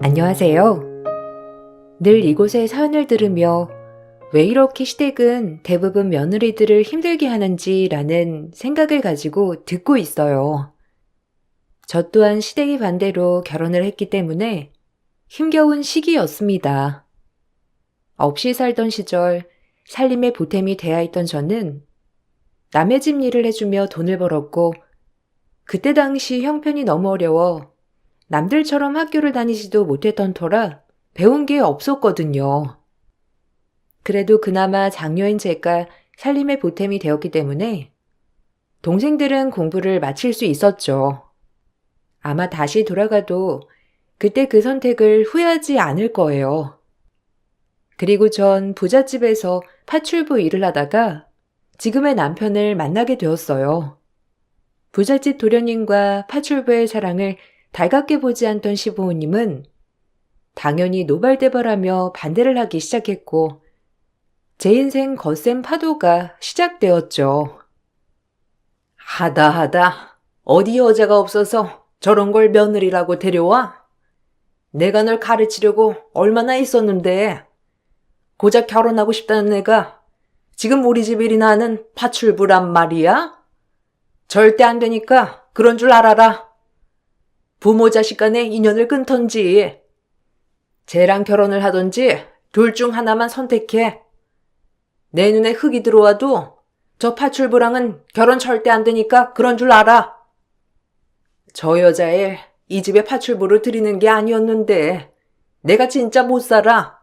안녕하세요. 늘 이곳의 사연을 들으며 왜 이렇게 시댁은 대부분 며느리들을 힘들게 하는지라는 생각을 가지고 듣고 있어요. 저 또한 시댁이 반대로 결혼을 했기 때문에 힘겨운 시기였습니다. 없이 살던 시절 살림의 보탬이 되어 있던 저는 남의 집 일을 해주며 돈을 벌었고 그때 당시 형편이 너무 어려워 남들처럼 학교를 다니지도 못했던 터라 배운 게 없었거든요. 그래도 그나마 장녀인 제가 살림의 보탬이 되었기 때문에 동생들은 공부를 마칠 수 있었죠. 아마 다시 돌아가도 그때 그 선택을 후회하지 않을 거예요. 그리고 전 부잣집에서 파출부 일을 하다가 지금의 남편을 만나게 되었어요. 부잣집 도련님과 파출부의 사랑을 달갑게 보지 않던 시부모님은 당연히 노발대발하며 반대를 하기 시작했고 제 인생 거센 파도가 시작되었죠. 하다 어디 여자가 없어서 저런 걸 며느리라고 데려와? 내가 널 가르치려고 얼마나 있었는데 고작 결혼하고 싶다는 애가 지금 우리 집 일이나 하는 파출부란 말이야? 절대 안 되니까 그런 줄 알아라. 부모 자식 간의 인연을 끊던지 쟤랑 결혼을 하던지 둘 중 하나만 선택해. 내 눈에 흙이 들어와도 저 파출부랑은 결혼 절대 안 되니까 그런 줄 알아. 저 여자애 이 집에 파출부를 들이는 게 아니었는데 내가 진짜 못 살아.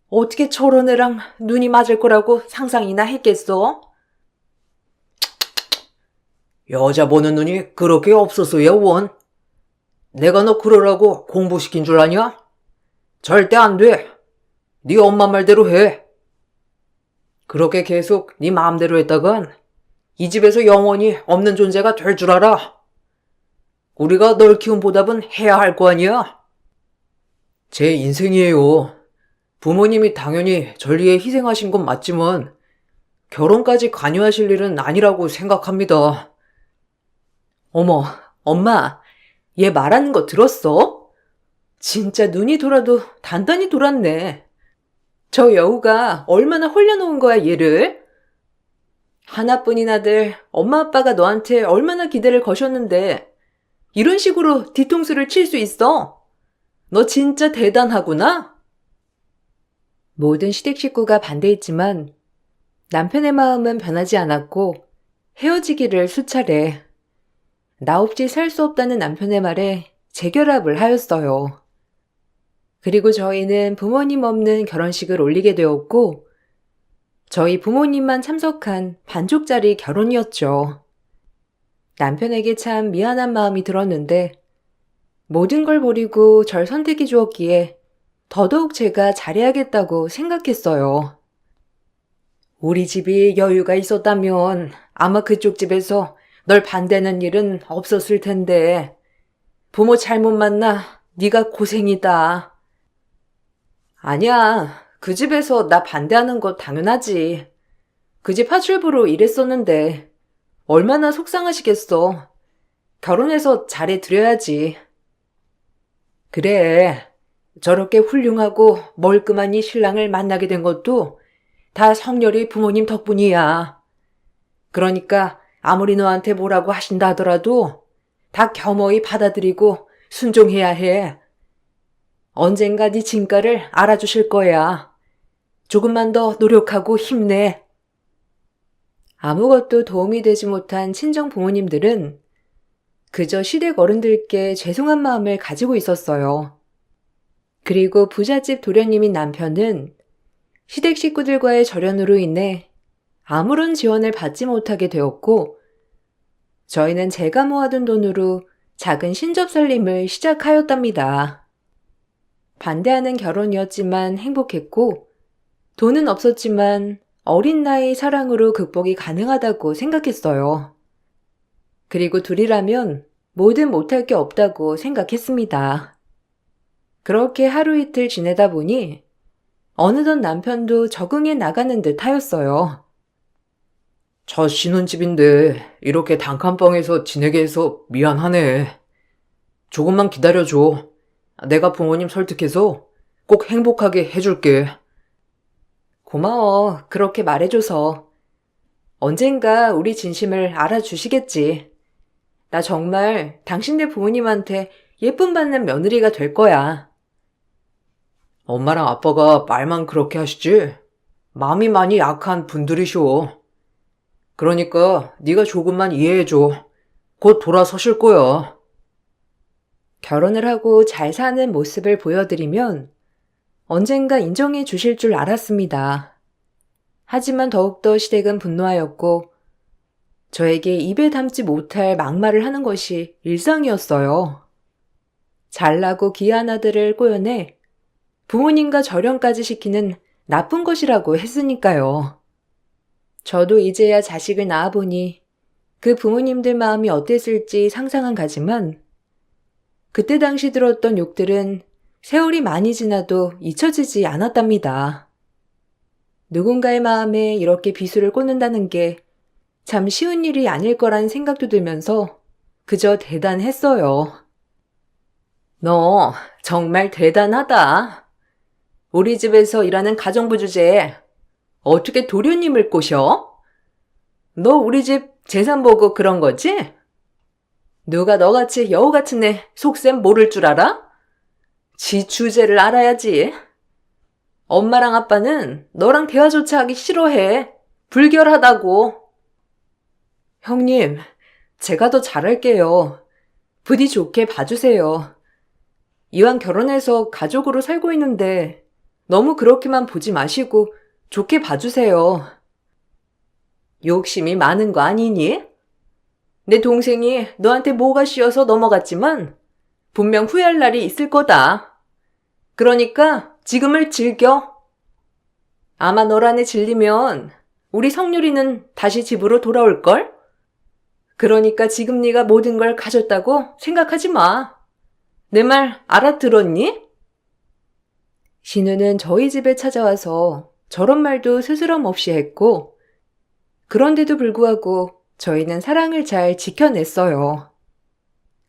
어떻게 저런 애랑 눈이 맞을 거라고 상상이나 했겠어? 여자 보는 눈이 그렇게 없었어야 원. 내가 너 그러라고 공부시킨 줄 아냐? 절대 안 돼. 네 엄마 말대로 해. 그렇게 계속 네 마음대로 했다간 이 집에서 영원히 없는 존재가 될 줄 알아. 우리가 널 키운 보답은 해야 할 거 아니야? 제 인생이에요. 부모님이 당연히 절 위해 희생하신 건 맞지만 결혼까지 관여하실 일은 아니라고 생각합니다. 어머, 엄마, 얘 말하는 거 들었어? 진짜 눈이 돌아도 단단히 돌았네. 저 여우가 얼마나 홀려놓은 거야, 얘를? 하나뿐인 아들, 엄마 아빠가 너한테 얼마나 기대를 거셨는데 이런 식으로 뒤통수를 칠 수 있어? 너 진짜 대단하구나? 모든 시댁 식구가 반대했지만 남편의 마음은 변하지 않았고 헤어지기를 수차례. 나 없이 살 수 없다는 남편의 말에 재결합을 하였어요. 그리고 저희는 부모님 없는 결혼식을 올리게 되었고 저희 부모님만 참석한 반쪽짜리 결혼이었죠. 남편에게 참 미안한 마음이 들었는데 모든 걸 버리고 절 선택해 주었기에 더더욱 제가 잘해야겠다고 생각했어요. 우리 집이 여유가 있었다면 아마 그쪽 집에서 널 반대하는 일은 없었을 텐데 부모 잘못 만나 네가 고생이다. 아니야. 그 집에서 나 반대하는 거 당연하지. 그 집 파출부로 일했었는데 얼마나 속상하시겠어. 결혼해서 잘해드려야지. 그래. 저렇게 훌륭하고 멀끔한 이 신랑을 만나게 된 것도 다 성렬이 부모님 덕분이야. 그러니까 아무리 너한테 뭐라고 하신다 하더라도 다 겸허히 받아들이고 순종해야 해. 언젠가 네 진가를 알아주실 거야. 조금만 더 노력하고 힘내. 아무것도 도움이 되지 못한 친정 부모님들은 그저 시댁 어른들께 죄송한 마음을 가지고 있었어요. 그리고 부잣집 도련님인 남편은 시댁 식구들과의 절연으로 인해 아무런 지원을 받지 못하게 되었고 저희는 제가 모아둔 돈으로 작은 신접살림을 시작하였답니다. 반대하는 결혼이었지만 행복했고 돈은 없었지만 어린 나이 사랑으로 극복이 가능하다고 생각했어요. 그리고 둘이라면 뭐든 못할 게 없다고 생각했습니다. 그렇게 하루 이틀 지내다 보니 어느덧 남편도 적응해 나가는 듯 하였어요. 첫 신혼집인데 이렇게 단칸방에서 지내게 해서 미안하네. 조금만 기다려줘. 내가 부모님 설득해서 꼭 행복하게 해줄게. 고마워. 그렇게 말해줘서. 언젠가 우리 진심을 알아주시겠지. 나 정말 당신네 부모님한테 예쁨 받는 며느리가 될 거야. 엄마랑 아빠가 말만 그렇게 하시지 마음이 많이 약한 분들이쇼. 그러니까 네가 조금만 이해해줘. 곧 돌아서실 거야. 결혼을 하고 잘 사는 모습을 보여드리면 언젠가 인정해 주실 줄 알았습니다. 하지만 더욱더 시댁은 분노하였고 저에게 입에 담지 못할 막말을 하는 것이 일상이었어요. 잘나고 귀한 아들을 꼬여내 부모님과 절연까지 시키는 나쁜 것이라고 했으니까요. 저도 이제야 자식을 낳아보니 그 부모님들 마음이 어땠을지 상상은 가지만 그때 당시 들었던 욕들은 세월이 많이 지나도 잊혀지지 않았답니다. 누군가의 마음에 이렇게 비수를 꽂는다는 게 참 쉬운 일이 아닐 거란 생각도 들면서 그저 대단했어요. 너 정말 대단하다. 우리 집에서 일하는 가정부 주제에 어떻게 도련님을 꼬셔? 너 우리 집 재산 보고 그런 거지? 누가 너같이 여우 같은 애 속셈 모를 줄 알아? 지 주제를 알아야지. 엄마랑 아빠는 너랑 대화조차 하기 싫어해. 불결하다고. 형님, 제가 더 잘할게요. 부디 좋게 봐주세요. 이왕 결혼해서 가족으로 살고 있는데 너무 그렇게만 보지 마시고 좋게 봐주세요. 욕심이 많은 거 아니니? 내 동생이 너한테 뭐가 씌어서 넘어갔지만 분명 후회할 날이 있을 거다. 그러니까 지금을 즐겨. 아마 너란 애 질리면 우리 성유리는 다시 집으로 돌아올걸? 그러니까 지금 네가 모든 걸 가졌다고 생각하지 마. 내 말 알아들었니? 신우는 저희 집에 찾아와서 저런 말도 스스럼 없이 했고 그런데도 불구하고 저희는 사랑을 잘 지켜냈어요.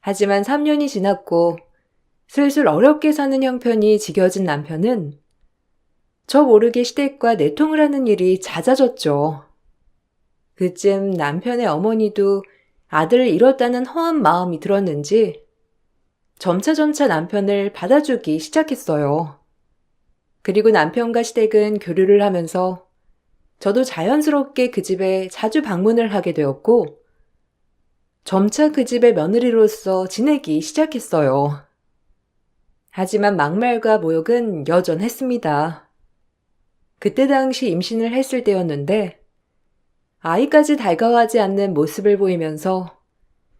하지만 3년이 지났고 슬슬 어렵게 사는 형편이 지겨진 남편은 저 모르게 시댁과 내통을 하는 일이 잦아졌죠. 그쯤 남편의 어머니도 아들을 잃었다는 허한 마음이 들었는지 점차점차 남편을 받아주기 시작했어요. 그리고 남편과 시댁은 교류를 하면서 저도 자연스럽게 그 집에 자주 방문을 하게 되었고 점차 그 집의 며느리로서 지내기 시작했어요. 하지만 막말과 모욕은 여전했습니다. 그때 당시 임신을 했을 때였는데 아이까지 달가워하지 않는 모습을 보이면서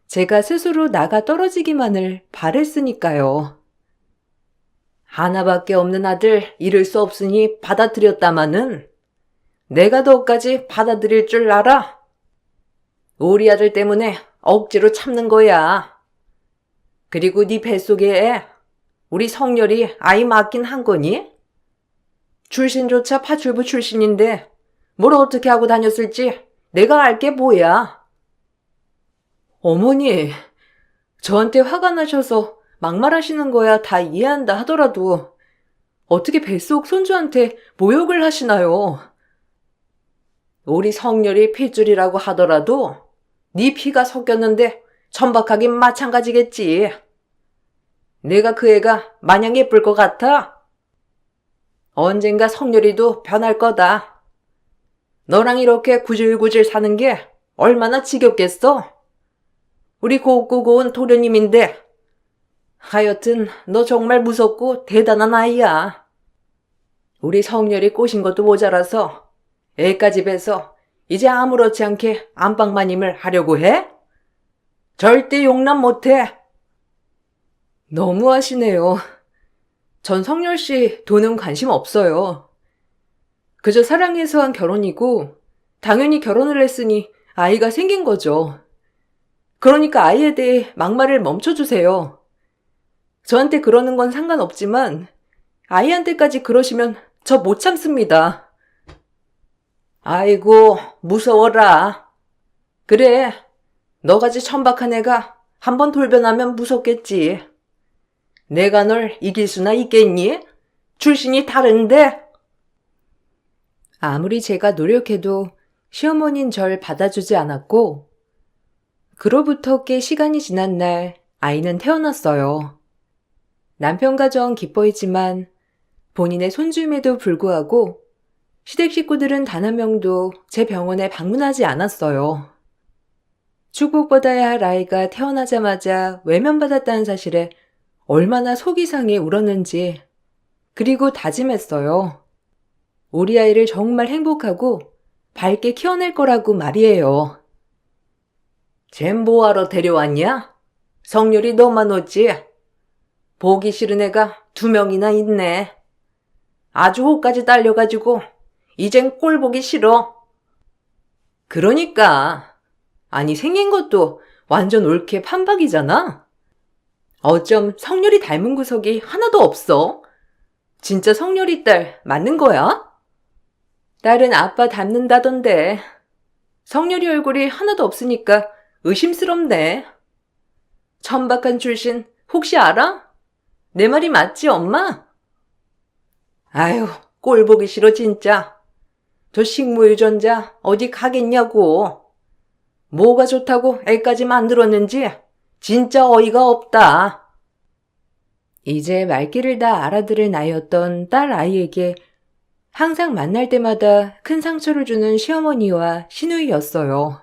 제가 스스로 나가 떨어지기만을 바랬으니까요. 하나밖에 없는 아들 잃을 수 없으니 받아들였다마는 내가 너까지 받아들일 줄 알아? 우리 아들 때문에 억지로 참는 거야. 그리고 네 뱃속에 애, 우리 성렬이 아이 맡긴 한 거니? 출신조차 파출부 출신인데 뭘 어떻게 하고 다녔을지 내가 알게 뭐야. 어머니, 저한테 화가 나셔서 막말하시는 거야 다 이해한다 하더라도 어떻게 뱃속 손주한테 모욕을 하시나요? 우리 성렬이 핏줄이라고 하더라도 네 피가 섞였는데 천박하긴 마찬가지겠지. 내가 그 애가 마냥 예쁠 것 같아? 언젠가 성렬이도 변할 거다. 너랑 이렇게 구질구질 사는 게 얼마나 지겹겠어? 우리 곱고 고운 도련님인데 하여튼 너 정말 무섭고 대단한 아이야. 우리 성렬이 꼬신 것도 모자라서 애까지 뵈서 이제 아무렇지 않게 안방마님을 하려고 해? 절대 용납 못해. 너무하시네요. 전 성렬씨 돈은 관심 없어요. 그저 사랑해서 한 결혼이고 당연히 결혼을 했으니 아이가 생긴 거죠. 그러니까 아이에 대해 막말을 멈춰주세요. 저한테 그러는 건 상관없지만 아이한테까지 그러시면 저 못 참습니다. 아이고 무서워라. 그래, 너같이 천박한 애가 한번 돌변하면 무섭겠지. 내가 널 이길 수나 있겠니? 출신이 다른데? 아무리 제가 노력해도 시어머니는 절 받아주지 않았고, 그로부터 꽤 시간이 지난 날 아이는 태어났어요. 남편 가정 기뻐했지만 본인의 손주임에도 불구하고 시댁 식구들은 단 한 명도 제 병원에 방문하지 않았어요. 축복받아야 할 아이가 태어나자마자 외면받았다는 사실에 얼마나 속이 상해 울었는지, 그리고 다짐했어요. 우리 아이를 정말 행복하고 밝게 키워낼 거라고 말이에요. 쟨 뭐하러 데려왔냐? 성렬이 너만 오지? 보기 싫은 애가 2명이나 있네. 아주 호까지 딸려가지고 이젠 꼴 보기 싫어. 그러니까. 아니, 생긴 것도 완전 옳게 판박이잖아. 어쩜 성렬이 닮은 구석이 하나도 없어? 진짜 성렬이 딸 맞는 거야? 딸은 아빠 닮는다던데. 성렬이 얼굴이 하나도 없으니까 의심스럽네. 천박한 출신 혹시 알아? 내 말이 맞지, 엄마? 아유, 꼴 보기 싫어 진짜. 저 식물유전자 어디 가겠냐고. 뭐가 좋다고 애까지 만들었는지 진짜 어이가 없다. 이제 말귀를 다 알아들을 나이였던 딸 아이에게 항상 만날 때마다 큰 상처를 주는 시어머니와 시누이였어요.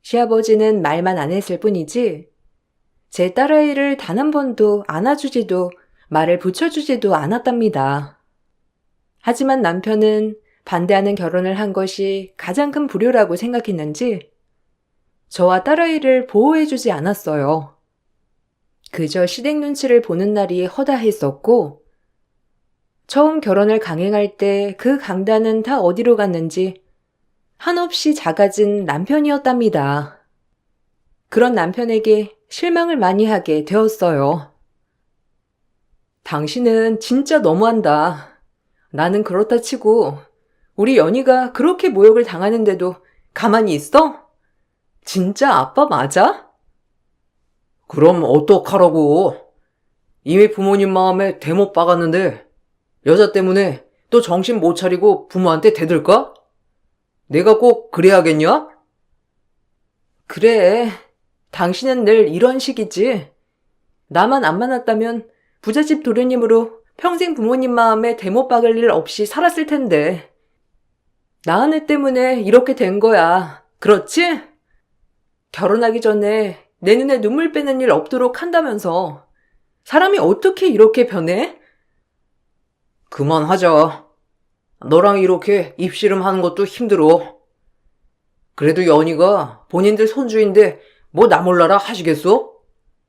시아버지는 말만 안 했을 뿐이지 제 딸아이를 단 한 번도 안아주지도 말을 붙여주지도 않았답니다. 하지만 남편은 반대하는 결혼을 한 것이 가장 큰 불효라고 생각했는지 저와 딸아이를 보호해주지 않았어요. 그저 시댁 눈치를 보는 날이 허다했었고, 처음 결혼을 강행할 때 그 강단은 다 어디로 갔는지 한없이 작아진 남편이었답니다. 그런 남편에게 실망을 많이 하게 되었어요. 당신은 진짜 너무한다. 나는 그렇다 치고 우리 연희가 그렇게 모욕을 당하는데도 가만히 있어? 진짜 아빠 맞아? 그럼 어떡하라고. 이미 부모님 마음에 대못 박았는데 여자 때문에 또 정신 못 차리고 부모한테 대들까? 내가 꼭 그래야겠냐? 그래, 당신은 늘 이런 식이지. 나만 안 만났다면 부잣집 도련님으로 평생 부모님 마음에 대못 박을 일 없이 살았을 텐데. 나은 애 때문에 이렇게 된 거야. 그렇지? 결혼하기 전에 내 눈에 눈물 빼는 일 없도록 한다면서 사람이 어떻게 이렇게 변해? 그만하자. 너랑 이렇게 입씨름하는 것도 힘들어. 그래도 연희가 본인들 손주인데 뭐 나 몰라라 하시겠어?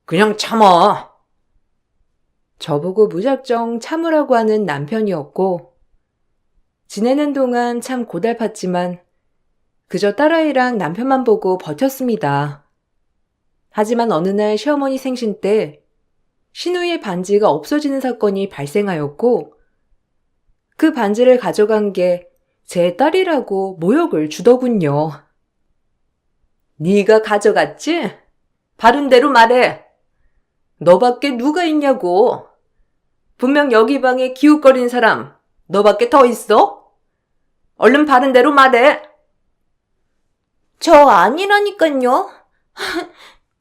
그냥 참아. 저보고 무작정 참으라고 하는 남편이었고, 지내는 동안 참 고달팠지만 그저 딸아이랑 남편만 보고 버텼습니다. 하지만 어느 날 시어머니 생신 때 시누이의 반지가 없어지는 사건이 발생하였고, 그 반지를 가져간 게 제 딸이라고 모욕을 주더군요. 네가 가져갔지? 바른 대로 말해. 너밖에 누가 있냐고. 분명 여기 방에 기웃거리는 사람 너밖에 더 있어? 얼른 바른 대로 말해. 저 아니라니깐요.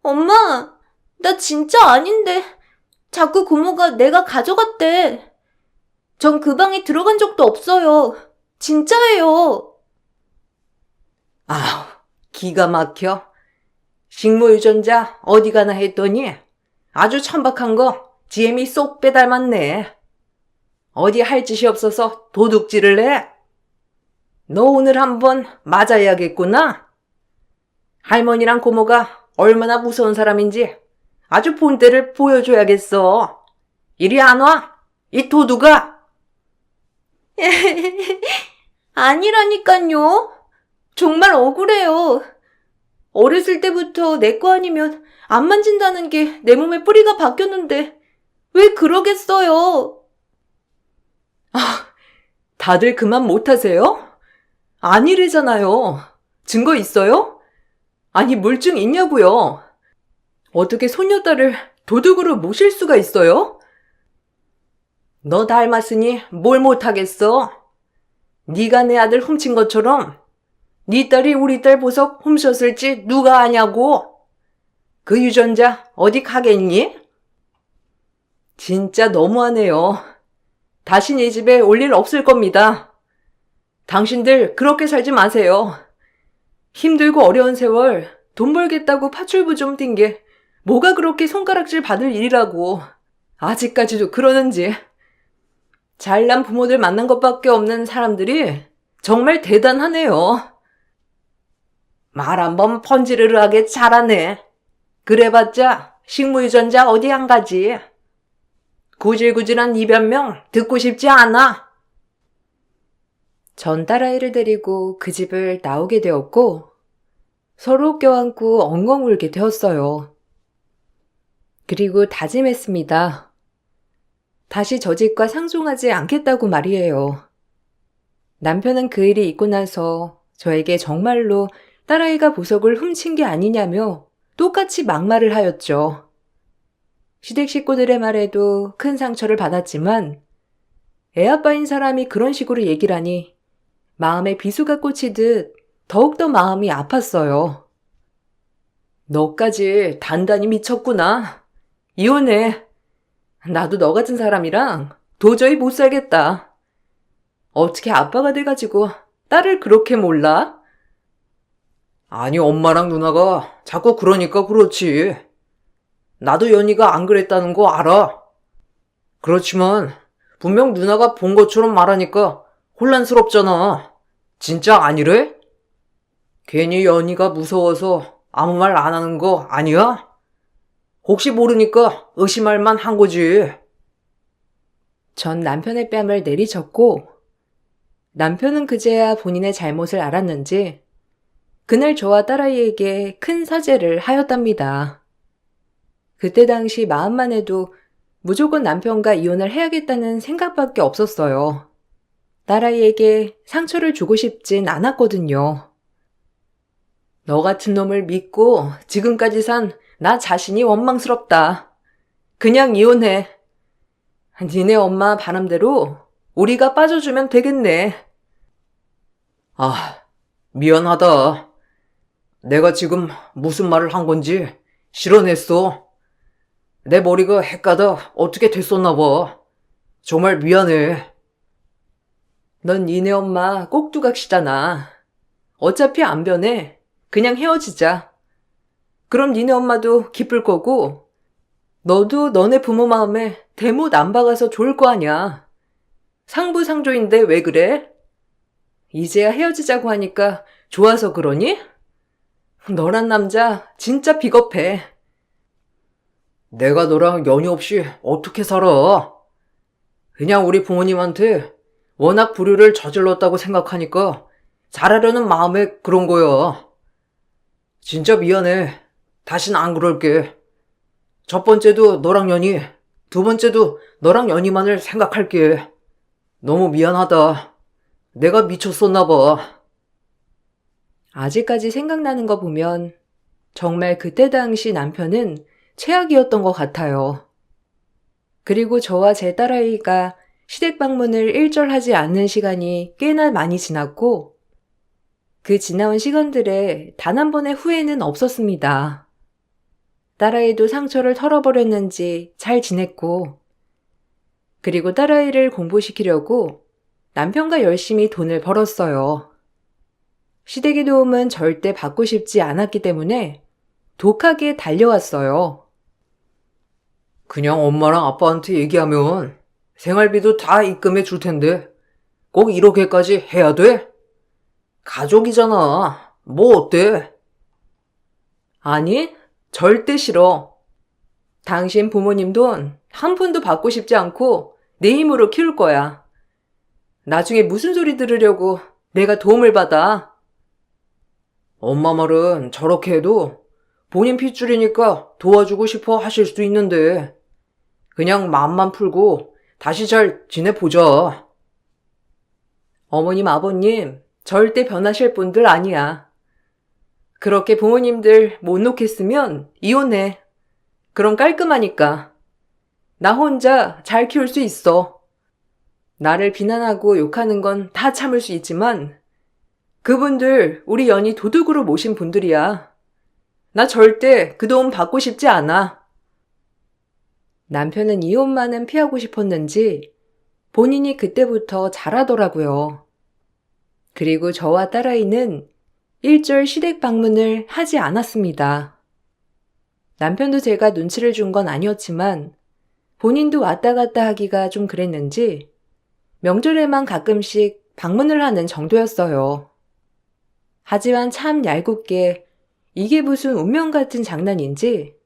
엄마, 나 진짜 아닌데. 자꾸 고모가 내가 가져갔대. 전 그 방에 들어간 적도 없어요. 진짜예요. 아우, 기가 막혀. 식물유전자 어디 가나 했더니 아주 천박한 거 지엠이 쏙 빼닮았네. 어디 할 짓이 없어서 도둑질을 해? 너 오늘 한번 맞아야겠구나. 할머니랑 고모가 얼마나 무서운 사람인지 아주 본때를 보여줘야겠어. 이리 안 와? 이 도둑아! 아니라니깐요. 정말 억울해요. 어렸을 때부터 내 거 아니면 안 만진다는 게 내 몸에 뿌리가 박혔는데 왜 그러겠어요? 다들 그만 못하세요? 아니래잖아요. 증거 있어요? 아니, 물증 있냐고요? 어떻게 손녀딸을 도둑으로 모실 수가 있어요? 너 닮았으니 뭘 못하겠어? 네가 내 아들 훔친 것처럼 네 딸이 우리 딸 보석 훔쳤을지 누가 아냐고? 그 유전자 어디 가겠니? 진짜 너무하네요. 다신 이 집에 올 일 없을 겁니다. 당신들 그렇게 살지 마세요. 힘들고 어려운 세월 돈 벌겠다고 파출부 좀 뛴 게 뭐가 그렇게 손가락질 받을 일이라고. 아직까지도 그러는지. 잘난 부모들 만난 것밖에 없는 사람들이 정말 대단하네요. 말 한번 펀지르르하게 잘하네. 그래봤자 식물유전자 어디 안 가지. 구질구질한 이 변명 듣고 싶지 않아. 전 딸아이를 데리고 그 집을 나오게 되었고 서로 껴안고 엉엉 울게 되었어요. 그리고 다짐했습니다. 다시 저 집과 상종하지 않겠다고 말이에요. 남편은 그 일이 있고 나서 저에게 정말로 딸아이가 보석을 훔친 게 아니냐며 똑같이 막말을 하였죠. 시댁 식구들의 말에도 큰 상처를 받았지만 애아빠인 사람이 그런 식으로 얘기를 하니 마음에 비수가 꽂히듯 더욱더 마음이 아팠어요. 너까지 단단히 미쳤구나. 이혼해. 나도 너 같은 사람이랑 도저히 못 살겠다. 어떻게 아빠가 돼가지고 딸을 그렇게 몰라? 아니, 엄마랑 누나가 자꾸 그러니까 그렇지. 나도 연희가 안 그랬다는 거 알아. 그렇지만 분명 누나가 본 것처럼 말하니까 혼란스럽잖아. 진짜 아니래? 괜히 연희가 무서워서 아무 말 안 하는 거 아니야? 혹시 모르니까 의심할 만 한 거지. 전 남편의 뺨을 내리쳤고 남편은 그제야 본인의 잘못을 알았는지 그날 저와 딸아이에게 큰 사죄를 하였답니다. 그때 당시 마음만 해도 무조건 남편과 이혼을 해야겠다는 생각밖에 없었어요. 딸아이에게 상처를 주고 싶진 않았거든요. 너 같은 놈을 믿고 지금까지 산 나 자신이 원망스럽다. 그냥 이혼해. 니네 엄마 바람대로 우리가 빠져주면 되겠네. 아, 미안하다. 내가 지금 무슨 말을 한 건지 실언했어. 내 머리가 헷가다 어떻게 됐었나 봐. 정말 미안해. 넌 니네 엄마 꼭두각시잖아. 어차피 안 변해. 그냥 헤어지자. 그럼 니네 엄마도 기쁠 거고 너도 너네 부모 마음에 대못 안 박아서 좋을 거 아냐. 상부상조인데 왜 그래? 이제야 헤어지자고 하니까 좋아서 그러니? 너란 남자 진짜 비겁해. 내가 너랑 연이 없이 어떻게 살아? 그냥 우리 부모님한테 워낙 불효를 저질렀다고 생각하니까 잘하려는 마음에 그런 거야. 진짜 미안해. 다신 안 그럴게. 첫 번째도 너랑 연이, 두 번째도 너랑 연이만을 생각할게. 너무 미안하다. 내가 미쳤었나 봐. 아직까지 생각나는 거 보면 정말 그때 당시 남편은 최악이었던 것 같아요. 그리고 저와 제 딸아이가 시댁 방문을 일절하지 않는 시간이 꽤나 많이 지났고 그 지나온 시간들에 단 한 번의 후회는 없었습니다. 딸아이도 상처를 털어버렸는지 잘 지냈고 그리고 딸아이를 공부시키려고 남편과 열심히 돈을 벌었어요. 시댁의 도움은 절대 받고 싶지 않았기 때문에 독하게 달려왔어요. 그냥 엄마랑 아빠한테 얘기하면 생활비도 다 입금해 줄 텐데 꼭 이렇게까지 해야 돼? 가족이잖아. 뭐 어때? 아니, 절대 싫어. 당신 부모님 돈 한 푼도 받고 싶지 않고 내 힘으로 키울 거야. 나중에 무슨 소리 들으려고 내가 도움을 받아. 엄마 말은 저렇게 해도 본인 핏줄이니까 도와주고 싶어 하실 수도 있는데 그냥 마음만 풀고 다시 잘 지내보자. 어머님, 아버님 절대 변하실 분들 아니야. 그렇게 부모님들 못 놓겠으면 이혼해. 그럼 깔끔하니까. 나 혼자 잘 키울 수 있어. 나를 비난하고 욕하는 건 다 참을 수 있지만 그분들 우리 연희 도둑으로 모신 분들이야. 나 절대 그 도움 받고 싶지 않아. 남편은 이혼만은 피하고 싶었는지 본인이 그때부터 잘하더라고요. 그리고 저와 딸아이는 일절 시댁 방문을 하지 않았습니다. 남편도 제가 눈치를 준 건 아니었지만 본인도 왔다 갔다 하기가 좀 그랬는지 명절에만 가끔씩 방문을 하는 정도였어요. 하지만 참 얄궂게 이게 무슨 운명 같은 장난인지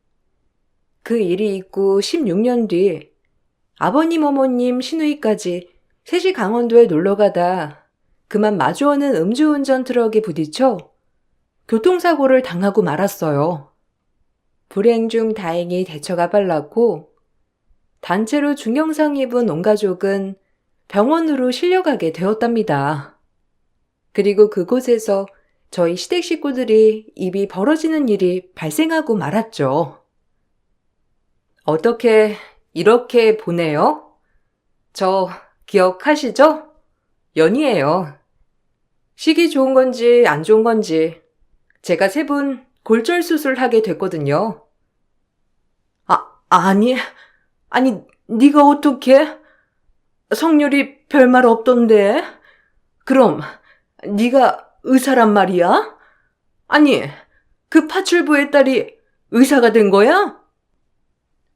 그 일이 있고 16년 뒤 아버님 어머님 시누이까지 셋이 강원도에 놀러가다 그만 마주오는 음주운전 트럭에 부딪혀 교통사고를 당하고 말았어요. 불행 중 다행히 대처가 빨랐고 단체로 중형상 입은 온 가족은 병원으로 실려가게 되었답니다. 그리고 그곳에서 저희 시댁 식구들이 입이 벌어지는 일이 발생하고 말았죠. 어떻게 이렇게 보내요? 저 기억하시죠? 연희예요. 시기 좋은 건지 안 좋은 건지 제가 3분 골절 수술하게 됐거든요. 아니, 네가 어떻게? 성률이 별말 없던데? 그럼 네가 의사란 말이야? 아니, 그 파출부의 딸이 의사가 된 거야?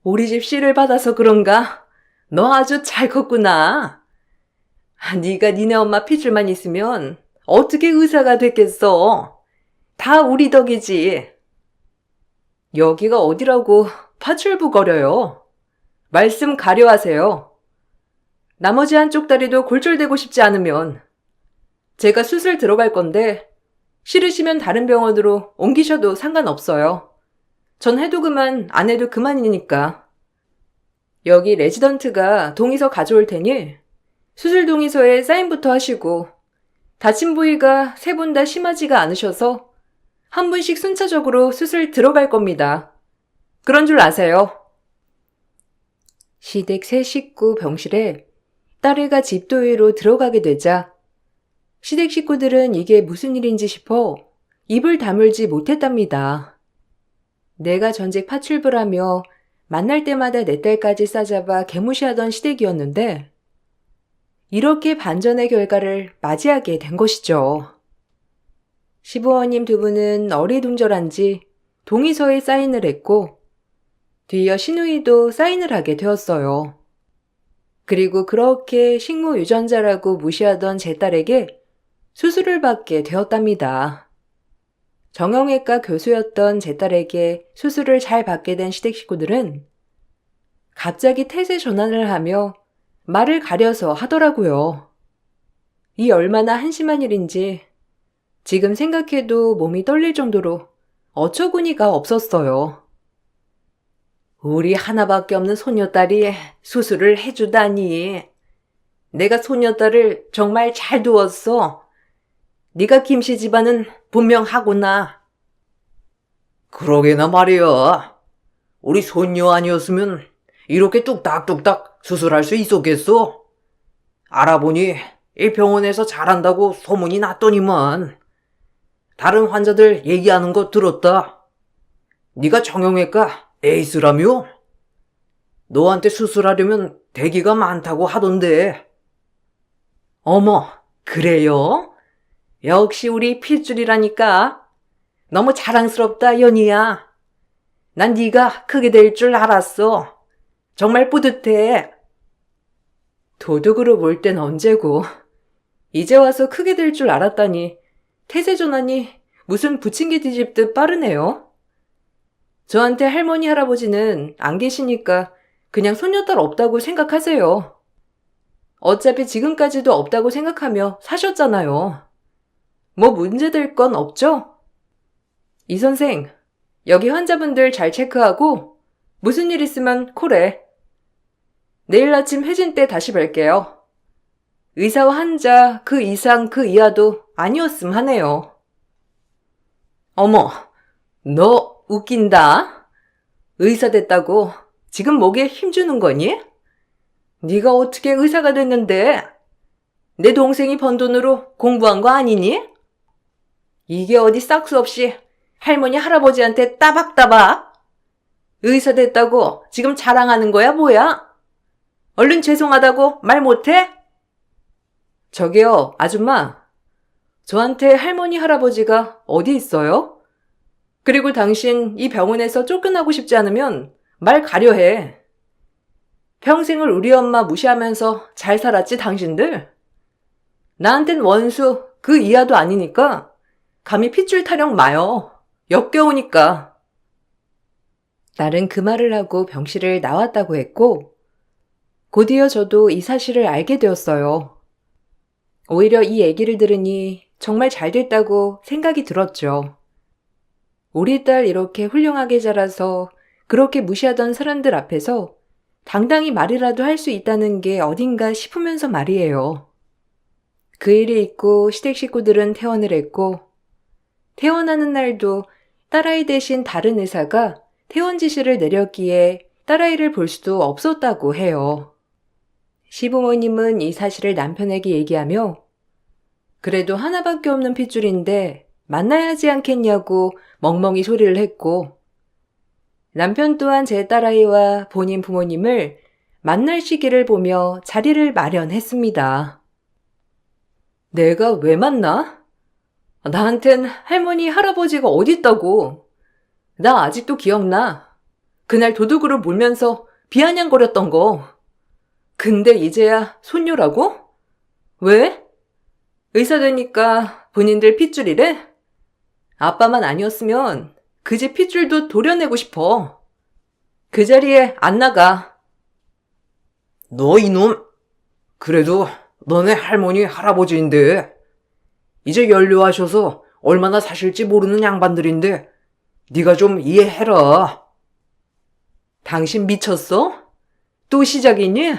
우리 집 씨를 받아서 그런가? 너 아주 잘 컸구나. 네가 니네 엄마 핏줄만 있으면 어떻게 의사가 됐겠어? 다 우리 덕이지. 여기가 어디라고 파출부 거려요. 말씀 가려하세요. 나머지 한쪽 다리도 골절되고 싶지 않으면 제가 수술 들어갈 건데 싫으시면 다른 병원으로 옮기셔도 상관없어요. 전 해도 그만 안 해도 그만이니까. 여기 레지던트가 동의서 가져올 테니 수술 동의서에 사인부터 하시고 다친 부위가 3분 다 심하지가 않으셔서 한 분씩 순차적으로 수술 들어갈 겁니다. 그런 줄 아세요. 시댁 3 식구 병실에 딸애가 집도의로 들어가게 되자 시댁 식구들은 이게 무슨 일인지 싶어 입을 다물지 못했답니다. 내가 전직 파출부라며 만날 때마다 내 딸까지 싸잡아 개무시하던 시댁이었는데 이렇게 반전의 결과를 맞이하게 된 것이죠. 시부모님 2분은 어리둥절한지 동의서에 사인을 했고 뒤이어 시누이도 사인을 하게 되었어요. 그리고 그렇게 식모유전자라고 무시하던 제 딸에게 수술을 받게 되었답니다. 정형외과 교수였던 제 딸에게 수술을 잘 받게 된 시댁 식구들은 갑자기 태세 전환을 하며 말을 가려서 하더라고요. 이 얼마나 한심한 일인지 지금 생각해도 몸이 떨릴 정도로 어처구니가 없었어요. 우리 하나밖에 없는 소녀딸이 수술을 해주다니. 내가 소녀딸을 정말 잘 두었어. 네가 김씨 집안은 분명하구나. 그러게나 말이야. 우리 손녀 아니었으면 이렇게 뚝딱뚝딱 수술할 수 있었겠어? 알아보니 이 병원에서 잘한다고 소문이 났더니만. 다른 환자들 얘기하는 거 들었다. 네가 정형외과 에이스라며? 너한테 수술하려면 대기가 많다고 하던데. 어머, 그래요? 역시 우리 핏줄이라니까. 너무 자랑스럽다, 연희야. 난 네가 크게 될 줄 알았어. 정말 뿌듯해. 도둑으로 볼 땐 언제고. 이제 와서 크게 될 줄 알았다니 태세 전환이 무슨 부침개 뒤집듯 빠르네요. 저한테 할머니 할아버지는 안 계시니까 그냥 손녀딸 없다고 생각하세요. 어차피 지금까지도 없다고 생각하며 사셨잖아요. 뭐 문제될 건 없죠? 이 선생, 여기 환자분들 잘 체크하고 무슨 일 있으면 콜해. 내일 아침 회진 때 다시 뵐게요. 의사와 환자 그 이상 그 이하도 아니었음 하네요. 어머, 너 웃긴다. 의사 됐다고 지금 목에 힘주는 거니? 네가 어떻게 의사가 됐는데? 내 동생이 번 돈으로 공부한 거 아니니? 이게 어디 싹수 없이 할머니 할아버지한테 따박따박? 의사 됐다고 지금 자랑하는 거야 뭐야? 얼른 죄송하다고 말 못해? 저기요, 아줌마. 저한테 할머니 할아버지가 어디 있어요? 그리고 당신 이 병원에서 쫓겨나고 싶지 않으면 말 가려 해. 평생을 우리 엄마 무시하면서 잘 살았지 당신들? 나한텐 원수 그 이하도 아니니까 감히 핏줄 타령 마요. 역겨우니까. 딸은 그 말을 하고 병실을 나왔다고 했고 곧이어 저도 이 사실을 알게 되었어요. 오히려 이 얘기를 들으니 정말 잘 됐다고 생각이 들었죠. 우리 딸 이렇게 훌륭하게 자라서 그렇게 무시하던 사람들 앞에서 당당히 말이라도 할 수 있다는 게 어딘가 싶으면서 말이에요. 그 일이 있고 시댁 식구들은 퇴원을 했고 퇴원하는 날도 딸아이 대신 다른 의사가 퇴원 지시를 내렸기에 딸아이를 볼 수도 없었다고 해요. 시부모님은 이 사실을 남편에게 얘기하며 그래도 하나밖에 없는 핏줄인데 만나야 하지 않겠냐고 멍멍이 소리를 했고 남편 또한 제 딸아이와 본인 부모님을 만날 시기를 보며 자리를 마련했습니다. 내가 왜 만나? 나한텐 할머니, 할아버지가 어딨다고. 나 아직도 기억나. 그날 도둑으로 몰면서 비아냥거렸던 거. 근데 이제야 손녀라고? 왜? 의사 되니까 본인들 핏줄이래? 아빠만 아니었으면 그 집 핏줄도 도려내고 싶어. 그 자리에 안 나가. 너 이놈! 그래도 너네 할머니, 할아버지인데 이제 연료하셔서 얼마나 사실지 모르는 양반들인데 네가 좀 이해해라. 당신 미쳤어? 또 시작이니?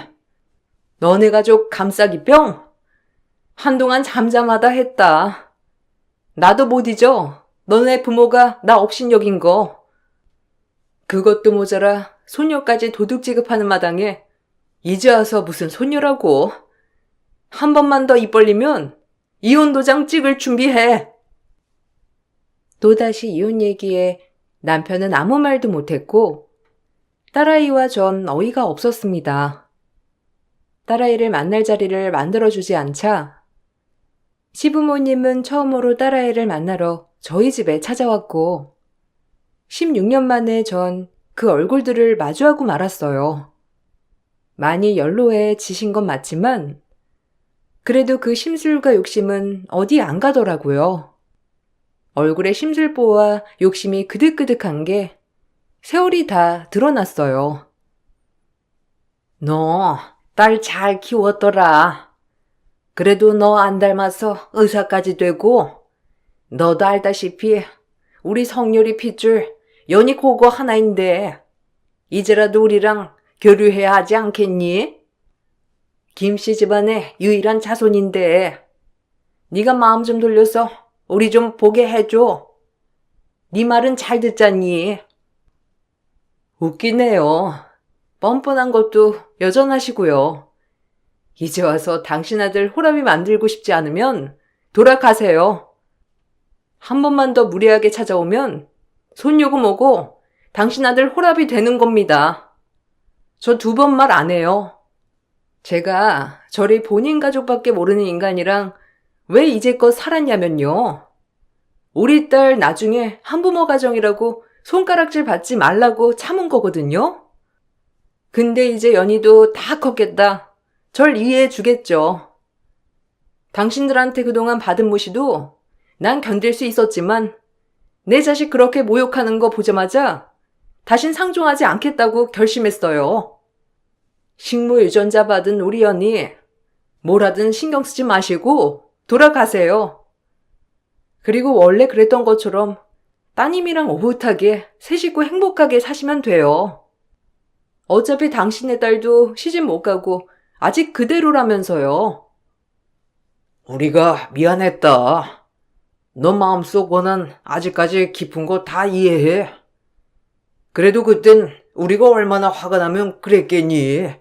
너네 가족 감싸기병? 한동안 잠잠하다 했다. 나도 못 잊어. 너네 부모가 나 업신여긴 거. 그것도 모자라 손녀까지 도둑 취급하는 마당에 이제 와서 무슨 손녀라고. 한 번만 더 입 벌리면 이혼 도장 찍을 준비해. 또다시 이혼 얘기에 남편은 아무 말도 못했고 딸아이와 전 어이가 없었습니다. 딸아이를 만날 자리를 만들어주지 않자 시부모님은 처음으로 딸아이를 만나러 저희 집에 찾아왔고 16년 만에 전 그 얼굴들을 마주하고 말았어요. 많이 연로해 지신 건 맞지만 그래도 그 심술과 욕심은 어디 안 가더라고요. 얼굴에 심술보와 욕심이 그득그득한 게 세월이 다 드러났어요. 너 딸 잘 키웠더라. 그래도 너 안 닮아서 의사까지 되고 너도 알다시피 우리 성렬이 핏줄 연이 고거 하나인데 이제라도 우리랑 교류해야 하지 않겠니? 김씨 집안의 유일한 자손인데 네가 마음 좀 돌려서 우리 좀 보게 해줘. 네 말은 잘 듣잖니. 웃기네요. 뻔뻔한 것도 여전하시고요. 이제 와서 당신 아들 호람이 만들고 싶지 않으면 돌아가세요. 한 번만 더 무리하게 찾아오면 손녀고 뭐고 당신 아들 호랍이 되는 겁니다. 저 2번 말 안 해요. 제가 저리 본인 가족밖에 모르는 인간이랑 왜 이제껏 살았냐면요. 우리 딸 나중에 한부모 가정이라고 손가락질 받지 말라고 참은 거거든요. 근데 이제 연희도 다 컸겠다. 절 이해해 주겠죠. 당신들한테 그동안 받은 무시도 난 견딜 수 있었지만 내 자식 그렇게 모욕하는 거 보자마자 다신 상종하지 않겠다고 결심했어요. 식무 유전자 받은 우리 연희 뭘 하든 신경 쓰지 마시고 돌아가세요. 그리고 원래 그랬던 것처럼 따님이랑 오붓하게 새 식구 행복하게 사시면 돼요. 어차피 당신네 딸도 시집 못 가고 아직 그대로라면서요. 우리가 미안했다. 너 마음속 원한 아직까지 깊은 거 다 이해해. 그래도 그땐 우리가 얼마나 화가 나면 그랬겠니?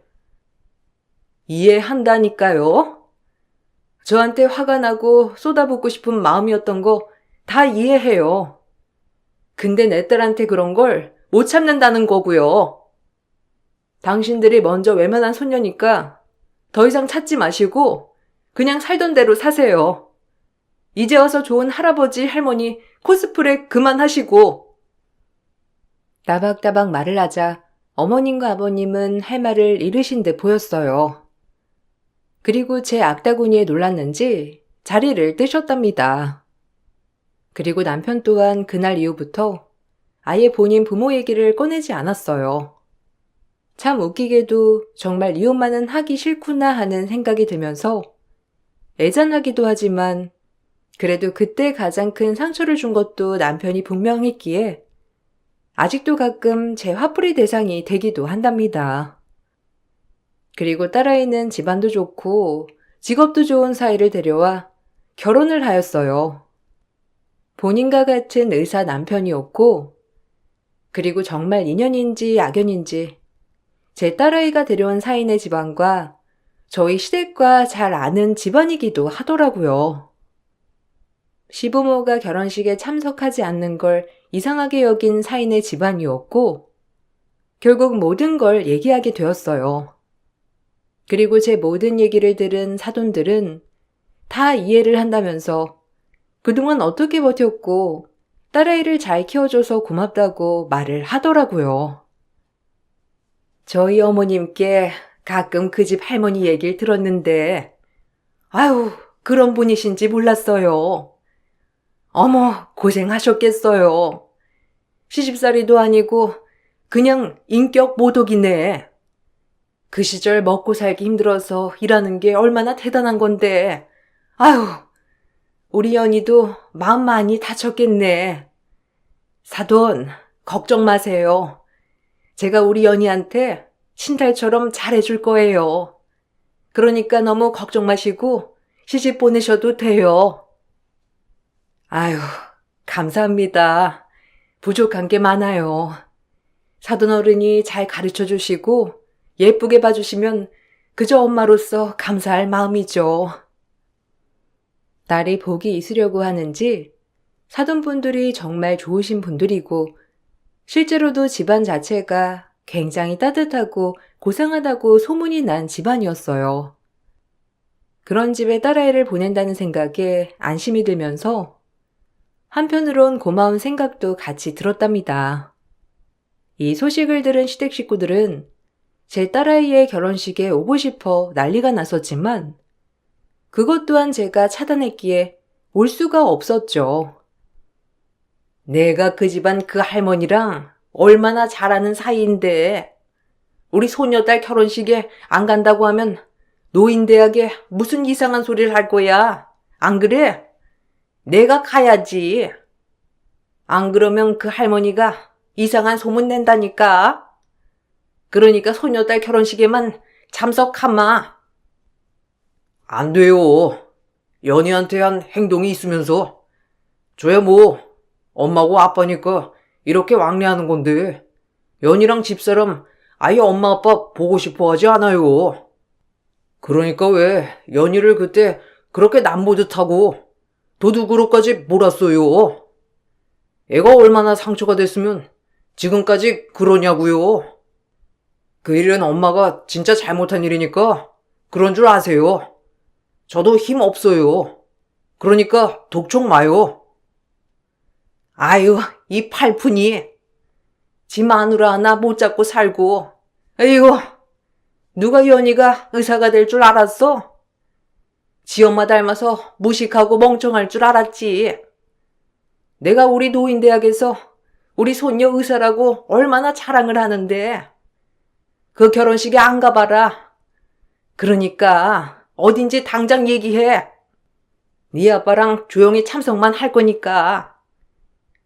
이해한다니까요. 저한테 화가 나고 쏟아붓고 싶은 마음이었던 거 다 이해해요. 근데 내 딸한테 그런 걸 못 참는다는 거고요. 당신들이 먼저 외면한 손녀니까 더 이상 찾지 마시고 그냥 살던 대로 사세요. 이제 와서 좋은 할아버지, 할머니 코스프레 그만하시고. 따박따박 말을 하자 어머님과 아버님은 할 말을 잃으신 듯 보였어요. 그리고 제 악다구니에 놀랐는지 자리를 뜨셨답니다. 그리고 남편 또한 그날 이후부터 아예 본인 부모 얘기를 꺼내지 않았어요. 참 웃기게도 정말 이혼만은 하기 싫구나 하는 생각이 들면서 애잔하기도 하지만 그래도 그때 가장 큰 상처를 준 것도 남편이 분명했기에 아직도 가끔 제 화풀이 대상이 되기도 한답니다. 그리고 딸아이는 집안도 좋고 직업도 좋은 사이를 데려와 결혼을 하였어요. 본인과 같은 의사 남편이었고, 그리고 정말 인연인지 악연인지 제 딸아이가 데려온 사인의 집안과 저희 시댁과 잘 아는 집안이기도 하더라고요. 시부모가 결혼식에 참석하지 않는 걸 이상하게 여긴 사인의 집안이었고, 결국 모든 걸 얘기하게 되었어요. 그리고 제 모든 얘기를 들은 사돈들은 다 이해를 한다면서 그동안 어떻게 버텼고 딸아이를 잘 키워줘서 고맙다고 말을 하더라고요. 저희 어머님께 가끔 그 집 할머니 얘기를 들었는데 아유, 그런 분이신지 몰랐어요. 어머, 고생하셨겠어요. 시집살이도 아니고 그냥 인격 모독이네. 그 시절 먹고 살기 힘들어서 일하는 게 얼마나 대단한 건데. 아유, 우리 연희도 마음 많이 다쳤겠네. 사돈, 걱정 마세요. 제가 우리 연희한테 신달처럼 잘해줄 거예요. 그러니까 너무 걱정 마시고 시집 보내셔도 돼요. 아유, 감사합니다. 부족한 게 많아요. 사돈 어른이 잘 가르쳐 주시고 예쁘게 봐주시면 그저 엄마로서 감사할 마음이죠. 딸이 복이 있으려고 하는지 사돈분들이 정말 좋으신 분들이고 실제로도 집안 자체가 굉장히 따뜻하고 고상하다고 소문이 난 집안이었어요. 그런 집에 딸아이를 보낸다는 생각에 안심이 들면서 한편으론 고마운 생각도 같이 들었답니다. 이 소식을 들은 시댁 식구들은 제 딸아이의 결혼식에 오고 싶어 난리가 났었지만 그것 또한 제가 차단했기에 올 수가 없었죠. 내가 그 집안 그 할머니랑 얼마나 잘하는 사이인데 우리 소녀딸 결혼식에 안 간다고 하면 노인대학에 무슨 이상한 소리를 할 거야. 안 그래? 내가 가야지. 안 그러면 그 할머니가 이상한 소문 낸다니까. 그러니까 소녀딸 결혼식에만 참석하마. 안 돼요. 연희한테 한 행동이 있으면서 저야 뭐 엄마고 아빠니까 이렇게 왕래하는 건데 연희랑 집사람 아예 엄마 아빠 보고 싶어 하지 않아요. 그러니까 왜 연희를 그때 그렇게 남보듯 하고 도둑으로까지 몰았어요. 애가 얼마나 상처가 됐으면 지금까지 그러냐고요. 그 일은 엄마가 진짜 잘못한 일이니까 그런 줄 아세요. 저도 힘 없어요. 그러니까 독촉 마요. 아유, 이 팔푼이 지 마누라 하나 못 잡고 살고. 에이구, 누가 연희가 의사가 될 줄 알았어? 지 엄마 닮아서 무식하고 멍청할 줄 알았지. 내가 우리 노인대학에서 우리 손녀 의사라고 얼마나 자랑을 하는데 그 결혼식에 안 가봐라. 그러니까 어딘지 당장 얘기해. 네 아빠랑 조용히 참석만 할 거니까.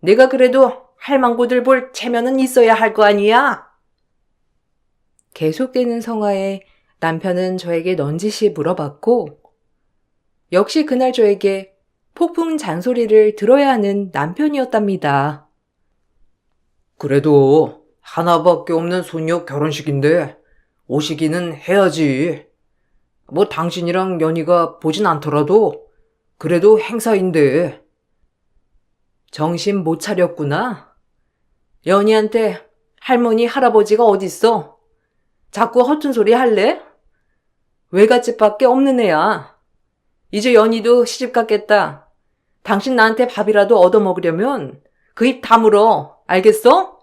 내가 그래도 할망구들 볼 체면은 있어야 할 거 아니야? 계속되는 성화에 남편은 저에게 넌지시 물어봤고 역시 그날 저에게 폭풍 잔소리를 들어야 하는 남편이었답니다. 그래도 하나밖에 없는 손녀 결혼식인데 오시기는 해야지. 뭐 당신이랑 연희가 보진 않더라도 그래도 행사인데. 정신 못 차렸구나. 연희한테 할머니, 할아버지가 어딨어? 자꾸 허튼 소리 할래? 외갓집밖에 없는 애야. 이제 연희도 시집 갔겠다. 당신 나한테 밥이라도 얻어먹으려면 그 입 다물어. 알겠어?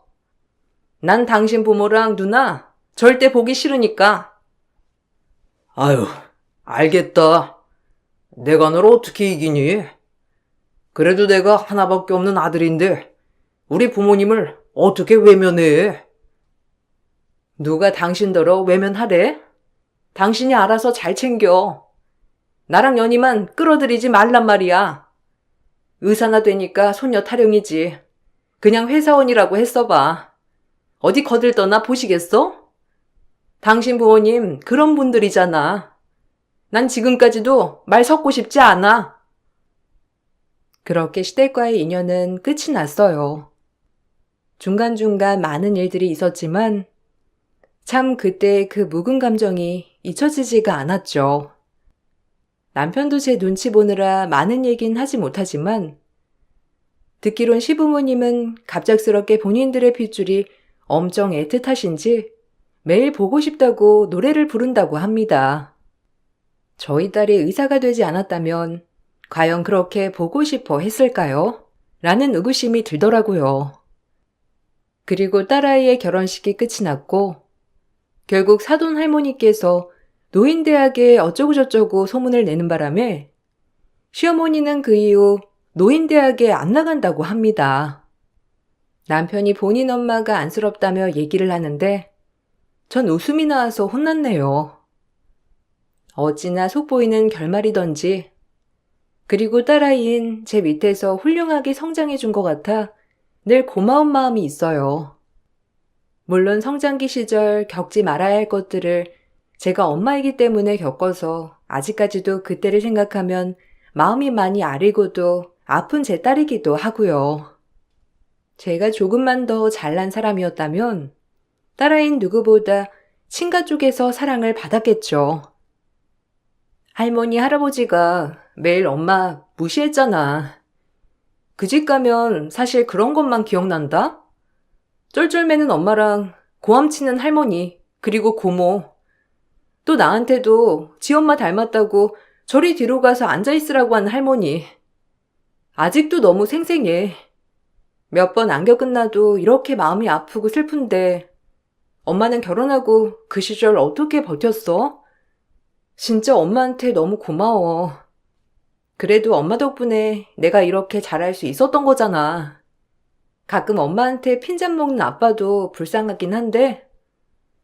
난 당신 부모랑 누나 절대 보기 싫으니까. 아유, 알겠다. 내가 널 어떻게 이기니? 그래도 내가 하나밖에 없는 아들인데 우리 부모님을 어떻게 외면해? 누가 당신더러 외면하래? 당신이 알아서 잘 챙겨. 나랑 연희만 끌어들이지 말란 말이야. 의사나 되니까 손녀 타령이지. 그냥 회사원이라고 했어봐. 어디 거들떠나 보시겠어? 당신 부모님 그런 분들이잖아. 난 지금까지도 말 섞고 싶지 않아. 그렇게 시댁과의 인연은 끝이 났어요. 중간중간 많은 일들이 있었지만 참 그때 그 묵은 감정이 잊혀지지가 않았죠. 남편도 제 눈치 보느라 많은 얘긴 하지 못하지만 듣기론 시부모님은 갑작스럽게 본인들의 핏줄이 엄청 애틋하신지 매일 보고 싶다고 노래를 부른다고 합니다. 저희 딸이 의사가 되지 않았다면 과연 그렇게 보고 싶어 했을까요? 라는 의구심이 들더라고요. 그리고 딸아이의 결혼식이 끝이 났고 결국 사돈 할머니께서 노인대학에 어쩌고저쩌고 소문을 내는 바람에 시어머니는 그 이후 노인대학에 안 나간다고 합니다. 남편이 본인 엄마가 안쓰럽다며 얘기를 하는데 전 웃음이 나와서 혼났네요. 어찌나 속보이는 결말이던지 그리고 딸아이인 제 밑에서 훌륭하게 성장해 준 것 같아 늘 고마운 마음이 있어요. 물론 성장기 시절 겪지 말아야 할 것들을 제가 엄마이기 때문에 겪어서 아직까지도 그때를 생각하면 마음이 많이 아리고도 아픈 제 딸이기도 하고요. 제가 조금만 더 잘난 사람이었다면 딸아이인 누구보다 친가 쪽에서 사랑을 받았겠죠. 할머니, 할아버지가 매일 엄마 무시했잖아. 그 집 가면 사실 그런 것만 기억난다? 쩔쩔매는 엄마랑 고함치는 할머니, 그리고 고모. 또 나한테도 지 엄마 닮았다고 저리 뒤로 가서 앉아있으라고 하는 할머니. 아직도 너무 생생해. 몇 번 안겨 끝나도 이렇게 마음이 아프고 슬픈데 엄마는 결혼하고 그 시절 어떻게 버텼어? 진짜 엄마한테 너무 고마워. 그래도 엄마 덕분에 내가 이렇게 잘할 수 있었던 거잖아. 가끔 엄마한테 핀잔 먹는 아빠도 불쌍하긴 한데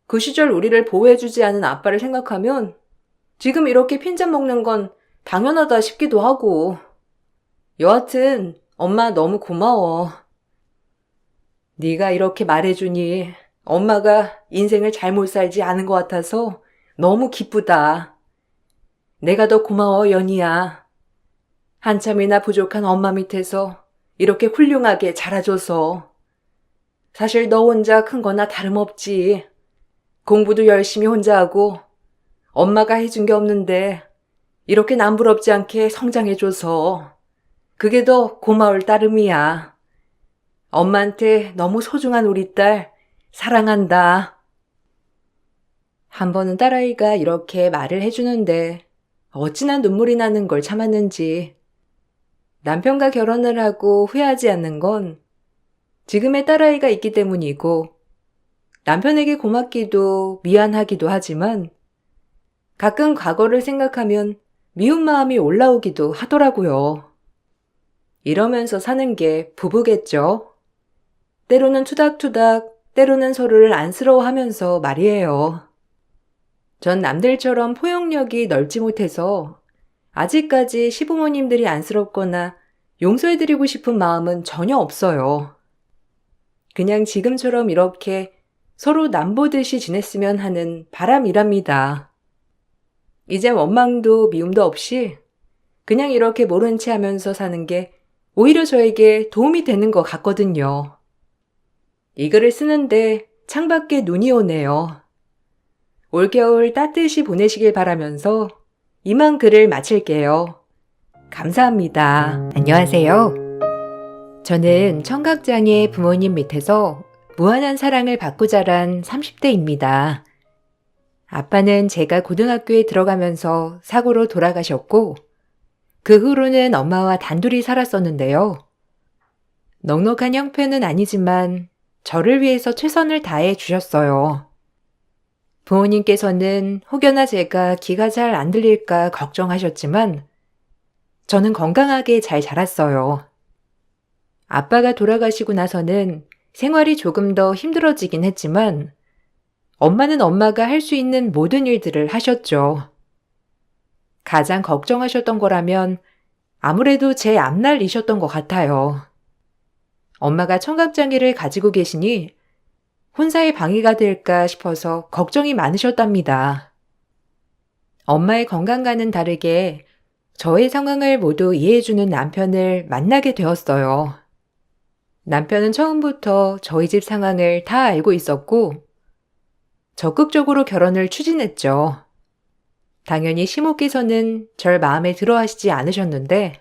그 시절 우리를 보호해주지 않은 아빠를 생각하면 지금 이렇게 핀잔 먹는 건 당연하다 싶기도 하고. 여하튼 엄마 너무 고마워. 네가 이렇게 말해주니 엄마가 인생을 잘못 살지 않은 것 같아서 너무 기쁘다. 내가 더 고마워, 연희야. 한참이나 부족한 엄마 밑에서 이렇게 훌륭하게 자라줘서. 사실 너 혼자 큰 거나 다름없지. 공부도 열심히 혼자 하고 엄마가 해준 게 없는데 이렇게 남부럽지 않게 성장해줘서 그게 더 고마울 따름이야. 엄마한테 너무 소중한 우리 딸 사랑한다. 한 번은 딸아이가 이렇게 말을 해주는데 어찌나 눈물이 나는 걸 참았는지. 남편과 결혼을 하고 후회하지 않는 건 지금의 딸아이가 있기 때문이고 남편에게 고맙기도 미안하기도 하지만 가끔 과거를 생각하면 미운 마음이 올라오기도 하더라고요. 이러면서 사는 게 부부겠죠. 때로는 투닥투닥, 때로는 서로를 안쓰러워하면서 말이에요. 전 남들처럼 포용력이 넓지 못해서 아직까지 시부모님들이 안쓰럽거나 용서해드리고 싶은 마음은 전혀 없어요. 그냥 지금처럼 이렇게 서로 남보듯이 지냈으면 하는 바람이랍니다. 이제 원망도 미움도 없이 그냥 이렇게 모른 채 하면서 사는 게 오히려 저에게 도움이 되는 것 같거든요. 이 글을 쓰는데 창밖에 눈이 오네요. 올겨울 따뜻이 보내시길 바라면서 이만 글을 마칠게요. 감사합니다. 안녕하세요. 저는 청각장애 부모님 밑에서 무한한 사랑을 받고 자란 30대입니다. 아빠는 제가 고등학교에 들어가면서 사고로 돌아가셨고, 그 후로는 엄마와 단둘이 살았었는데요. 넉넉한 형편은 아니지만 저를 위해서 최선을 다해 주셨어요. 부모님께서는 혹여나 제가 귀가 잘 안 들릴까 걱정하셨지만 저는 건강하게 잘 자랐어요. 아빠가 돌아가시고 나서는 생활이 조금 더 힘들어지긴 했지만 엄마는 엄마가 할 수 있는 모든 일들을 하셨죠. 가장 걱정하셨던 거라면 아무래도 제 앞날이셨던 것 같아요. 엄마가 청각장애를 가지고 계시니 혼사에 방해가 될까 싶어서 걱정이 많으셨답니다. 엄마의 건강과는 다르게 저의 상황을 모두 이해해주는 남편을 만나게 되었어요. 남편은 처음부터 저희 집 상황을 다 알고 있었고 적극적으로 결혼을 추진했죠. 당연히 시모께서는 절 마음에 들어 하시지 않으셨는데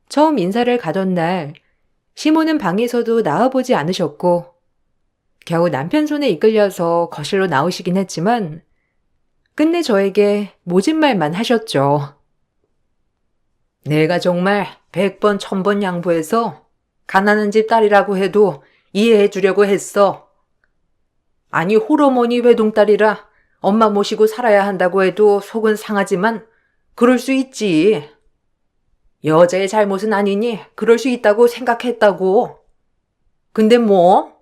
처음 인사를 가던 날 시모는 방에서도 나와보지 않으셨고 겨우 남편 손에 이끌려서 거실로 나오시긴 했지만 끝내 저에게 모진 말만 하셨죠. 내가 정말 100번 1000번 양보해서 가난한 집 딸이라고 해도 이해해 주려고 했어. 아니 홀어머니 외동딸이라 엄마 모시고 살아야 한다고 해도 속은 상하지만 그럴 수 있지. 여자의 잘못은 아니니 그럴 수 있다고 생각했다고. 근데 뭐?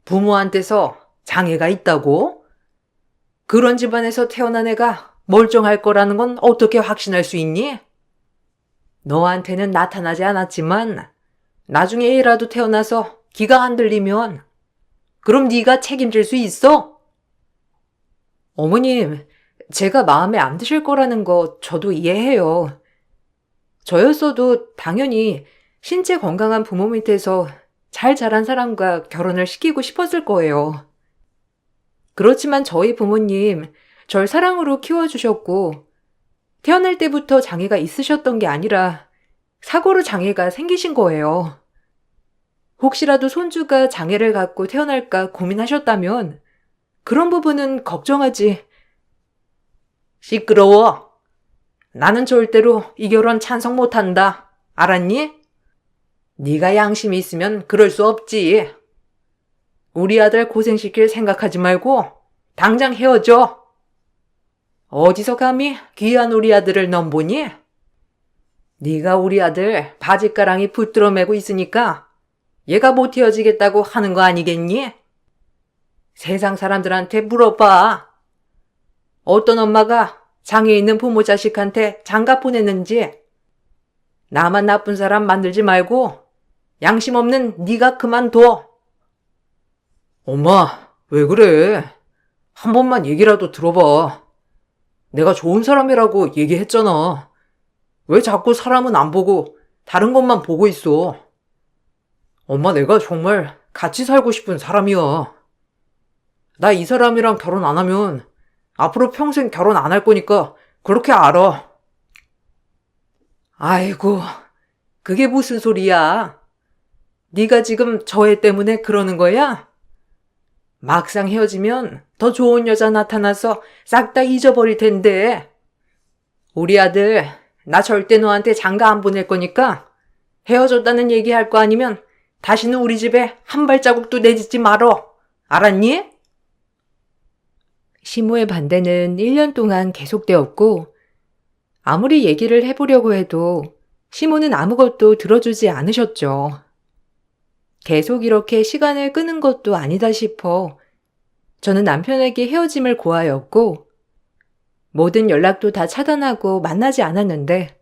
부모한테서 장애가 있다고? 그런 집안에서 태어난 애가 멀쩡할 거라는 건 어떻게 확신할 수 있니? 너한테는 나타나지 않았지만 나중에 애라도 태어나서 귀가 안 들리면 그럼 네가 책임질 수 있어? 어머님, 제가 마음에 안 드실 거라는 거 저도 이해해요. 저였어도 당연히 신체 건강한 부모 밑에서 잘 자란 사람과 결혼을 시키고 싶었을 거예요. 그렇지만 저희 부모님, 절 사랑으로 키워주셨고 태어날 때부터 장애가 있으셨던 게 아니라 사고로 장애가 생기신 거예요. 혹시라도 손주가 장애를 갖고 태어날까 고민하셨다면 그런 부분은 걱정하지. 시끄러워. 나는 절대로 이 결혼 찬성 못한다. 알았니? 네가 양심이 있으면 그럴 수 없지. 우리 아들 고생시킬 생각하지 말고 당장 헤어져. 어디서 감히 귀한 우리 아들을 넘보니? 네가 우리 아들 바짓가랑이 붙들어 매고 있으니까 얘가 못 헤어지겠다고 하는 거 아니겠니? 세상 사람들한테 물어봐. 어떤 엄마가 장애 있는 부모 자식한테 장가 보냈는지. 나만 나쁜 사람 만들지 말고 양심 없는 네가 그만둬. 엄마, 왜 그래? 한 번만 얘기라도 들어봐. 내가 좋은 사람이라고 얘기했잖아. 왜 자꾸 사람은 안 보고 다른 것만 보고 있어? 엄마, 내가 정말 같이 살고 싶은 사람이야. 나 이 사람이랑 결혼 안 하면 앞으로 평생 결혼 안 할 거니까 그렇게 알아. 아이고, 그게 무슨 소리야? 네가 지금 저 애 때문에 그러는 거야? 막상 헤어지면 더 좋은 여자 나타나서 싹 다 잊어버릴 텐데. 우리 아들, 나 절대 너한테 장가 안 보낼 거니까 헤어졌다는 얘기할 거 아니면 다시는 우리 집에 한 발자국도 내딛지 말어. 알았니? 시모의 반대는 1년 동안 계속되었고 아무리 얘기를 해보려고 해도 시모는 아무것도 들어주지 않으셨죠. 계속 이렇게 시간을 끄는 것도 아니다 싶어 저는 남편에게 헤어짐을 고하였고 모든 연락도 다 차단하고 만나지 않았는데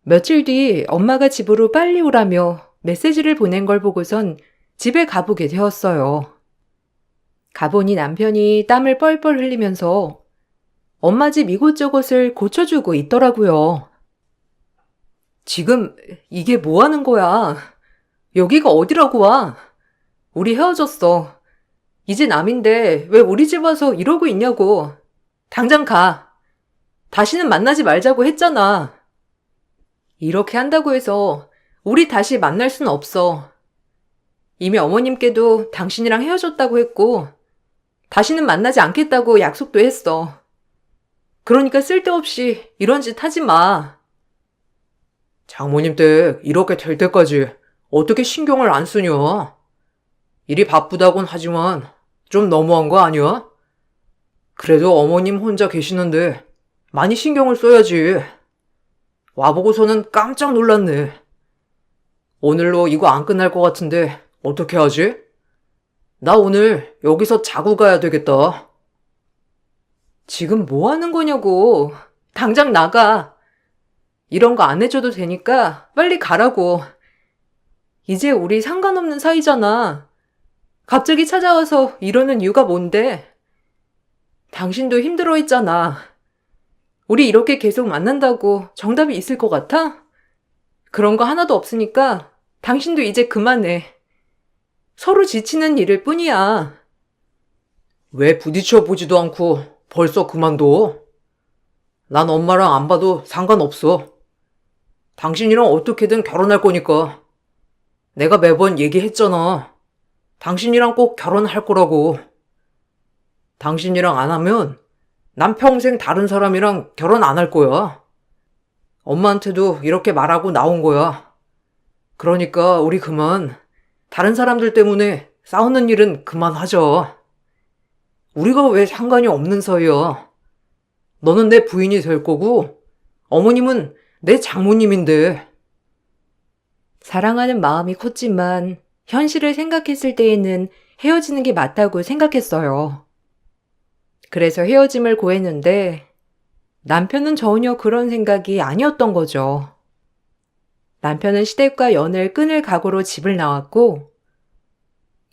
며칠 뒤 엄마가 집으로 빨리 오라며 메시지를 보낸 걸 보고선 집에 가보게 되었어요. 가보니 남편이 땀을 뻘뻘 흘리면서 엄마 집 이곳저곳을 고쳐주고 있더라고요. 지금 이게 뭐 하는 거야? 여기가 어디라고 와? 우리 헤어졌어. 이제 남인데 왜 우리 집 와서 이러고 있냐고. 당장 가. 다시는 만나지 말자고 했잖아. 이렇게 한다고 해서 우리 다시 만날 순 없어. 이미 어머님께도 당신이랑 헤어졌다고 했고, 다시는 만나지 않겠다고 약속도 했어. 그러니까 쓸데없이 이런 짓 하지 마. 장모님 댁 이렇게 될 때까지 어떻게 신경을 안 쓰냐? 일이 바쁘다곤 하지만 좀 너무한 거 아니야? 그래도 어머님 혼자 계시는데 많이 신경을 써야지. 와보고서는 깜짝 놀랐네. 오늘로 이거 안 끝날 것 같은데 어떻게 하지? 나 오늘 여기서 자고 가야 되겠다. 지금 뭐 하는 거냐고. 당장 나가. 이런 거 안 해줘도 되니까 빨리 가라고. 이제 우리 상관없는 사이잖아. 갑자기 찾아와서 이러는 이유가 뭔데? 당신도 힘들어 했잖아. 우리 이렇게 계속 만난다고 정답이 있을 것 같아? 그런 거 하나도 없으니까 당신도 이제 그만해. 서로 지치는 일일 뿐이야. 왜 부딪혀 보지도 않고 벌써 그만둬? 난 엄마랑 안 봐도 상관없어. 당신이랑 어떻게든 결혼할 거니까. 내가 매번 얘기했잖아. 당신이랑 꼭 결혼할 거라고. 당신이랑 안 하면 난 평생 다른 사람이랑 결혼 안 할 거야. 엄마한테도 이렇게 말하고 나온 거야. 그러니까 우리 그만, 다른 사람들 때문에 싸우는 일은 그만하자. 우리가 왜 상관이 없는 사이야. 너는 내 부인이 될 거고 어머님은 내 장모님인데. 사랑하는 마음이 컸지만 현실을 생각했을 때에는 헤어지는 게 맞다고 생각했어요. 그래서 헤어짐을 고했는데 남편은 전혀 그런 생각이 아니었던 거죠. 남편은 시댁과 연을 끊을 각오로 집을 나왔고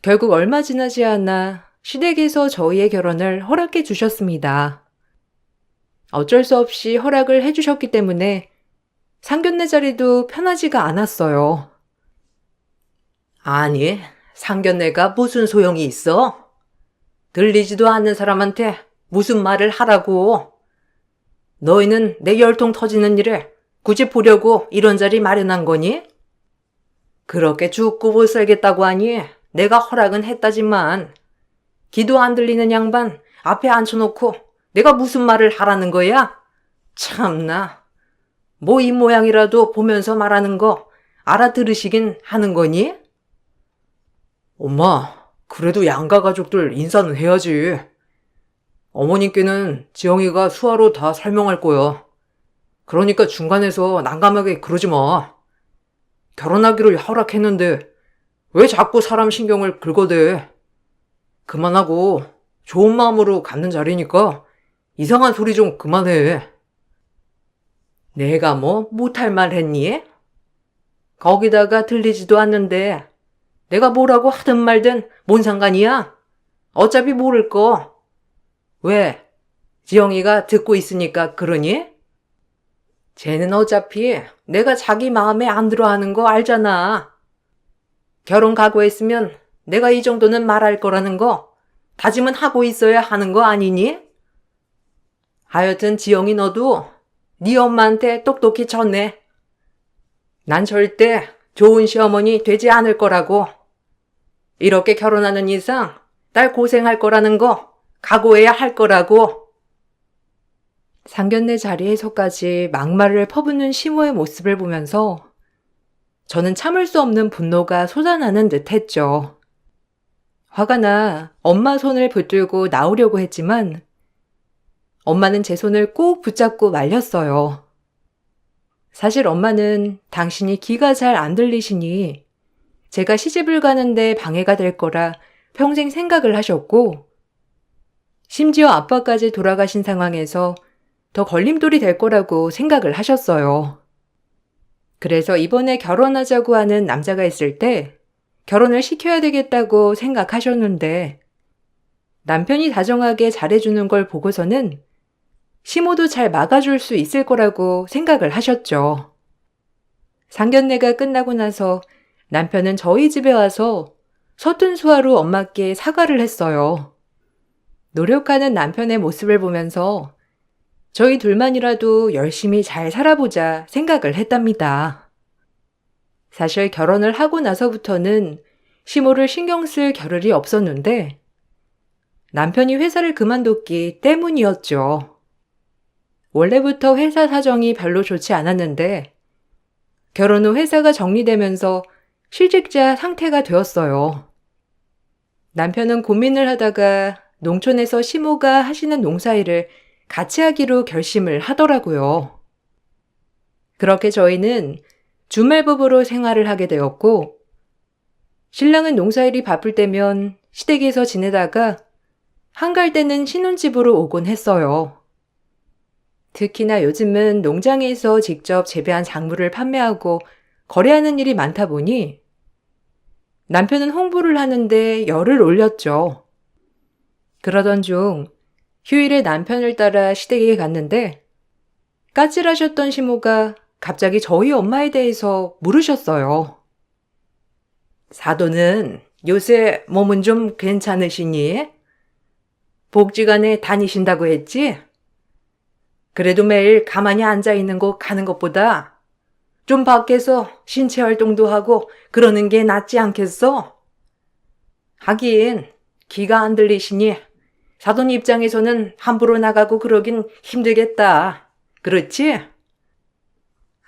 결국 얼마 지나지 않아 시댁에서 저희의 결혼을 허락해 주셨습니다. 어쩔 수 없이 허락을 해주셨기 때문에 상견례 자리도 편하지가 않았어요. 아니, 상견례가 무슨 소용이 있어? 들리지도 않는 사람한테 무슨 말을 하라고. 너희는 내 열통 터지는 일에 굳이 보려고 이런 자리 마련한 거니? 그렇게 죽고 못 살겠다고 하니 내가 허락은 했다지만 기도 안 들리는 양반 앞에 앉혀놓고 내가 무슨 말을 하라는 거야? 참나. 뭐 이 모양이라도 보면서 말하는 거 알아들으시긴 하는 거니? 엄마, 그래도 양가 가족들 인사는 해야지. 어머님께는 지영이가 수화로 다 설명할 거야. 그러니까 중간에서 난감하게 그러지 마. 결혼하기로 허락했는데 왜 자꾸 사람 신경을 긁어대? 그만하고 좋은 마음으로 갖는 자리니까 이상한 소리 좀 그만해. 내가 뭐 못할 말 했니? 거기다가 들리지도 않는데 내가 뭐라고 하든 말든 뭔 상관이야? 어차피 모를 거. 왜? 지영이가 듣고 있으니까 그러니? 쟤는 어차피 내가 자기 마음에 안 들어 하는 거 알잖아. 결혼 각오했으면 내가 이 정도는 말할 거라는 거 다짐은 하고 있어야 하는 거 아니니? 하여튼 지영이 너도 네 엄마한테 똑똑히 전해. 난 절대 좋은 시어머니 되지 않을 거라고. 이렇게 결혼하는 이상 딸 고생할 거라는 거 각오해야 할 거라고. 상견례 자리에서까지 막말을 퍼붓는 시모의 모습을 보면서 저는 참을 수 없는 분노가 솟아나는 듯 했죠. 화가 나 엄마 손을 붙들고 나오려고 했지만 엄마는 제 손을 꼭 붙잡고 말렸어요. 사실 엄마는 당신이 귀가 잘 안 들리시니 제가 시집을 가는데 방해가 될 거라 평생 생각을 하셨고 심지어 아빠까지 돌아가신 상황에서 더 걸림돌이 될 거라고 생각을 하셨어요. 그래서 이번에 결혼하자고 하는 남자가 있을 때 결혼을 시켜야 되겠다고 생각하셨는데 남편이 다정하게 잘해주는 걸 보고서는 시모도 잘 막아줄 수 있을 거라고 생각을 하셨죠. 상견례가 끝나고 나서 남편은 저희 집에 와서 서툰 수화로 엄마께 사과를 했어요. 노력하는 남편의 모습을 보면서 저희 둘만이라도 열심히 잘 살아보자 생각을 했답니다. 사실 결혼을 하고 나서부터는 시모를 신경 쓸 겨를이 없었는데 남편이 회사를 그만뒀기 때문이었죠. 원래부터 회사 사정이 별로 좋지 않았는데 결혼 후 회사가 정리되면서 실직자 상태가 되었어요. 남편은 고민을 하다가 농촌에서 시모가 하시는 농사일을 같이 하기로 결심을 하더라고요. 그렇게 저희는 주말부부로 생활을 하게 되었고 신랑은 농사일이 바쁠 때면 시댁에서 지내다가 한가할 때는 신혼집으로 오곤 했어요. 특히나 요즘은 농장에서 직접 재배한 작물을 판매하고 거래하는 일이 많다 보니 남편은 홍보를 하는데 열을 올렸죠. 그러던 중 휴일에 남편을 따라 시댁에 갔는데 까칠하셨던 시모가 갑자기 저희 엄마에 대해서 물으셨어요. 사돈은 요새 몸은 좀 괜찮으시니? 복지관에 다니신다고 했지? 그래도 매일 가만히 앉아있는 곳 가는 것보다 좀 밖에서 신체 활동도 하고 그러는 게 낫지 않겠어? 하긴 귀가 안 들리시니 사돈 입장에서는 함부로 나가고 그러긴 힘들겠다. 그렇지?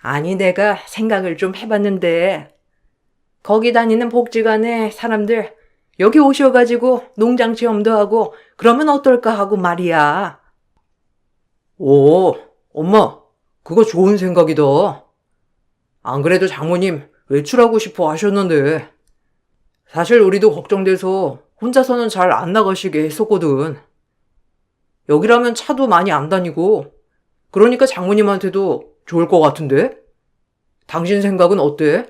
아니 내가 생각을 좀 해봤는데 거기 다니는 복지관에 사람들 여기 오셔가지고 농장 체험도 하고 그러면 어떨까 하고 말이야. 오, 엄마, 그거 좋은 생각이다. 안 그래도 장모님 외출하고 싶어 하셨는데 사실 우리도 걱정돼서 혼자서는 잘 안 나가시게 했었거든. 여기라면 차도 많이 안 다니고 그러니까 장모님한테도 좋을 것 같은데? 당신 생각은 어때?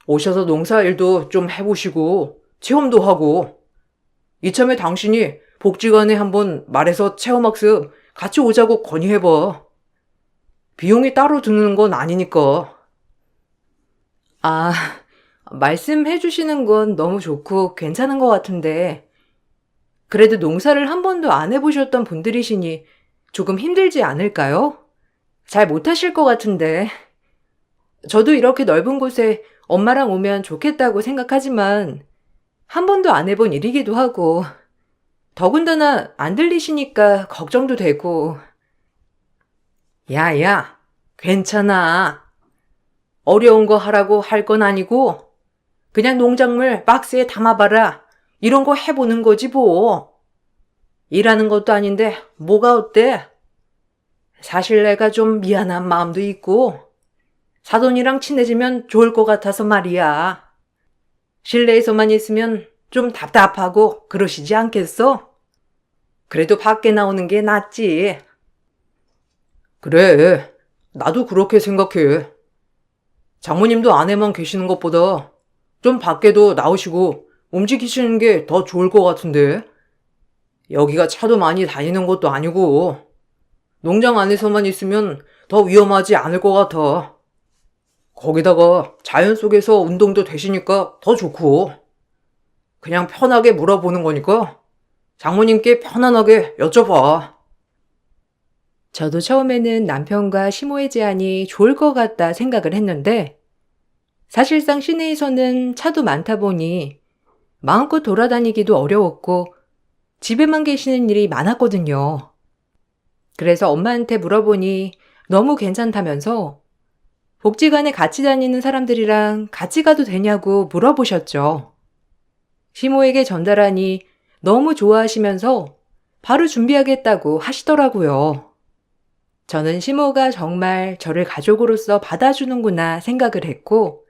오셔서 농사일도 좀 해보시고 체험도 하고 이참에 당신이 복지관에 한번 말해서 체험학습 같이 오자고 건의해봐. 비용이 따로 드는 건 아니니까. 아, 말씀해 주시는 건 너무 좋고 괜찮은 것 같은데 그래도 농사를 한 번도 안 해보셨던 분들이시니 조금 힘들지 않을까요? 잘 못하실 것 같은데. 저도 이렇게 넓은 곳에 엄마랑 오면 좋겠다고 생각하지만 한 번도 안 해본 일이기도 하고 더군다나 안 들리시니까 걱정도 되고. 야야, 괜찮아. 어려운 거 하라고 할 건 아니고 그냥 농작물 박스에 담아봐라. 이런 거 해보는 거지 뭐. 일하는 것도 아닌데 뭐가 어때? 사실 내가 좀 미안한 마음도 있고 사돈이랑 친해지면 좋을 것 같아서 말이야. 실내에서만 있으면 좀 답답하고 그러시지 않겠어? 그래도 밖에 나오는 게 낫지. 그래, 나도 그렇게 생각해. 장모님도 아내만 계시는 것보다 좀 밖에도 나오시고 움직이시는 게 더 좋을 것 같은데. 여기가 차도 많이 다니는 것도 아니고 농장 안에서만 있으면 더 위험하지 않을 것 같아. 거기다가 자연 속에서 운동도 되시니까 더 좋고. 그냥 편하게 물어보는 거니까 장모님께 편안하게 여쭤봐. 저도 처음에는 남편과 시모의 제안이 좋을 것 같다 생각을 했는데 사실상 시내에서는 차도 많다 보니 마음껏 돌아다니기도 어려웠고 집에만 계시는 일이 많았거든요. 그래서 엄마한테 물어보니 너무 괜찮다면서 복지관에 같이 다니는 사람들이랑 같이 가도 되냐고 물어보셨죠. 시모에게 전달하니 너무 좋아하시면서 바로 준비하겠다고 하시더라고요. 저는 시모가 정말 저를 가족으로서 받아주는구나 생각을 했고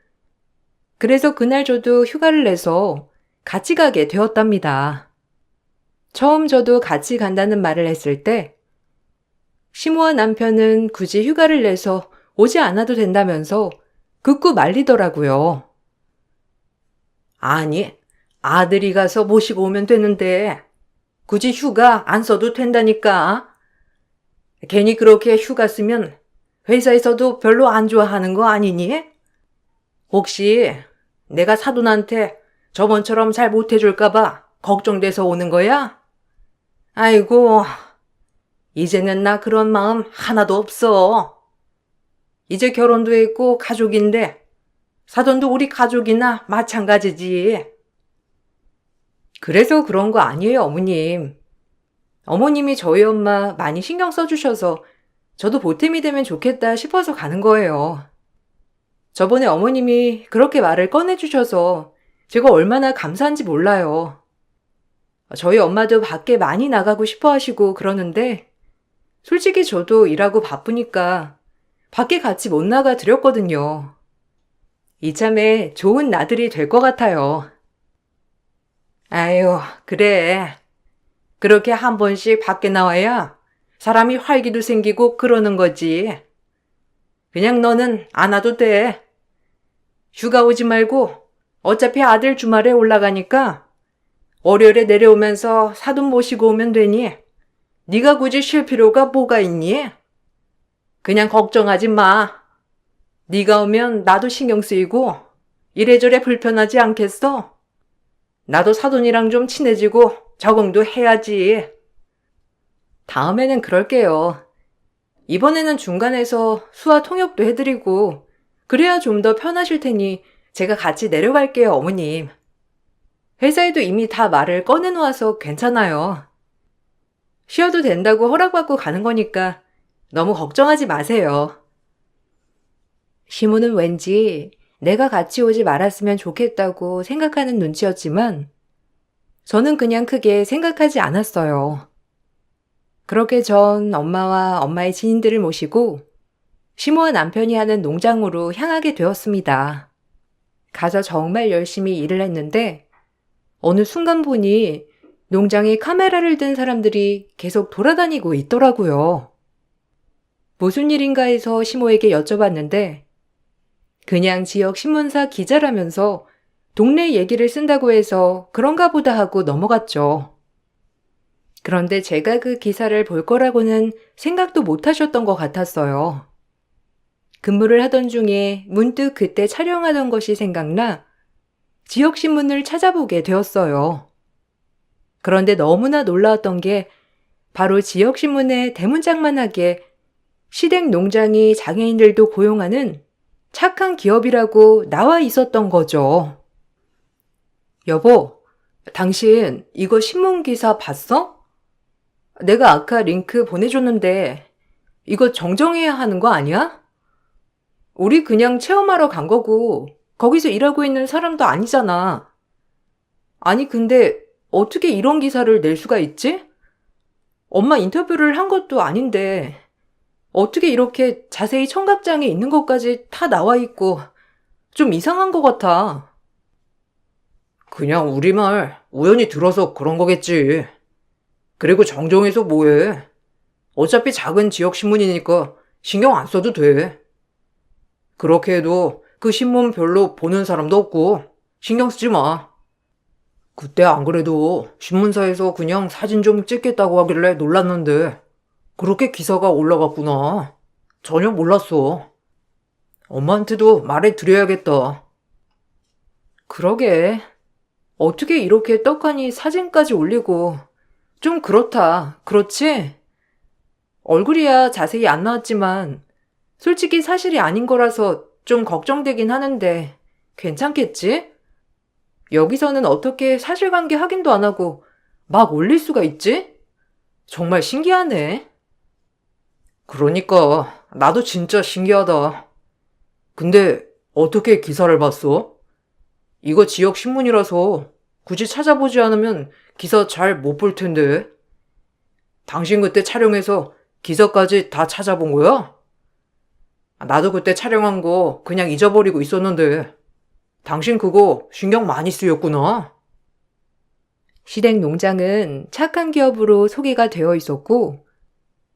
그래서 그날 저도 휴가를 내서 같이 가게 되었답니다. 처음 저도 같이 간다는 말을 했을 때 시모와 남편은 굳이 휴가를 내서 오지 않아도 된다면서 극구 말리더라고요. 아니, 아들이 가서 모시고 오면 되는데 굳이 휴가 안 써도 된다니까. 괜히 그렇게 휴가 쓰면 회사에서도 별로 안 좋아하는 거 아니니? 혹시 내가 사돈한테 저번처럼 잘 못해줄까봐 걱정돼서 오는 거야? 아이고, 이제는 나 그런 마음 하나도 없어. 이제 결혼도 했고 가족인데 사돈도 우리 가족이나 마찬가지지. 그래서 그런 거 아니에요, 어머님. 어머님이 저희 엄마 많이 신경 써주셔서 저도 보탬이 되면 좋겠다 싶어서 가는 거예요. 저번에 어머님이 그렇게 말을 꺼내주셔서 제가 얼마나 감사한지 몰라요. 저희 엄마도 밖에 많이 나가고 싶어 하시고 그러는데 솔직히 저도 일하고 바쁘니까 밖에 같이 못 나가 드렸거든요. 이참에 좋은 나들이 될 것 같아요. 아유, 그래. 그렇게 한 번씩 밖에 나와야 사람이 활기도 생기고 그러는 거지. 그냥 너는 안 와도 돼. 휴가 오지 말고 어차피 아들 주말에 올라가니까 월요일에 내려오면서 사돈 모시고 오면 되니 네가 굳이 쉴 필요가 뭐가 있니? 그냥 걱정하지 마. 네가 오면 나도 신경 쓰이고 이래저래 불편하지 않겠어? 나도 사돈이랑 좀 친해지고 적응도 해야지. 다음에는 그럴게요. 이번에는 중간에서 수화 통역도 해드리고 그래야 좀 더 편하실 테니 제가 같이 내려갈게요, 어머님. 회사에도 이미 다 말을 꺼내놓아서 괜찮아요. 쉬어도 된다고 허락받고 가는 거니까 너무 걱정하지 마세요. 시모는 왠지 내가 같이 오지 말았으면 좋겠다고 생각하는 눈치였지만 저는 그냥 크게 생각하지 않았어요. 그렇게 전 엄마와 엄마의 지인들을 모시고 시모와 남편이 하는 농장으로 향하게 되었습니다. 가서 정말 열심히 일을 했는데 어느 순간 보니 농장에 카메라를 든 사람들이 계속 돌아다니고 있더라고요. 무슨 일인가 해서 시모에게 여쭤봤는데 그냥 지역 신문사 기자라면서 동네 얘기를 쓴다고 해서 그런가 보다 하고 넘어갔죠. 그런데 제가 그 기사를 볼 거라고는 생각도 못 하셨던 것 같았어요. 근무를 하던 중에 문득 그때 촬영하던 것이 생각나 지역신문을 찾아보게 되었어요. 그런데 너무나 놀라웠던 게 바로 지역신문에 대문짝만하게 시댁 농장이 장애인들도 고용하는 착한 기업이라고 나와 있었던 거죠. 여보, 당신 이거 신문기사 봤어? 내가 아까 링크 보내줬는데 이거 정정해야 하는 거 아니야? 우리 그냥 체험하러 간 거고 거기서 일하고 있는 사람도 아니잖아. 아니 근데 어떻게 이런 기사를 낼 수가 있지? 엄마 인터뷰를 한 것도 아닌데 어떻게 이렇게 자세히 청각장애 있는 것까지 다 나와 있고 좀 이상한 것 같아. 그냥 우리말 우연히 들어서 그런 거겠지. 그리고 정정해서 뭐해. 어차피 작은 지역신문이니까 신경 안 써도 돼. 그렇게 해도 그 신문 별로 보는 사람도 없고 신경 쓰지 마. 그때 안 그래도 신문사에서 그냥 사진 좀 찍겠다고 하길래 놀랐는데 그렇게 기사가 올라갔구나. 전혀 몰랐어. 엄마한테도 말해드려야겠다. 그러게. 어떻게 이렇게 떡하니 사진까지 올리고 좀 그렇다. 그렇지? 얼굴이야 자세히 안 나왔지만 솔직히 사실이 아닌 거라서 좀 걱정되긴 하는데 괜찮겠지? 여기서는 어떻게 사실관계 확인도 안 하고 막 올릴 수가 있지? 정말 신기하네. 그러니까 나도 진짜 신기하다. 근데 어떻게 기사를 봤어? 이거 지역 신문이라서 굳이 찾아보지 않으면 기사 잘 못 볼 텐데. 당신 그때 촬영해서 기사까지 다 찾아본 거야? 나도 그때 촬영한 거 그냥 잊어버리고 있었는데 당신 그거 신경 많이 쓰였구나. 시댁 농장은 착한 기업으로 소개가 되어 있었고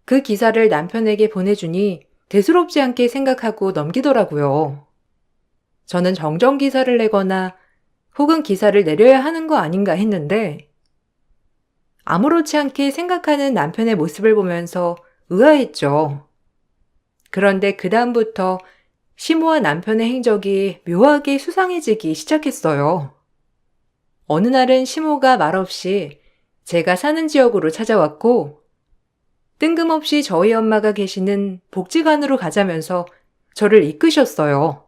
그 기사를 남편에게 보내주니 대수롭지 않게 생각하고 넘기더라고요. 저는 정정 기사를 내거나 혹은 기사를 내려야 하는 거 아닌가 했는데 아무렇지 않게 생각하는 남편의 모습을 보면서 의아했죠. 그런데 그 다음부터 시모와 남편의 행적이 묘하게 수상해지기 시작했어요. 어느 날은 시모가 말없이 제가 사는 지역으로 찾아왔고 뜬금없이 저희 엄마가 계시는 복지관으로 가자면서 저를 이끄셨어요.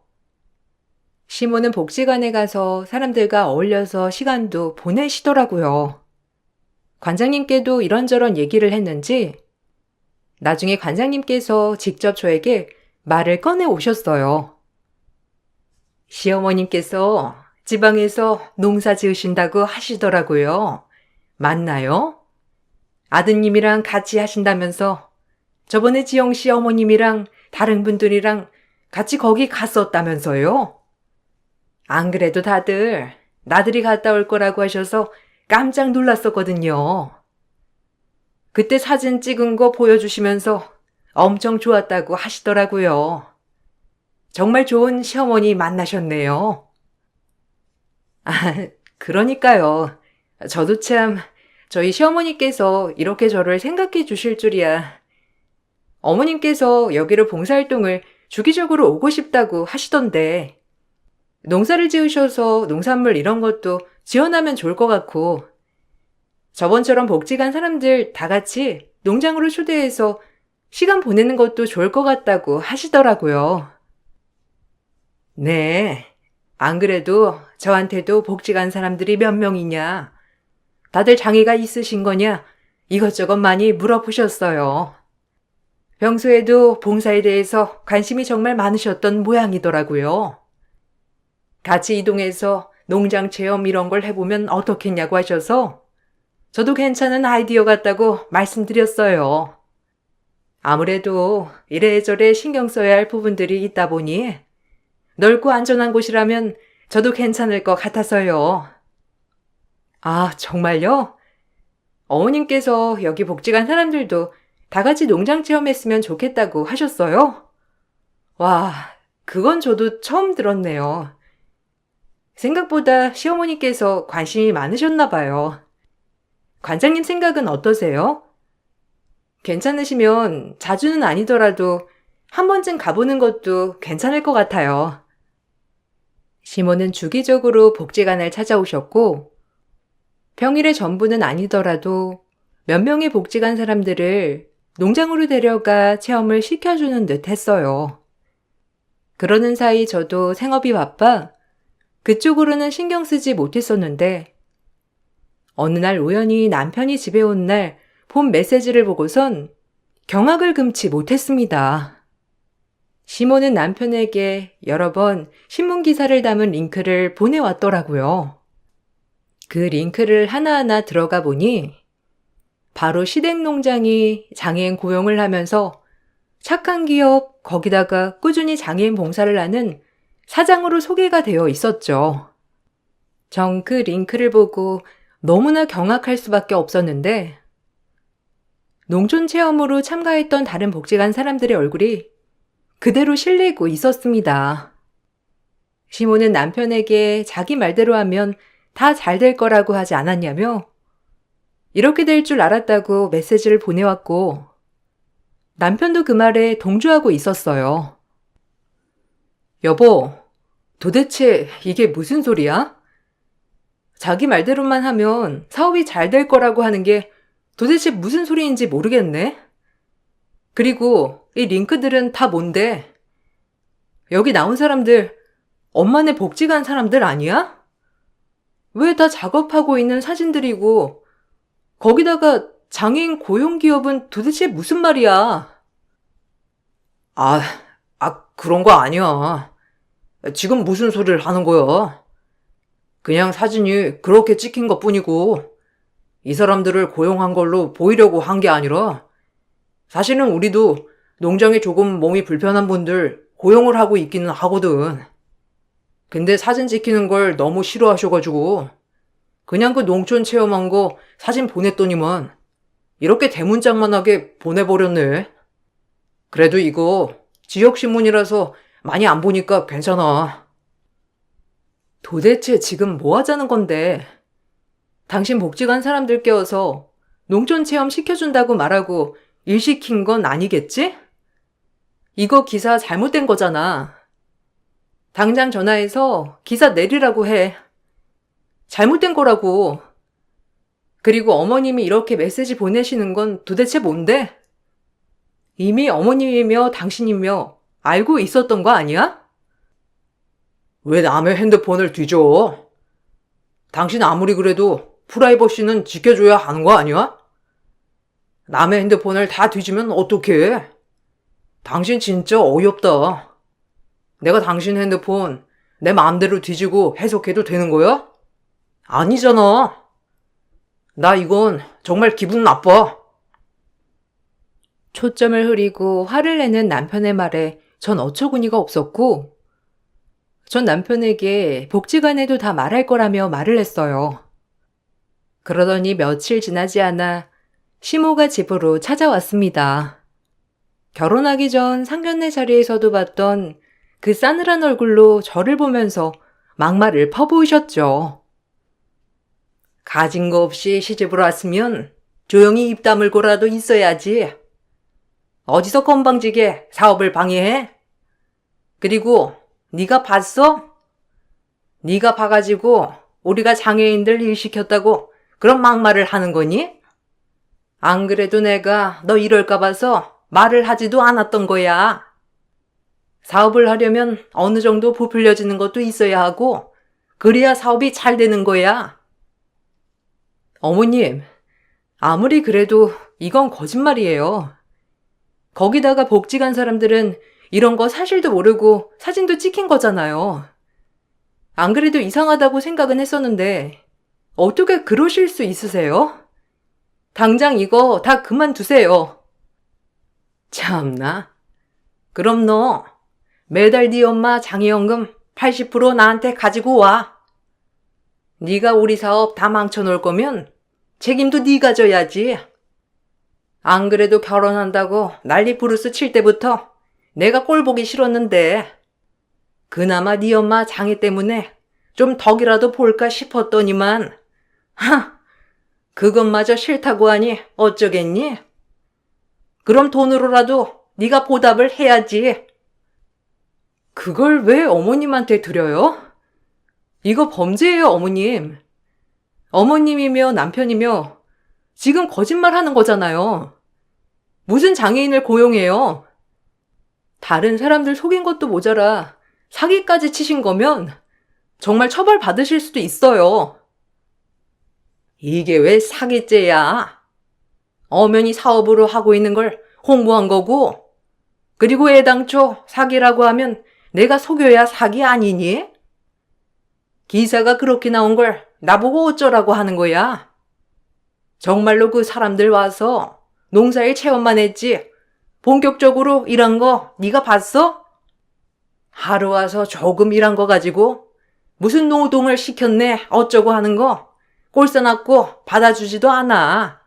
시모는 복지관에 가서 사람들과 어울려서 시간도 보내시더라고요. 관장님께도 이런저런 얘기를 했는지 나중에 관장님께서 직접 저에게 말을 꺼내 오셨어요. 시어머님께서 지방에서 농사 지으신다고 하시더라고요. 맞나요? 아드님이랑 같이 하신다면서 저번에 지영씨 어머님이랑 다른 분들이랑 같이 거기 갔었다면서요? 안 그래도 다들 나들이 갔다 올 거라고 하셔서 깜짝 놀랐었거든요. 그때 사진 찍은 거 보여주시면서 엄청 좋았다고 하시더라고요. 정말 좋은 시어머니 만나셨네요. 아, 그러니까요. 저도 참 저희 시어머니께서 이렇게 저를 생각해 주실 줄이야. 어머님께서 여기로 봉사활동을 주기적으로 오고 싶다고 하시던데 농사를 지으셔서 농산물 이런 것도 지원하면 좋을 것 같고 저번처럼 복지관 사람들 다 같이 농장으로 초대해서 시간 보내는 것도 좋을 것 같다고 하시더라고요. 네, 안 그래도 저한테도 복지관 사람들이 몇 명이냐, 다들 장애가 있으신 거냐 이것저것 많이 물어보셨어요. 평소에도 봉사에 대해서 관심이 정말 많으셨던 모양이더라고요. 같이 이동해서 농장 체험 이런 걸 해보면 어떻겠냐고 하셔서 저도 괜찮은 아이디어 같다고 말씀드렸어요. 아무래도 이래저래 신경 써야 할 부분들이 있다 보니 넓고 안전한 곳이라면 저도 괜찮을 것 같아서요. 아, 정말요? 어머님께서 여기 복지관 사람들도 다 같이 농장 체험했으면 좋겠다고 하셨어요? 와, 그건 저도 처음 들었네요. 생각보다 시어머니께서 관심이 많으셨나 봐요. 관장님 생각은 어떠세요? 괜찮으시면 자주는 아니더라도 한 번쯤 가보는 것도 괜찮을 것 같아요. 시모는 주기적으로 복지관을 찾아오셨고 평일에 전부는 아니더라도 몇 명의 복지관 사람들을 농장으로 데려가 체험을 시켜주는 듯 했어요. 그러는 사이 저도 생업이 바빠 그쪽으로는 신경 쓰지 못했었는데 어느 날 우연히 남편이 집에 온 날 본 메시지를 보고선 경악을 금치 못했습니다. 시모는 남편에게 여러 번 신문기사를 담은 링크를 보내왔더라고요. 그 링크를 하나하나 들어가 보니 바로 시댁농장이 장애인 고용을 하면서 착한 기업 거기다가 꾸준히 장애인 봉사를 하는 사장으로 소개가 되어 있었죠. 정 그 링크를 보고 너무나 경악할 수밖에 없었는데 농촌 체험으로 참가했던 다른 복지관 사람들의 얼굴이 그대로 실리고 있었습니다. 시모는 남편에게 자기 말대로 하면 다 잘 될 거라고 하지 않았냐며 이렇게 될 줄 알았다고 메시지를 보내왔고 남편도 그 말에 동조하고 있었어요. 여보, 도대체 이게 무슨 소리야? 자기 말대로만 하면 사업이 잘 될 거라고 하는 게 도대체 무슨 소리인지 모르겠네. 그리고 이 링크들은 다 뭔데? 여기 나온 사람들 엄마네 복지관 사람들 아니야? 왜 다 작업하고 있는 사진들이고 거기다가 장애인 고용기업은 도대체 무슨 말이야? 그런 거 아니야. 지금 무슨 소리를 하는 거야? 그냥 사진이 그렇게 찍힌 것 뿐이고 이 사람들을 고용한 걸로 보이려고 한 게 아니라 사실은 우리도 농장에 조금 몸이 불편한 분들 고용을 하고 있기는 하거든. 근데 사진 찍히는 걸 너무 싫어하셔가지고 그냥 그 농촌 체험한 거 사진 보냈더니만 이렇게 대문짝만하게 보내버렸네. 그래도 이거 지역신문이라서 많이 안 보니까 괜찮아. 도대체 지금 뭐 하자는 건데? 당신 복지관 사람들 깨워서 농촌 체험 시켜준다고 말하고 일 시킨 건 아니겠지? 이거 기사 잘못된 거잖아. 당장 전화해서 기사 내리라고 해. 잘못된 거라고. 그리고 어머님이 이렇게 메시지 보내시는 건 도대체 뭔데? 이미 어머님이며 당신이며 알고 있었던 거 아니야? 왜 남의 핸드폰을 뒤져? 당신 아무리 그래도 프라이버시는 지켜줘야 하는 거 아니야? 남의 핸드폰을 다 뒤지면 어떡해? 당신 진짜 어이없다. 내가 당신 핸드폰 내 마음대로 뒤지고 해석해도 되는 거야? 아니잖아. 나 이건 정말 기분 나빠. 초점을 흐리고 화를 내는 남편의 말에 전 어처구니가 없었고, 전 남편에게 복지관에도 다 말할 거라며 말을 했어요. 그러더니 며칠 지나지 않아 시모가 집으로 찾아왔습니다. 결혼하기 전 상견례 자리에서도 봤던 그 싸늘한 얼굴로 저를 보면서 막말을 퍼부으셨죠. 가진 거 없이 시집을 왔으면 조용히 입 다물고라도 있어야지. 어디서 건방지게 사업을 방해해? 그리고 네가 봤어? 네가 봐가지고 우리가 장애인들 일 시켰다고 그런 막말을 하는 거니? 안 그래도 내가 너 이럴까 봐서 말을 하지도 않았던 거야. 사업을 하려면 어느 정도 부풀려지는 것도 있어야 하고 그래야 사업이 잘 되는 거야. 어머님, 아무리 그래도 이건 거짓말이에요. 거기다가 복지 간 사람들은 이런 거 사실도 모르고 사진도 찍힌 거잖아요. 안 그래도 이상하다고 생각은 했었는데 어떻게 그러실 수 있으세요? 당장 이거 다 그만두세요. 참나. 그럼 너 매달 네 엄마 장애연금 80% 나한테 가지고 와. 네가 우리 사업 다 망쳐놓을 거면 책임도 네가 져야지. 안 그래도 결혼한다고 난리 부르스 칠 때부터 내가 꼴 보기 싫었는데 그나마 네 엄마 장애 때문에 좀 덕이라도 볼까 싶었더니만 그것마저 싫다고 하니 어쩌겠니? 그럼 돈으로라도 네가 보답을 해야지. 그걸 왜 어머님한테 드려요? 이거 범죄예요, 어머님. 어머님이며 남편이며 지금 거짓말 하는 거잖아요. 무슨 장애인을 고용해요? 다른 사람들 속인 것도 모자라 사기까지 치신 거면 정말 처벌 받으실 수도 있어요. 이게 왜 사기죄야? 엄연히 사업으로 하고 있는 걸 홍보한 거고, 그리고 애당초 사기라고 하면 내가 속여야 사기 아니니? 기사가 그렇게 나온 걸 나보고 어쩌라고 하는 거야? 정말로 그 사람들 와서 농사일 체험만 했지 본격적으로 일한 거 네가 봤어? 하루 와서 조금 일한 거 가지고 무슨 노동을 시켰네 어쩌고 하는 거 꼴싸놨고 받아주지도 않아.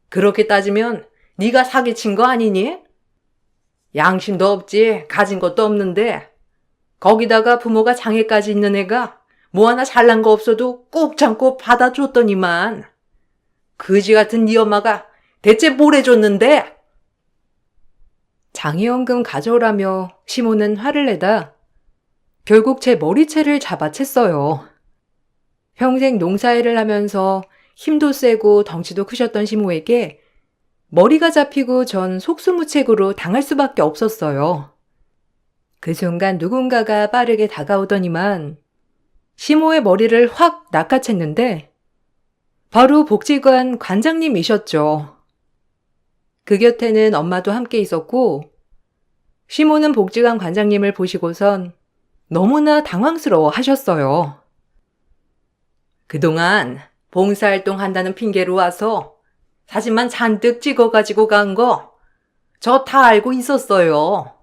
그렇게 따지면 네가 사기친 거 아니니? 양심도 없지 가진 것도 없는데 거기다가 부모가 장애까지 있는 애가 뭐 하나 잘난 거 없어도 꾹 참고 받아줬더니만 그지 같은 네 엄마가 대체 뭘 해줬는데? 장애연금 가져오라며 시모는 화를 내다 결국 제 머리채를 잡아챘어요. 평생 농사일을 하면서 힘도 세고 덩치도 크셨던 시모에게 머리가 잡히고 전 속수무책으로 당할 수밖에 없었어요. 그 순간 누군가가 빠르게 다가오더니만 시모의 머리를 확 낚아챘는데 바로 복지관 관장님이셨죠. 그 곁에는 엄마도 함께 있었고 시모는 복지관 관장님을 보시고선 너무나 당황스러워 하셨어요. 그동안 봉사활동 한다는 핑계로 와서 사진만 잔뜩 찍어가지고 간 거 저 다 알고 있었어요.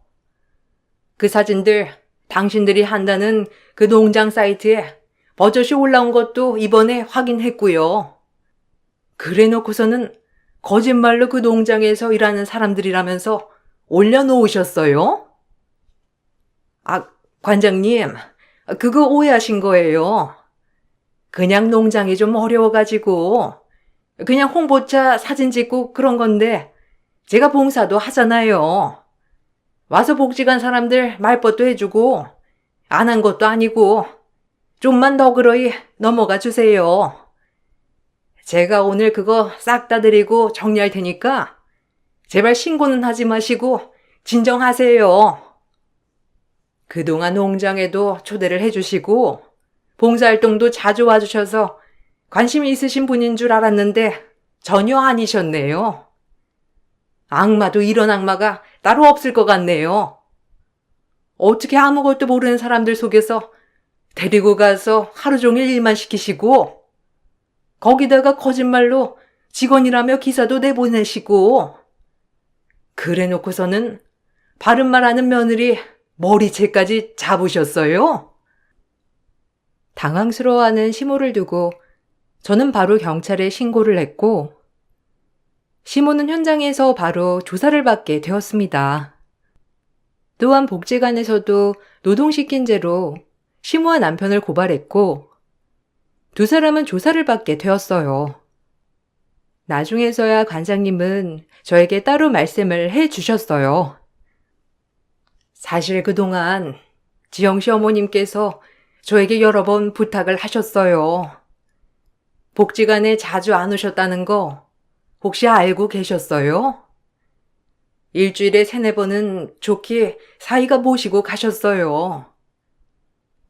그 사진들 당신들이 한다는 그 농장 사이트에 버젓이 올라온 것도 이번에 확인했고요. 그래 놓고서는 거짓말로 그 농장에서 일하는 사람들이라면서 올려놓으셨어요? 관장님, 그거 오해하신 거예요. 그냥 농장이 좀 어려워가지고 그냥 홍보차 사진 찍고 그런 건데 제가 봉사도 하잖아요. 와서 복지관 사람들 말벗도 해주고 안 한 것도 아니고 좀만 너그러이 넘어가 주세요. 제가 오늘 그거 싹 다 드리고 정리할 테니까 제발 신고는 하지 마시고 진정하세요. 그동안 농장에도 초대를 해주시고 봉사활동도 자주 와주셔서 관심이 있으신 분인 줄 알았는데 전혀 아니셨네요. 악마도 이런 악마가 따로 없을 것 같네요. 어떻게 아무것도 모르는 사람들 속에서 데리고 가서 하루 종일 일만 시키시고 거기다가 거짓말로 직원이라며 기사도 내보내시고 그래 놓고서는 바른말 하는 며느리 머리채까지 잡으셨어요? 당황스러워하는 시모를 두고 저는 바로 경찰에 신고를 했고 시모는 현장에서 바로 조사를 받게 되었습니다. 또한 복지관에서도 노동시킨 죄로 시모와 남편을 고발했고 두 사람은 조사를 받게 되었어요. 나중에서야 관장님은 저에게 따로 말씀을 해 주셨어요. 사실 그동안 지영 씨 어머님께서 저에게 여러 번 부탁을 하셨어요. 복지관에 자주 안 오셨다는 거 혹시 알고 계셨어요? 일주일에 3-4번은 좋게 사이가 모시고 가셨어요.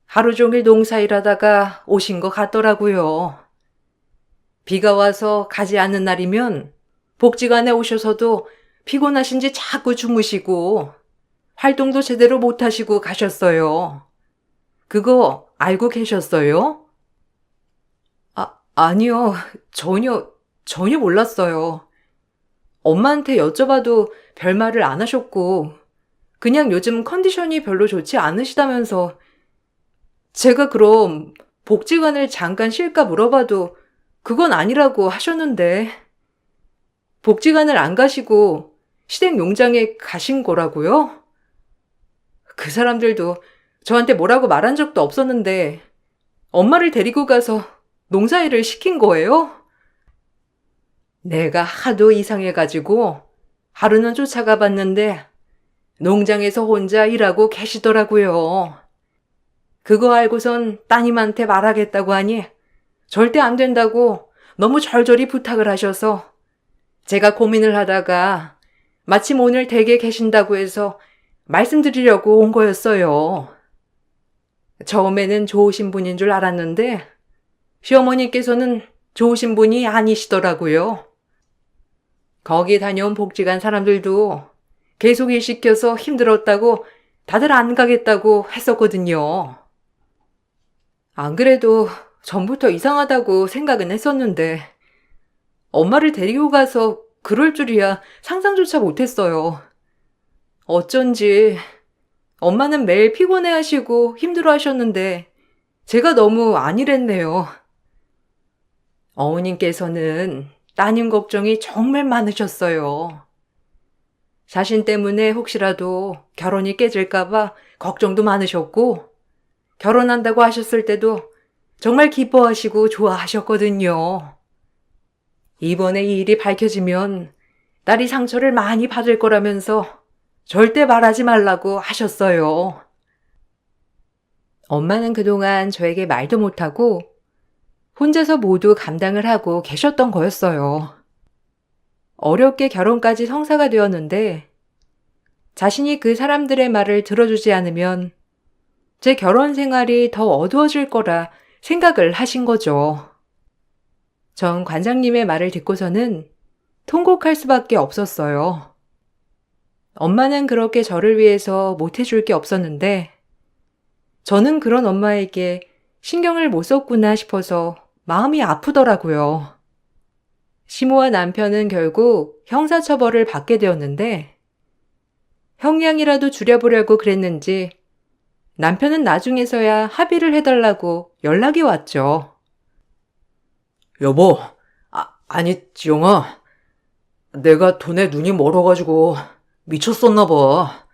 하루 종일 농사일하다가 오신 것 같더라고요. 비가 와서 가지 않는 날이면 복지관에 오셔서도 피곤하신지 자꾸 주무시고 활동도 제대로 못하시고 가셨어요. 그거 알고 계셨어요? 아니요. 전혀 몰랐어요. 엄마한테 여쭤봐도 별말을 안 하셨고 그냥 요즘 컨디션이 별로 좋지 않으시다면서 제가 그럼 복지관을 잠깐 쉴까 물어봐도 그건 아니라고 하셨는데 복지관을 안 가시고 시댁 농장에 가신 거라고요? 그 사람들도 저한테 뭐라고 말한 적도 없었는데 엄마를 데리고 가서 농사일을 시킨 거예요? 내가 하도 이상해가지고 하루는 쫓아가 봤는데 농장에서 혼자 일하고 계시더라고요. 그거 알고선 따님한테 말하겠다고 하니 절대 안 된다고 너무 절절히 부탁을 하셔서 제가 고민을 하다가 마침 오늘 댁에 계신다고 해서 말씀드리려고 온 거였어요. 처음에는 좋으신 분인 줄 알았는데 시어머니께서는 좋으신 분이 아니시더라고요. 거기 다녀온 복지관 사람들도 계속 일 시켜서 힘들었다고 다들 안 가겠다고 했었거든요. 안 그래도 전부터 이상하다고 생각은 했었는데 엄마를 데리고 가서 그럴 줄이야 상상조차 못했어요. 어쩐지 엄마는 매일 피곤해하시고 힘들어하셨는데 제가 너무 안일했네요. 어머님께서는 따님 걱정이 정말 많으셨어요. 자신 때문에 혹시라도 결혼이 깨질까봐 걱정도 많으셨고 결혼한다고 하셨을 때도 정말 기뻐하시고 좋아하셨거든요. 이번에 이 일이 밝혀지면 딸이 상처를 많이 받을 거라면서 절대 말하지 말라고 하셨어요. 엄마는 그동안 저에게 말도 못하고 혼자서 모두 감당을 하고 계셨던 거였어요. 어렵게 결혼까지 성사가 되었는데 자신이 그 사람들의 말을 들어주지 않으면 제 결혼 생활이 더 어두워질 거라 생각을 하신 거죠. 전 관장님의 말을 듣고서는 통곡할 수밖에 없었어요. 엄마는 그렇게 저를 위해서 못해줄 게 없었는데 저는 그런 엄마에게 신경을 못 썼구나 싶어서 마음이 아프더라고요. 시모와 남편은 결국 형사처벌을 받게 되었는데 형량이라도 줄여보려고 그랬는지 남편은 나중에서야 합의를 해달라고 연락이 왔죠. 여보, 아니 지영아, 내가 돈에 눈이 멀어가지고 미쳤었나 봐.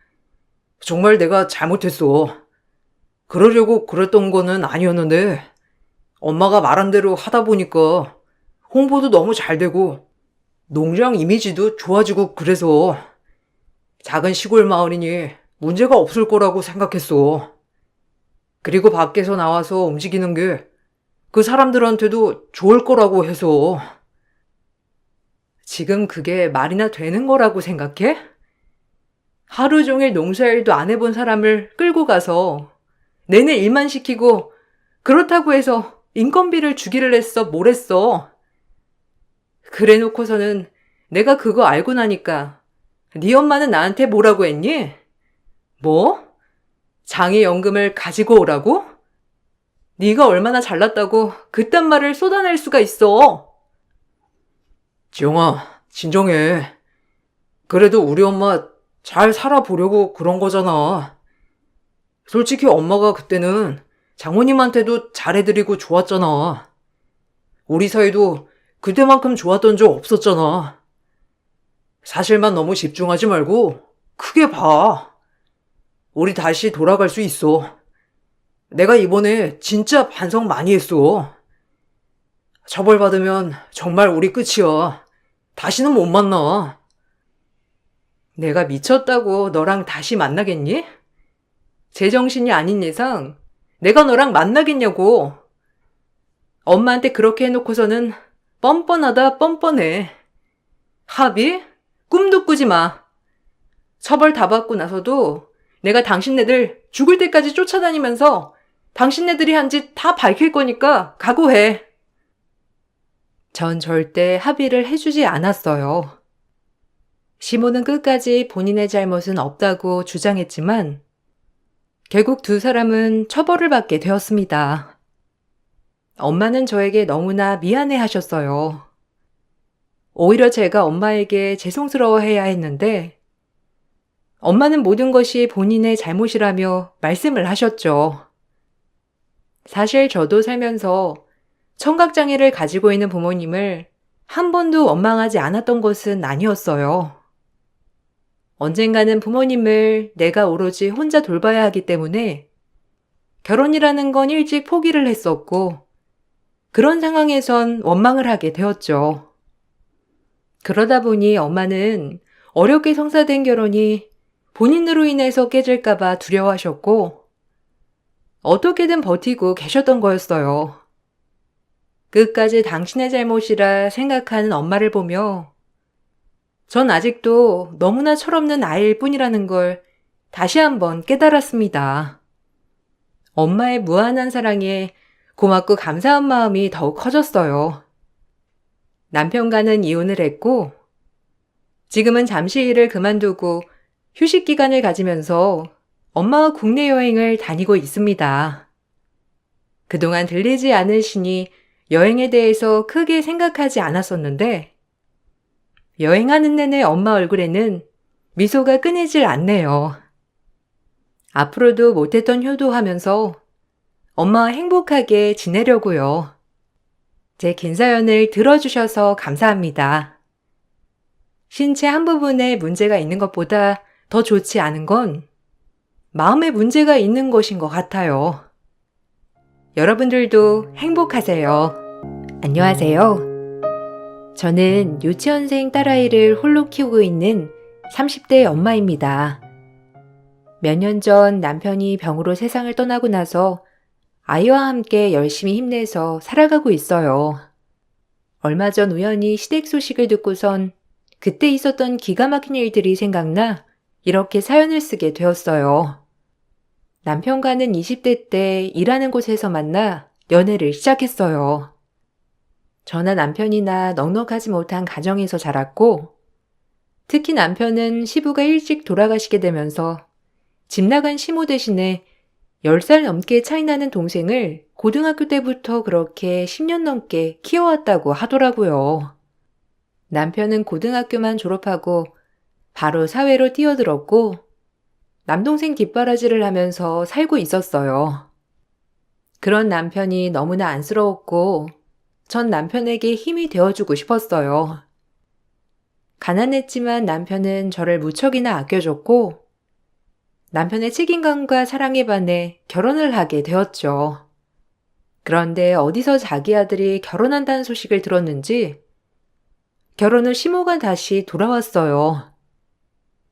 정말 내가 잘못했어. 그러려고 그랬던 거는 아니었는데 엄마가 말한 대로 하다 보니까 홍보도 너무 잘 되고 농장 이미지도 좋아지고 그래서 작은 시골 마을이니 문제가 없을 거라고 생각했어. 그리고 밖에서 나와서 움직이는 게 그 사람들한테도 좋을 거라고 해서. 지금 그게 말이나 되는 거라고 생각해? 하루 종일 농사일도 안 해본 사람을 끌고 가서 내내 일만 시키고 그렇다고 해서 인건비를 주기를 했어, 뭘 했어. 그래 놓고서는 내가 그거 알고 나니까 네 엄마는 나한테 뭐라고 했니? 뭐? 장애연금을 가지고 오라고? 네가 얼마나 잘났다고 그딴 말을 쏟아낼 수가 있어. 지영아, 진정해. 그래도 우리 엄마 잘 살아보려고 그런 거잖아. 솔직히 엄마가 그때는 장모님한테도 잘해드리고 좋았잖아. 우리 사이도 그때만큼 좋았던 적 없었잖아. 사실만 너무 집중하지 말고 크게 봐. 우리 다시 돌아갈 수 있어. 내가 이번에 진짜 반성 많이 했어. 처벌받으면 정말 우리 끝이야. 다시는 못 만나. 내가 미쳤다고 너랑 다시 만나겠니? 제정신이 아닌 이상 내가 너랑 만나겠냐고. 엄마한테 그렇게 해놓고서는 뻔뻔하다 뻔뻔해. 합의? 꿈도 꾸지 마. 처벌 다 받고 나서도 내가 당신네들 죽을 때까지 쫓아다니면서 당신네들이 한 짓 다 밝힐 거니까 각오해. 전 절대 합의를 해주지 않았어요. 시모는 끝까지 본인의 잘못은 없다고 주장했지만 결국 두 사람은 처벌을 받게 되었습니다. 엄마는 저에게 너무나 미안해 하셨어요. 오히려 제가 엄마에게 죄송스러워해야 했는데 엄마는 모든 것이 본인의 잘못이라며 말씀을 하셨죠. 사실 저도 살면서 청각장애를 가지고 있는 부모님을 한 번도 원망하지 않았던 것은 아니었어요. 언젠가는 부모님을 내가 오로지 혼자 돌봐야 하기 때문에 결혼이라는 건 일찍 포기를 했었고 그런 상황에선 원망을 하게 되었죠. 그러다 보니 엄마는 어렵게 성사된 결혼이 본인으로 인해서 깨질까봐 두려워하셨고 어떻게든 버티고 계셨던 거였어요. 끝까지 당신의 잘못이라 생각하는 엄마를 보며 전 아직도 너무나 철없는 아이일 뿐이라는 걸 다시 한번 깨달았습니다. 엄마의 무한한 사랑에 고맙고 감사한 마음이 더욱 커졌어요. 남편과는 이혼을 했고 지금은 잠시 일을 그만두고 휴식 기간을 가지면서 엄마와 국내 여행을 다니고 있습니다. 그동안 들리지 않으시니 여행에 대해서 크게 생각하지 않았었는데 여행하는 내내 엄마 얼굴에는 미소가 끊이질 않네요. 앞으로도 못했던 효도하면서 엄마와 행복하게 지내려고요. 제 긴 사연을 들어주셔서 감사합니다. 신체 한 부분에 문제가 있는 것보다 더 좋지 않은 건 마음에 문제가 있는 것인 것 같아요. 여러분들도 행복하세요. 안녕하세요. 저는 유치원생 딸아이를 홀로 키우고 있는 30대 엄마입니다. 몇 년 전 남편이 병으로 세상을 떠나고 나서 아이와 함께 열심히 힘내서 살아가고 있어요. 얼마 전 우연히 시댁 소식을 듣고선 그때 있었던 기가 막힌 일들이 생각나 이렇게 사연을 쓰게 되었어요. 남편과는 20대 때 일하는 곳에서 만나 연애를 시작했어요. 저나 남편이나 넉넉하지 못한 가정에서 자랐고 특히 남편은 시부가 일찍 돌아가시게 되면서 집 나간 시모 대신에 10살 넘게 차이나는 동생을 고등학교 때부터 그렇게 10년 넘게 키워왔다고 하더라고요. 남편은 고등학교만 졸업하고 바로 사회로 뛰어들었고 남동생 뒷바라지를 하면서 살고 있었어요. 그런 남편이 너무나 안쓰러웠고 전 남편에게 힘이 되어주고 싶었어요. 가난했지만 남편은 저를 무척이나 아껴줬고 남편의 책임감과 사랑에 반해 결혼을 하게 되었죠. 그런데 어디서 자기 아들이 결혼한다는 소식을 들었는지 결혼 후 시모가 다시 돌아왔어요.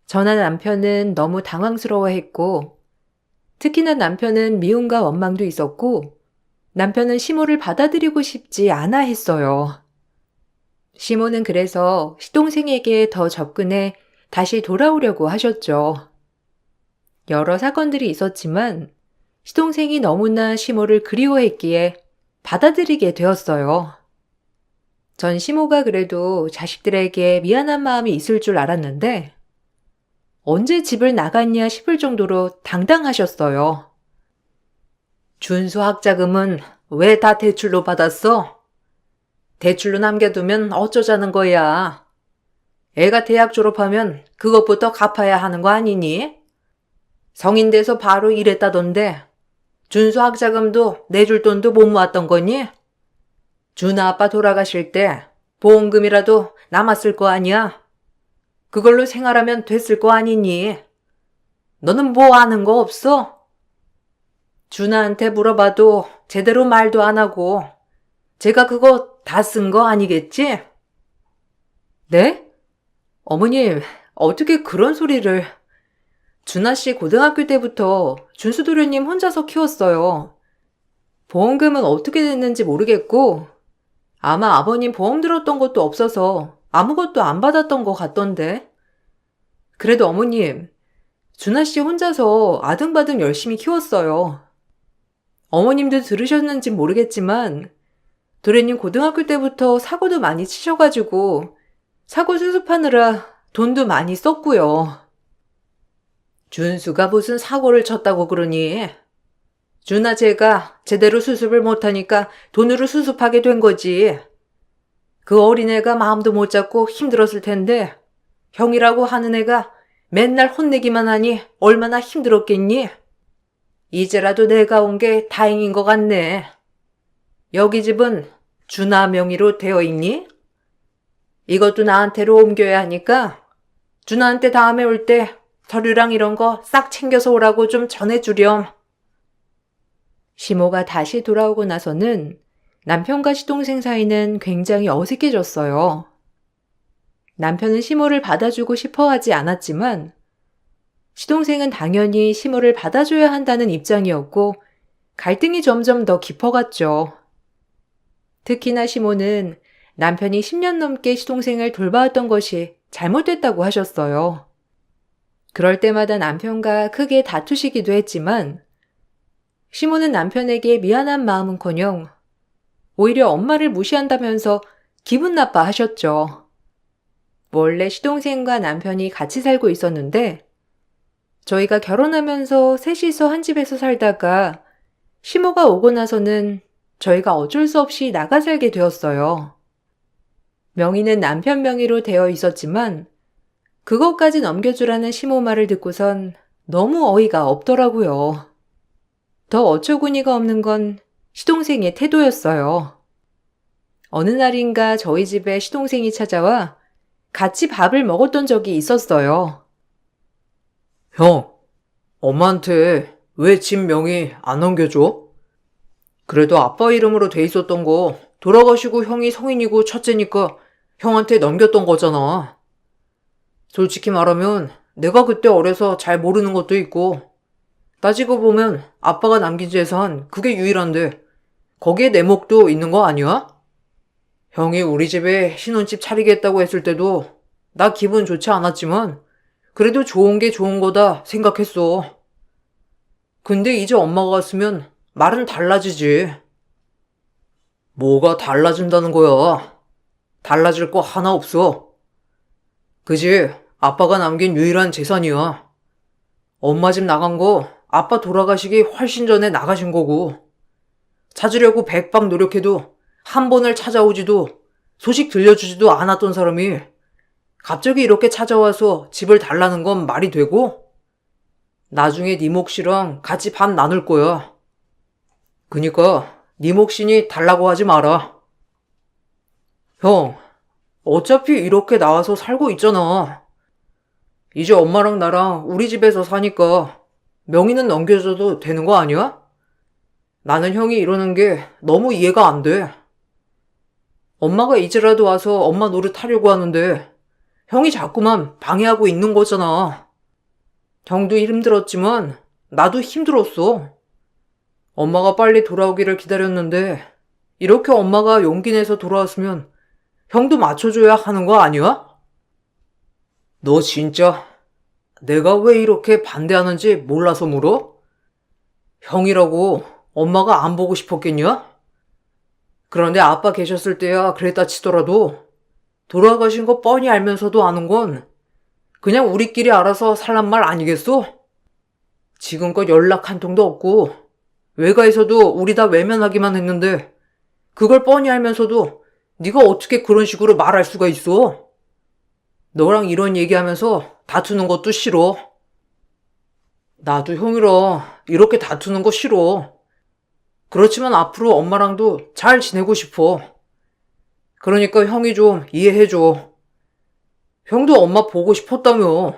저나 남편은 너무 당황스러워했고 특히나 남편은 미움과 원망도 있었고 남편은 시모를 받아들이고 싶지 않아 했어요. 시모는 그래서 시동생에게 더 접근해 다시 돌아오려고 하셨죠. 여러 사건들이 있었지만 시동생이 너무나 시모를 그리워했기에 받아들이게 되었어요. 전 시모가 그래도 자식들에게 미안한 마음이 있을 줄 알았는데 언제 집을 나갔냐 싶을 정도로 당당하셨어요. 준수 학자금은 왜 다 대출로 받았어? 대출로 남겨두면 어쩌자는 거야? 애가 대학 졸업하면 그것부터 갚아야 하는 거 아니니? 성인 돼서 바로 일했다던데 준수 학자금도 내줄 돈도 못 모았던 거니? 준아 아빠 돌아가실 때 보험금이라도 남았을 거 아니야? 그걸로 생활하면 됐을 거 아니니? 너는 뭐 아는 거 없어? 준아한테 물어봐도 제대로 말도 안 하고 제가 그거 다 쓴 거 아니겠지? 네? 어머님, 어떻게 그런 소리를... 준하 씨 고등학교 때부터 준수 도련님 혼자서 키웠어요. 보험금은 어떻게 됐는지 모르겠고 아마 아버님 보험 들었던 것도 없어서 아무것도 안 받았던 것 같던데. 그래도 어머님, 준하 씨 혼자서 아등바등 열심히 키웠어요. 어머님도 들으셨는지 모르겠지만 도련님 고등학교 때부터 사고도 많이 치셔가지고 사고 수습하느라 돈도 많이 썼고요. 준수가 무슨 사고를 쳤다고 그러니? 준아 쟤가 제대로 수습을 못하니까 돈으로 수습하게 된 거지. 그 어린애가 마음도 못 잡고 힘들었을 텐데 형이라고 하는 애가 맨날 혼내기만 하니 얼마나 힘들었겠니? 이제라도 내가 온 게 다행인 것 같네. 여기 집은 준아 명의로 되어 있니? 이것도 나한테로 옮겨야 하니까 준아한테 다음에 올 때 서류랑 이런 거 싹 챙겨서 오라고 좀 전해주렴. 시모가 다시 돌아오고 나서는 남편과 시동생 사이는 굉장히 어색해졌어요. 남편은 시모를 받아주고 싶어 하지 않았지만 시동생은 당연히 시모를 받아줘야 한다는 입장이었고 갈등이 점점 더 깊어갔죠. 특히나 시모는 남편이 10년 넘게 시동생을 돌봐왔던 것이 잘못됐다고 하셨어요. 그럴 때마다 남편과 크게 다투시기도 했지만 시모는 남편에게 미안한 마음은커녕 오히려 엄마를 무시한다면서 기분 나빠하셨죠. 원래 시동생과 남편이 같이 살고 있었는데 저희가 결혼하면서 셋이서 한 집에서 살다가 시모가 오고 나서는 저희가 어쩔 수 없이 나가 살게 되었어요. 명의는 남편 명의로 되어 있었지만 그것까지 넘겨주라는 시모 말을 듣고선 너무 어이가 없더라고요. 더 어처구니가 없는 건 시동생의 태도였어요. 어느 날인가 저희 집에 시동생이 찾아와 같이 밥을 먹었던 적이 있었어요. 형, 엄마한테 왜 집 명의 안 넘겨줘? 그래도 아빠 이름으로 돼 있었던 거 돌아가시고 형이 성인이고 첫째니까 형한테 넘겼던 거잖아. 솔직히 말하면 내가 그때 어려서 잘 모르는 것도 있고 따지고 보면 아빠가 남긴 재산 그게 유일한데 거기에 내 몫도 있는 거 아니야? 형이 우리 집에 신혼집 차리겠다고 했을 때도 나 기분 좋지 않았지만 그래도 좋은 게 좋은 거다 생각했어. 근데 이제 엄마가 갔으면 말은 달라지지. 뭐가 달라진다는 거야? 달라질 거 하나 없어. 그지? 아빠가 남긴 유일한 재산이야. 엄마 집 나간 거 아빠 돌아가시기 훨씬 전에 나가신 거고 찾으려고 백방 노력해도 한 번을 찾아오지도 소식 들려주지도 않았던 사람이 갑자기 이렇게 찾아와서 집을 달라는 건 말이 되고? 나중에 네 몫이랑 같이 반 나눌 거야. 그니까 네 몫이니 달라고 하지 마라. 형, 어차피 이렇게 나와서 살고 있잖아. 이제 엄마랑 나랑 우리 집에서 사니까 명의는 넘겨줘도 되는 거 아니야? 나는 형이 이러는 게 너무 이해가 안 돼. 엄마가 이제라도 와서 엄마 노릇 하려고 하는데 형이 자꾸만 방해하고 있는 거잖아. 형도 힘들었지만 나도 힘들었어. 엄마가 빨리 돌아오기를 기다렸는데 이렇게 엄마가 용기 내서 돌아왔으면 형도 맞춰줘야 하는 거 아니야? 너 진짜 내가 왜 이렇게 반대하는지 몰라서 물어? 형이라고 엄마가 안 보고 싶었겠냐? 그런데 아빠 계셨을 때야 그랬다 치더라도 돌아가신 거 뻔히 알면서도 아는 건 그냥 우리끼리 알아서 살란 말 아니겠어? 지금껏 연락 한 통도 없고 외가에서도 우리 다 외면하기만 했는데 그걸 뻔히 알면서도 네가 어떻게 그런 식으로 말할 수가 있어? 너랑 이런 얘기하면서 다투는 것도 싫어. 나도 형이랑 이렇게 다투는 거 싫어. 그렇지만 앞으로 엄마랑도 잘 지내고 싶어. 그러니까 형이 좀 이해해줘. 형도 엄마 보고 싶었다며.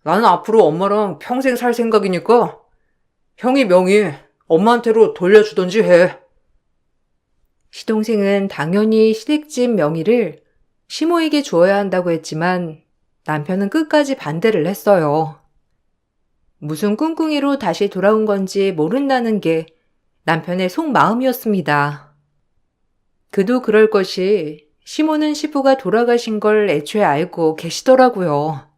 나는 앞으로 엄마랑 평생 살 생각이니까 형이 명의 엄마한테로 돌려주던지 해. 시동생은 당연히 시댁집 명의를 시모에게 주어야 한다고 했지만 남편은 끝까지 반대를 했어요. 무슨 꿍꿍이로 다시 돌아온 건지 모른다는 게 남편의 속마음이었습니다. 그도 그럴 것이 시모는 시부가 돌아가신 걸 애초에 알고 계시더라고요.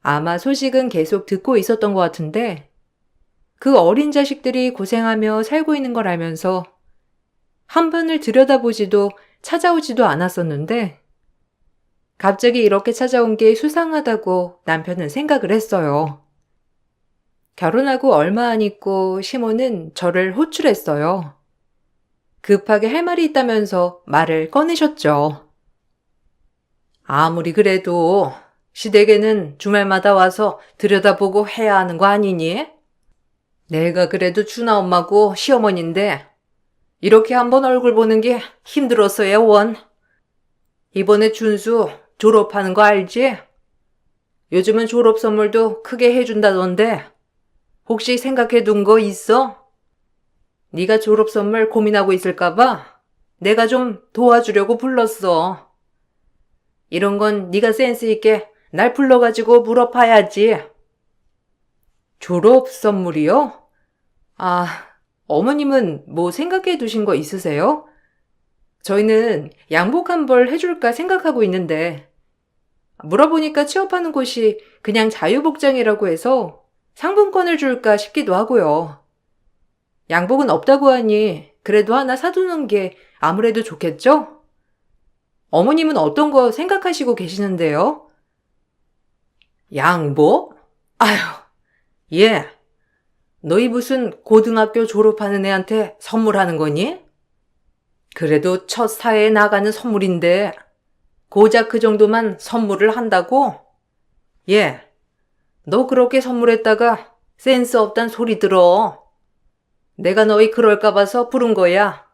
아마 소식은 계속 듣고 있었던 것 같은데 그 어린 자식들이 고생하며 살고 있는 걸 알면서 한 번을 들여다보지도 찾아오지도 않았었는데 갑자기 이렇게 찾아온 게 수상하다고 남편은 생각을 했어요. 결혼하고 얼마 안 있고 시모는 저를 호출했어요. 급하게 할 말이 있다면서 말을 꺼내셨죠. 아무리 그래도 시댁에는 주말마다 와서 들여다보고 해야 하는 거 아니니? 내가 그래도 준아 엄마고 시어머니인데 이렇게 한번 얼굴 보는 게 힘들었어요, 원. 이번에 준수 졸업하는 거 알지? 요즘은 졸업 선물도 크게 해준다던데 혹시 생각해 둔 거 있어? 네가 졸업 선물 고민하고 있을까봐 내가 좀 도와주려고 불렀어. 이런 건 네가 센스 있게 날 불러가지고 물어봐야지. 졸업 선물이요? 아, 어머님은 뭐 생각해 두신 거 있으세요? 저희는 양복 한 벌 해줄까 생각하고 있는데 물어보니까 취업하는 곳이 그냥 자유복장이라고 해서 상품권을 줄까 싶기도 하고요. 양복은 없다고 하니 그래도 하나 사두는 게 아무래도 좋겠죠? 어머님은 어떤 거 생각하시고 계시는데요? 양복? 아휴, 얘, 너희 무슨 고등학교 졸업하는 애한테 선물하는 거니? 그래도 첫 사회에 나가는 선물인데 고작 그 정도만 선물을 한다고? 얘, 너 그렇게 선물했다가 센스 없단 소리 들어. 내가 너희 그럴까 봐서 부른 거야.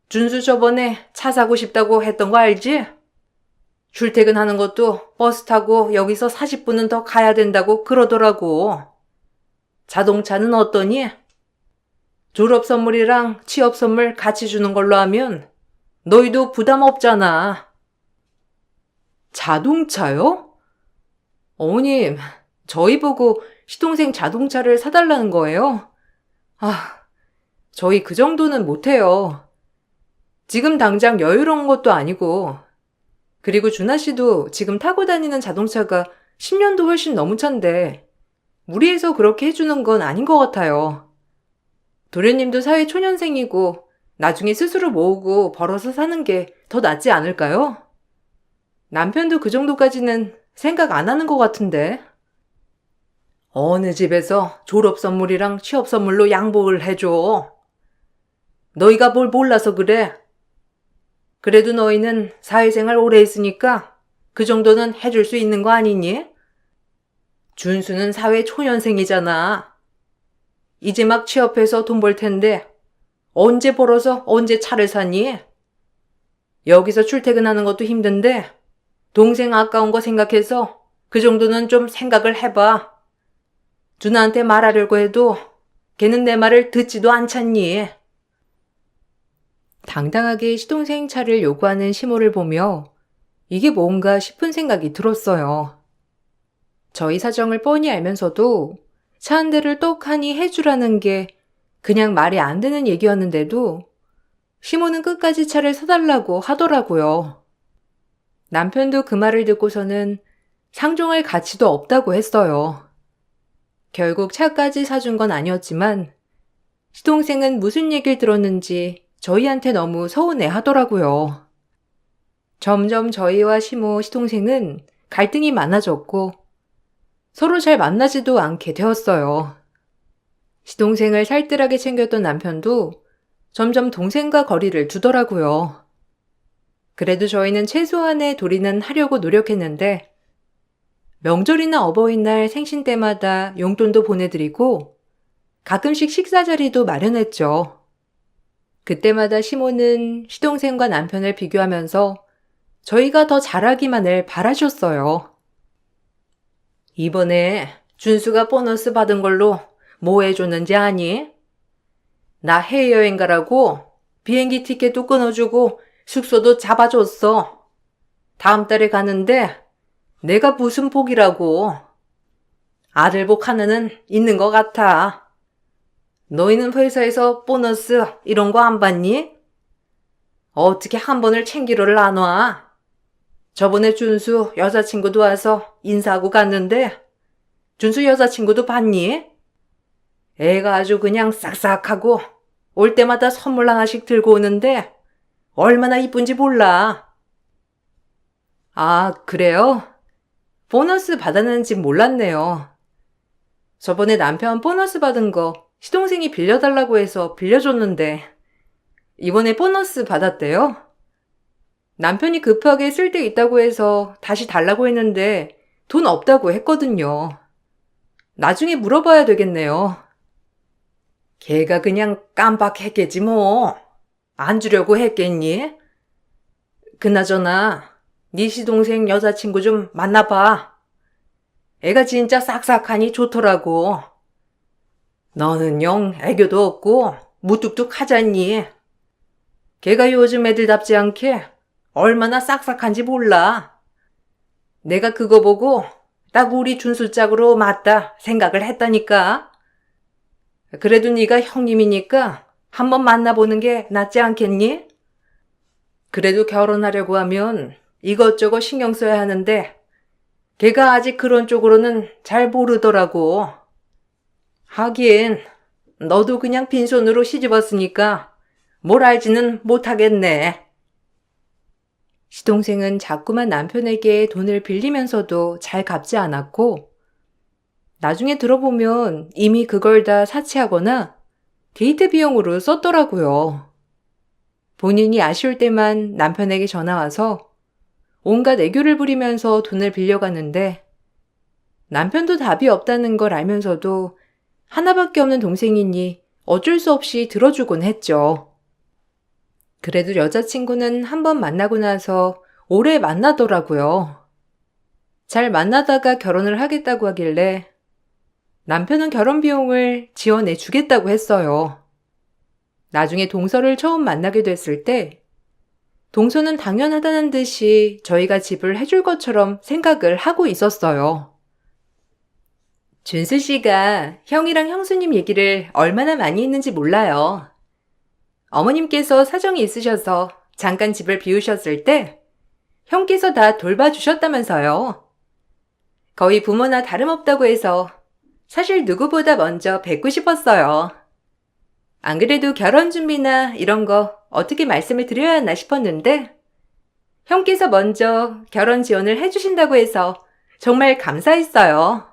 준수 저번에 차 사고 싶다고 했던 거 알지? 출퇴근하는 것도 버스 타고 여기서 40분은 더 가야 된다고 그러더라고. 자동차는 어떠니? 졸업 선물이랑 취업 선물 같이 주는 걸로 하면 너희도 부담 없잖아. 자동차요? 어머님, 저희 보고 시동생 자동차를 사달라는 거예요? 아, 저희 그 정도는 못해요. 지금 당장 여유로운 것도 아니고, 그리고 준하 씨도 지금 타고 다니는 자동차가 10년도 훨씬 넘은 차인데, 무리해서 그렇게 해주는 건 아닌 것 같아요. 도련님도 사회 초년생이고, 나중에 스스로 모으고 벌어서 사는 게 더 낫지 않을까요? 남편도 그 정도까지는 생각 안 하는 것 같은데. 어느 집에서 졸업 선물이랑 취업 선물로 양복을 해줘. 너희가 뭘 몰라서 그래. 그래도 너희는 사회생활 오래 했으니까 그 정도는 해줄 수 있는 거 아니니? 준수는 사회 초년생이잖아. 이제 막 취업해서 돈 벌 텐데 언제 벌어서 언제 차를 사니? 여기서 출퇴근하는 것도 힘든데 동생 아까운 거 생각해서 그 정도는 좀 생각을 해봐. 준아한테 말하려고 해도 걔는 내 말을 듣지도 않잖니. 당당하게 시동생 차를 요구하는 시모를 보며 이게 뭔가 싶은 생각이 들었어요. 저희 사정을 뻔히 알면서도 차 한 대를 떡하니 해주라는 게 그냥 말이 안 되는 얘기였는데도 시모는 끝까지 차를 사달라고 하더라고요. 남편도 그 말을 듣고서는 상종할 가치도 없다고 했어요. 결국 차까지 사준 건 아니었지만 시동생은 무슨 얘기를 들었는지 저희한테 너무 서운해 하더라고요. 점점 저희와 시모, 시동생은 갈등이 많아졌고 서로 잘 만나지도 않게 되었어요. 시동생을 살뜰하게 챙겼던 남편도 점점 동생과 거리를 두더라고요. 그래도 저희는 최소한의 도리는 하려고 노력했는데 명절이나 어버이날 생신 때마다 용돈도 보내드리고 가끔씩 식사 자리도 마련했죠. 그때마다 시모는 시동생과 남편을 비교하면서 저희가 더 잘하기만을 바라셨어요. 이번에 준수가 보너스 받은 걸로 뭐 해줬는지 아니? 나 해외여행 가라고 비행기 티켓도 끊어주고 숙소도 잡아줬어. 다음 달에 가는데 내가 무슨 복이라고. 아들 복 하나는 있는 것 같아. 너희는 회사에서 보너스 이런 거 안 받니? 어떻게 한 번을 챙기러를 안 와? 저번에 준수 여자친구도 와서 인사하고 갔는데 준수 여자친구도 봤니? 애가 아주 그냥 싹싹하고 올 때마다 선물 하나씩 들고 오는데 얼마나 이쁜지 몰라. 아, 그래요? 보너스 받았는지 몰랐네요. 저번에 남편 보너스 받은 거 시동생이 빌려달라고 해서 빌려줬는데 이번에 보너스 받았대요? 남편이 급하게 쓸 데 있다고 해서 다시 달라고 했는데 돈 없다고 했거든요. 나중에 물어봐야 되겠네요. 걔가 그냥 깜빡했겠지 뭐. 안 주려고 했겠니? 그나저나 네 시동생 여자친구 좀 만나봐. 애가 진짜 싹싹하니 좋더라고. 너는 영 애교도 없고 무뚝뚝하잖니. 걔가 요즘 애들답지 않게 얼마나 싹싹한지 몰라. 내가 그거 보고 딱 우리 준수 짝으로 맞다 생각을 했다니까. 그래도 네가 형님이니까 한번 만나보는 게 낫지 않겠니? 그래도 결혼하려고 하면 이것저것 신경 써야 하는데 걔가 아직 그런 쪽으로는 잘 모르더라고. 하긴 너도 그냥 빈손으로 시집왔으니까 뭘 알지는 못하겠네. 시동생은 자꾸만 남편에게 돈을 빌리면서도 잘 갚지 않았고 나중에 들어보면 이미 그걸 다 사치하거나 데이트 비용으로 썼더라고요. 본인이 아쉬울 때만 남편에게 전화와서 온갖 애교를 부리면서 돈을 빌려갔는데 남편도 답이 없다는 걸 알면서도 하나밖에 없는 동생이니 어쩔 수 없이 들어주곤 했죠. 그래도 여자친구는 한 번 만나고 나서 오래 만나더라고요. 잘 만나다가 결혼을 하겠다고 하길래 남편은 결혼 비용을 지원해 주겠다고 했어요. 나중에 동서를 처음 만나게 됐을 때 동서는 당연하다는 듯이 저희가 집을 해줄 것처럼 생각을 하고 있었어요. 준수 씨가 형이랑 형수님 얘기를 얼마나 많이 했는지 몰라요. 어머님께서 사정이 있으셔서 잠깐 집을 비우셨을 때 형께서 다 돌봐주셨다면서요. 거의 부모나 다름없다고 해서 사실 누구보다 먼저 뵙고 싶었어요. 안 그래도 결혼 준비나 이런 거 어떻게 말씀을 드려야 하나 싶었는데 형께서 먼저 결혼 지원을 해주신다고 해서 정말 감사했어요.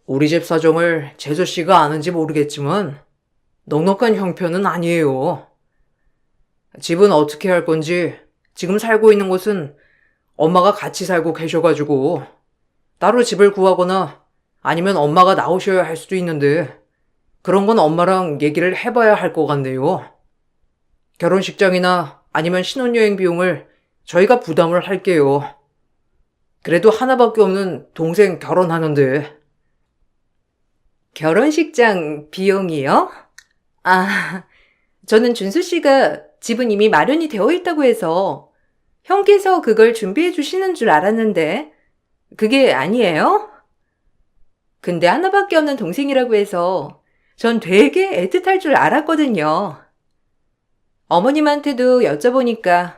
우리 집 사정을 재수 씨가 아는지 모르겠지만 넉넉한 형편은 아니에요. 집은 어떻게 할 건지 지금 살고 있는 곳은 엄마가 같이 살고 계셔가지고 따로 집을 구하거나 아니면 엄마가 나오셔야 할 수도 있는데 그런 건 엄마랑 얘기를 해봐야 할 것 같네요. 결혼식장이나 아니면 신혼여행 비용을 저희가 부담을 할게요. 그래도 하나밖에 없는 동생 결혼하는데. 결혼식장 비용이요? 아, 저는 준수 씨가 집은 이미 마련이 되어 있다고 해서 형께서 그걸 준비해 주시는 줄 알았는데 그게 아니에요? 근데 하나밖에 없는 동생이라고 해서 전 되게 애틋할 줄 알았거든요. 어머님한테도 여쭤보니까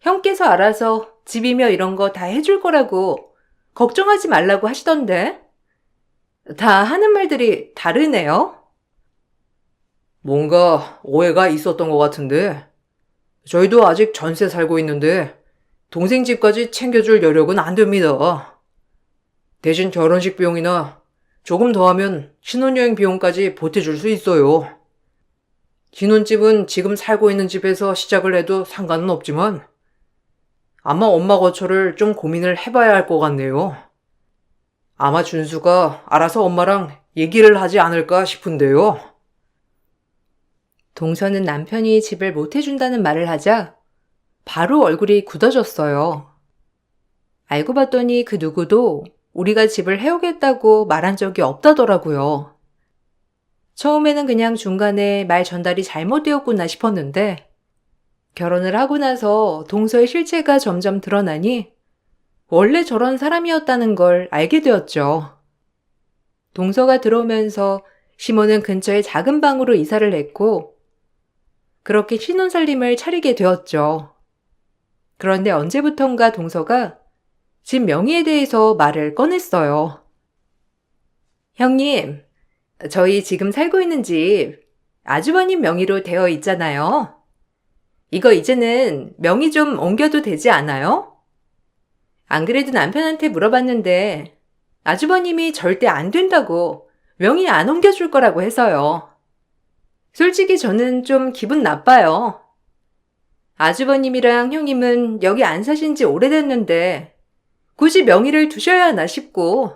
형께서 알아서 집이며 이런 거 다 해줄 거라고 걱정하지 말라고 하시던데. 다 하는 말들이 다르네요. 뭔가 오해가 있었던 것 같은데, 저희도 아직 전세 살고 있는데 동생 집까지 챙겨줄 여력은 안 됩니다. 대신 결혼식 비용이나 조금 더 하면 신혼여행 비용까지 보태줄 수 있어요. 신혼집은 지금 살고 있는 집에서 시작을 해도 상관은 없지만 아마 엄마 거처를 좀 고민을 해봐야 할 것 같네요. 아마 준수가 알아서 엄마랑 얘기를 하지 않을까 싶은데요. 동서는 남편이 집을 못 해준다는 말을 하자 바로 얼굴이 굳어졌어요. 알고 봤더니 그 누구도 우리가 집을 해오겠다고 말한 적이 없다더라고요. 처음에는 그냥 중간에 말 전달이 잘못되었구나 싶었는데 결혼을 하고 나서 동서의 실체가 점점 드러나니 원래 저런 사람이었다는 걸 알게 되었죠. 동서가 들어오면서 시모는 근처에 작은 방으로 이사를 했고 그렇게 신혼살림을 차리게 되었죠. 그런데 언제부턴가 동서가 집 명의에 대해서 말을 꺼냈어요. 형님, 저희 지금 살고 있는 집 아주버님 명의로 되어 있잖아요. 이거 이제는 명의 좀 옮겨도 되지 않아요? 안 그래도 남편한테 물어봤는데 아주버님이 절대 안 된다고 명의 안 옮겨줄 거라고 해서요. 솔직히 저는 좀 기분 나빠요. 아주버님이랑 형님은 여기 안 사신 지 오래됐는데 굳이 명의를 두셔야 하나 싶고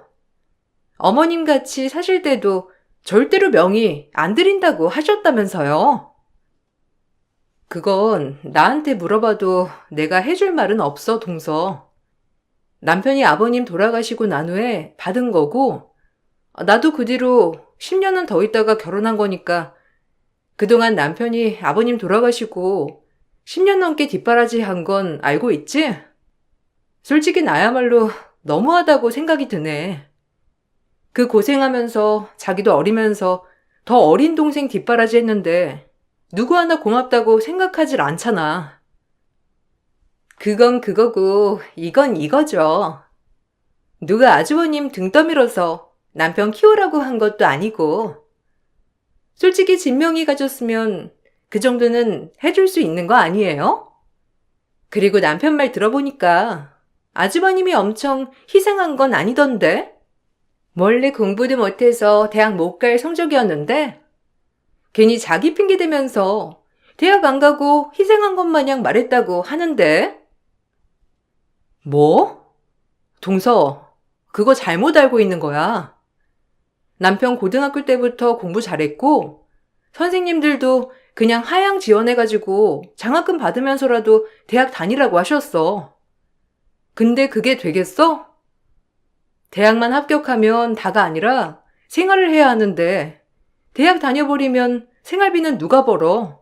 어머님 같이 사실 때도 절대로 명의 안 드린다고 하셨다면서요. 그건 나한테 물어봐도 내가 해줄 말은 없어, 동서. 남편이 아버님 돌아가시고 난 후에 받은 거고 나도 그 뒤로 10년은 더 있다가 결혼한 거니까 그동안 남편이 아버님 돌아가시고 10년 넘게 뒷바라지 한 건 알고 있지? 솔직히 나야말로 너무하다고 생각이 드네. 그 고생하면서 자기도 어리면서 더 어린 동생 뒷바라지 했는데 누구 하나 고맙다고 생각하질 않잖아. 그건 그거고 이건 이거죠. 누가 아주버님 등 떠밀어서 남편 키우라고 한 것도 아니고 솔직히 진명이 가졌으면 그 정도는 해줄 수 있는 거 아니에요? 그리고 남편 말 들어보니까 아주버님이 엄청 희생한 건 아니던데? 원래 공부도 못해서 대학 못 갈 성적이었는데 괜히 자기 핑계 대면서 대학 안 가고 희생한 것 마냥 말했다고 하는데? 뭐? 동서, 그거 잘못 알고 있는 거야. 남편 고등학교 때부터 공부 잘했고 선생님들도 그냥 하향 지원해가지고 장학금 받으면서라도 대학 다니라고 하셨어. 근데 그게 되겠어? 대학만 합격하면 다가 아니라 생활을 해야 하는데 대학 다녀버리면 생활비는 누가 벌어?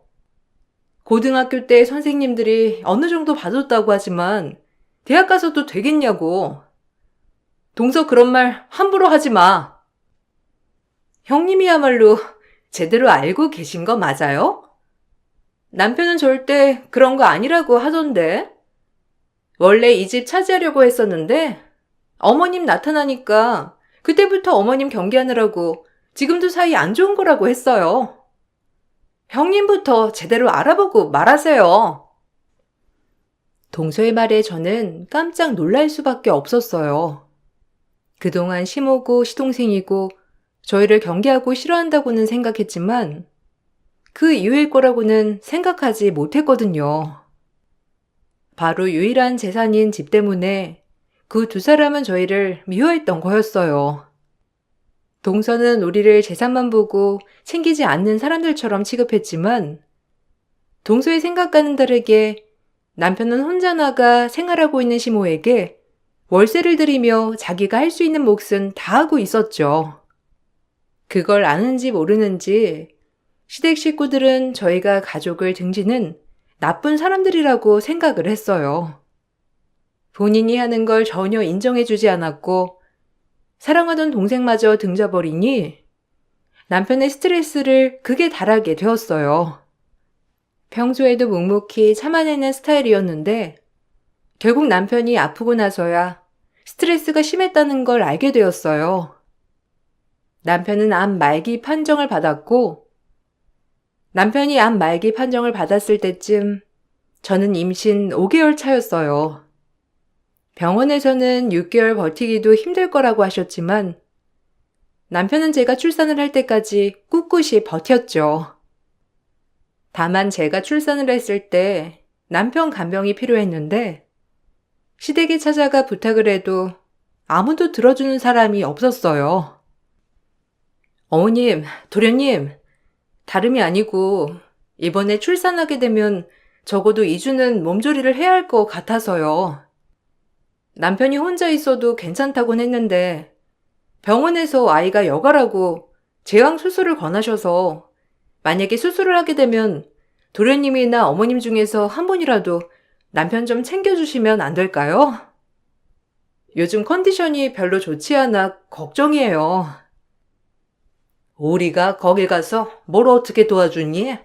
고등학교 때 선생님들이 어느 정도 봐줬다고 하지만 대학 가서도 되겠냐고. 동서 그런 말 함부로 하지 마. 형님이야말로 제대로 알고 계신 거 맞아요? 남편은 절대 그런 거 아니라고 하던데. 원래 이 집 차지하려고 했었는데 어머님 나타나니까 그때부터 어머님 경계하느라고 지금도 사이 안 좋은 거라고 했어요. 형님부터 제대로 알아보고 말하세요. 동서의 말에 저는 깜짝 놀랄 수밖에 없었어요. 그동안 시모고 시동생이고 저희를 경계하고 싫어한다고는 생각했지만 그 이유일 거라고는 생각하지 못했거든요. 바로 유일한 재산인 집 때문에 그 두 사람은 저희를 미워했던 거였어요. 동서는 우리를 재산만 보고 챙기지 않는 사람들처럼 취급했지만 동서의 생각과는 다르게 남편은 혼자 나가 생활하고 있는 시모에게 월세를 들이며 자기가 할 수 있는 몫은 다 하고 있었죠. 그걸 아는지 모르는지 시댁 식구들은 저희가 가족을 등지는 나쁜 사람들이라고 생각을 했어요. 본인이 하는 걸 전혀 인정해주지 않았고 사랑하던 동생마저 등져버리니 남편의 스트레스를 극에 달하게 되었어요. 평소에도 묵묵히 참아내는 스타일이었는데 결국 남편이 아프고 나서야 스트레스가 심했다는 걸 알게 되었어요. 남편은 암 말기 판정을 받았고 남편이 암 말기 판정을 받았을 때쯤 저는 임신 5개월 차였어요. 병원에서는 6개월 버티기도 힘들 거라고 하셨지만 남편은 제가 출산을 할 때까지 꿋꿋이 버텼죠. 다만 제가 출산을 했을 때 남편 간병이 필요했는데 시댁에 찾아가 부탁을 해도 아무도 들어주는 사람이 없었어요. 어머님, 도련님, 다름이 아니고 이번에 출산하게 되면 적어도 2주는 몸조리를 해야 할 것 같아서요. 남편이 혼자 있어도 괜찮다곤 했는데 병원에서 아이가 여가라고 제왕 수술을 권하셔서 만약에 수술을 하게 되면 도련님이나 어머님 중에서 한 분이라도 남편 좀 챙겨주시면 안 될까요? 요즘 컨디션이 별로 좋지 않아 걱정이에요. 우리가 거길 가서 뭘 어떻게 도와주니?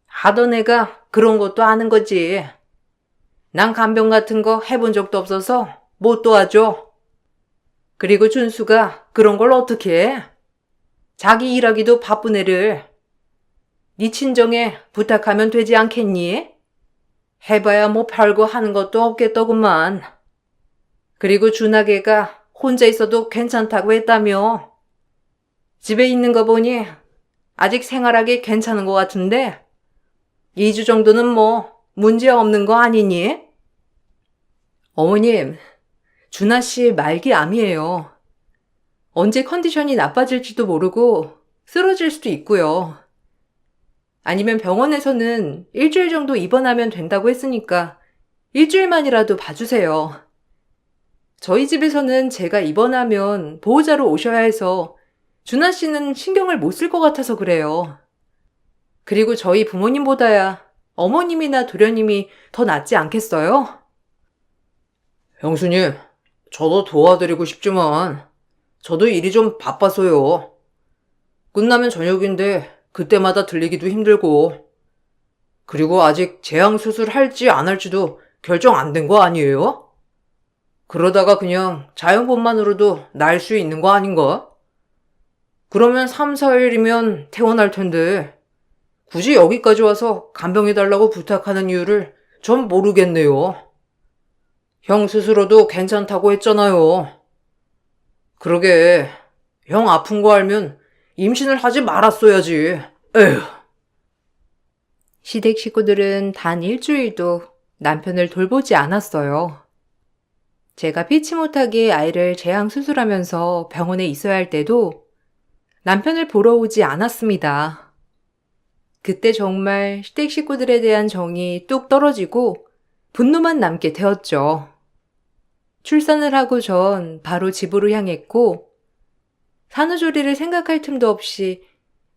하던 애가 그런 것도 아는 거지. 난 간병 같은 거 해본 적도 없어서 못 도와줘. 그리고 준수가 그런 걸 어떻게 해? 자기 일하기도 바쁜 애를. 네 친정에 부탁하면 되지 않겠니? 해봐야 뭐 별거 하는 것도 없겠더구만. 그리고 준하게가 혼자 있어도 괜찮다고 했다며. 집에 있는 거 보니 아직 생활하기 괜찮은 것 같은데 2주 정도는 뭐 문제 없는 거 아니니? 어머님, 준하 씨 말기 암이에요. 언제 컨디션이 나빠질지도 모르고 쓰러질 수도 있고요. 아니면 병원에서는 일주일 정도 입원하면 된다고 했으니까 일주일만이라도 봐주세요. 저희 집에서는 제가 입원하면 보호자로 오셔야 해서 준하 씨는 신경을 못 쓸 것 같아서 그래요. 그리고 저희 부모님보다야 어머님이나 도련님이 더 낫지 않겠어요? 형수님, 저도 도와드리고 싶지만 저도 일이 좀 바빠서요. 끝나면 저녁인데 그때마다 들리기도 힘들고. 그리고 아직 제왕 수술할지 안 할지도 결정 안 된 거 아니에요? 그러다가 그냥 자연분만으로도 날 수 있는 거 아닌가? 그러면 3, 4일이면 퇴원할 텐데 굳이 여기까지 와서 간병해달라고 부탁하는 이유를 전 모르겠네요. 형 스스로도 괜찮다고 했잖아요. 그러게, 형 아픈 거 알면 임신을 하지 말았어야지. 에휴. 시댁 식구들은 단 일주일도 남편을 돌보지 않았어요. 제가 피치 못하게 아이를 제왕 수술하면서 병원에 있어야 할 때도 남편을 보러 오지 않았습니다. 그때 정말 시댁 식구들에 대한 정이 뚝 떨어지고 분노만 남게 되었죠. 출산을 하고 전 바로 집으로 향했고 산후조리를 생각할 틈도 없이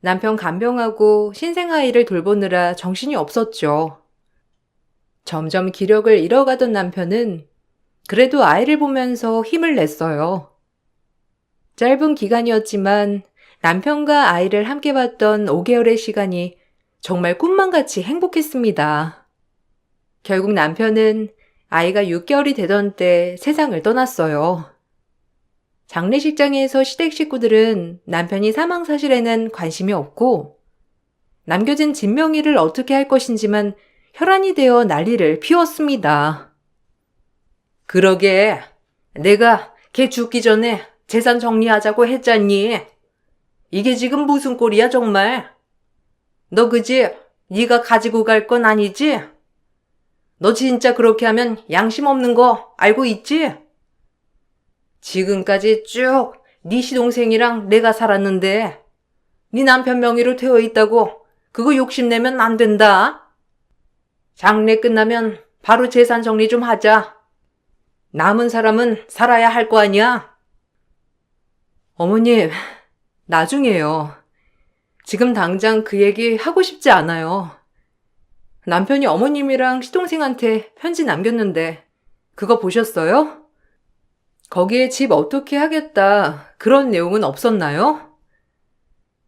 남편 간병하고 신생아이를 돌보느라 정신이 없었죠. 점점 기력을 잃어가던 남편은 그래도 아이를 보면서 힘을 냈어요. 짧은 기간이었지만 남편과 아이를 함께 봤던 5개월의 시간이 정말 꿈만같이 행복했습니다. 결국 남편은 아이가 6개월이 되던 때 세상을 떠났어요. 장례식장에서 시댁 식구들은 남편이 사망 사실에는 관심이 없고 남겨진 진명의를 어떻게 할 것인지만 혈안이 되어 난리를 피웠습니다. 그러게, 내가 걔 죽기 전에 재산 정리하자고 했잖니. 이게 지금 무슨 꼴이야 정말. 너 그 집 네가 가지고 갈 건 아니지? 너 진짜 그렇게 하면 양심 없는 거 알고 있지? 지금까지 쭉 네 시동생이랑 내가 살았는데 네 남편 명의로 되어 있다고 그거 욕심내면 안 된다. 장례 끝나면 바로 재산 정리 좀 하자. 남은 사람은 살아야 할 거 아니야? 어머님, 나중에요. 지금 당장 그 얘기 하고 싶지 않아요. 남편이 어머님이랑 시동생한테 편지 남겼는데 그거 보셨어요? 거기에 집 어떻게 하겠다 그런 내용은 없었나요?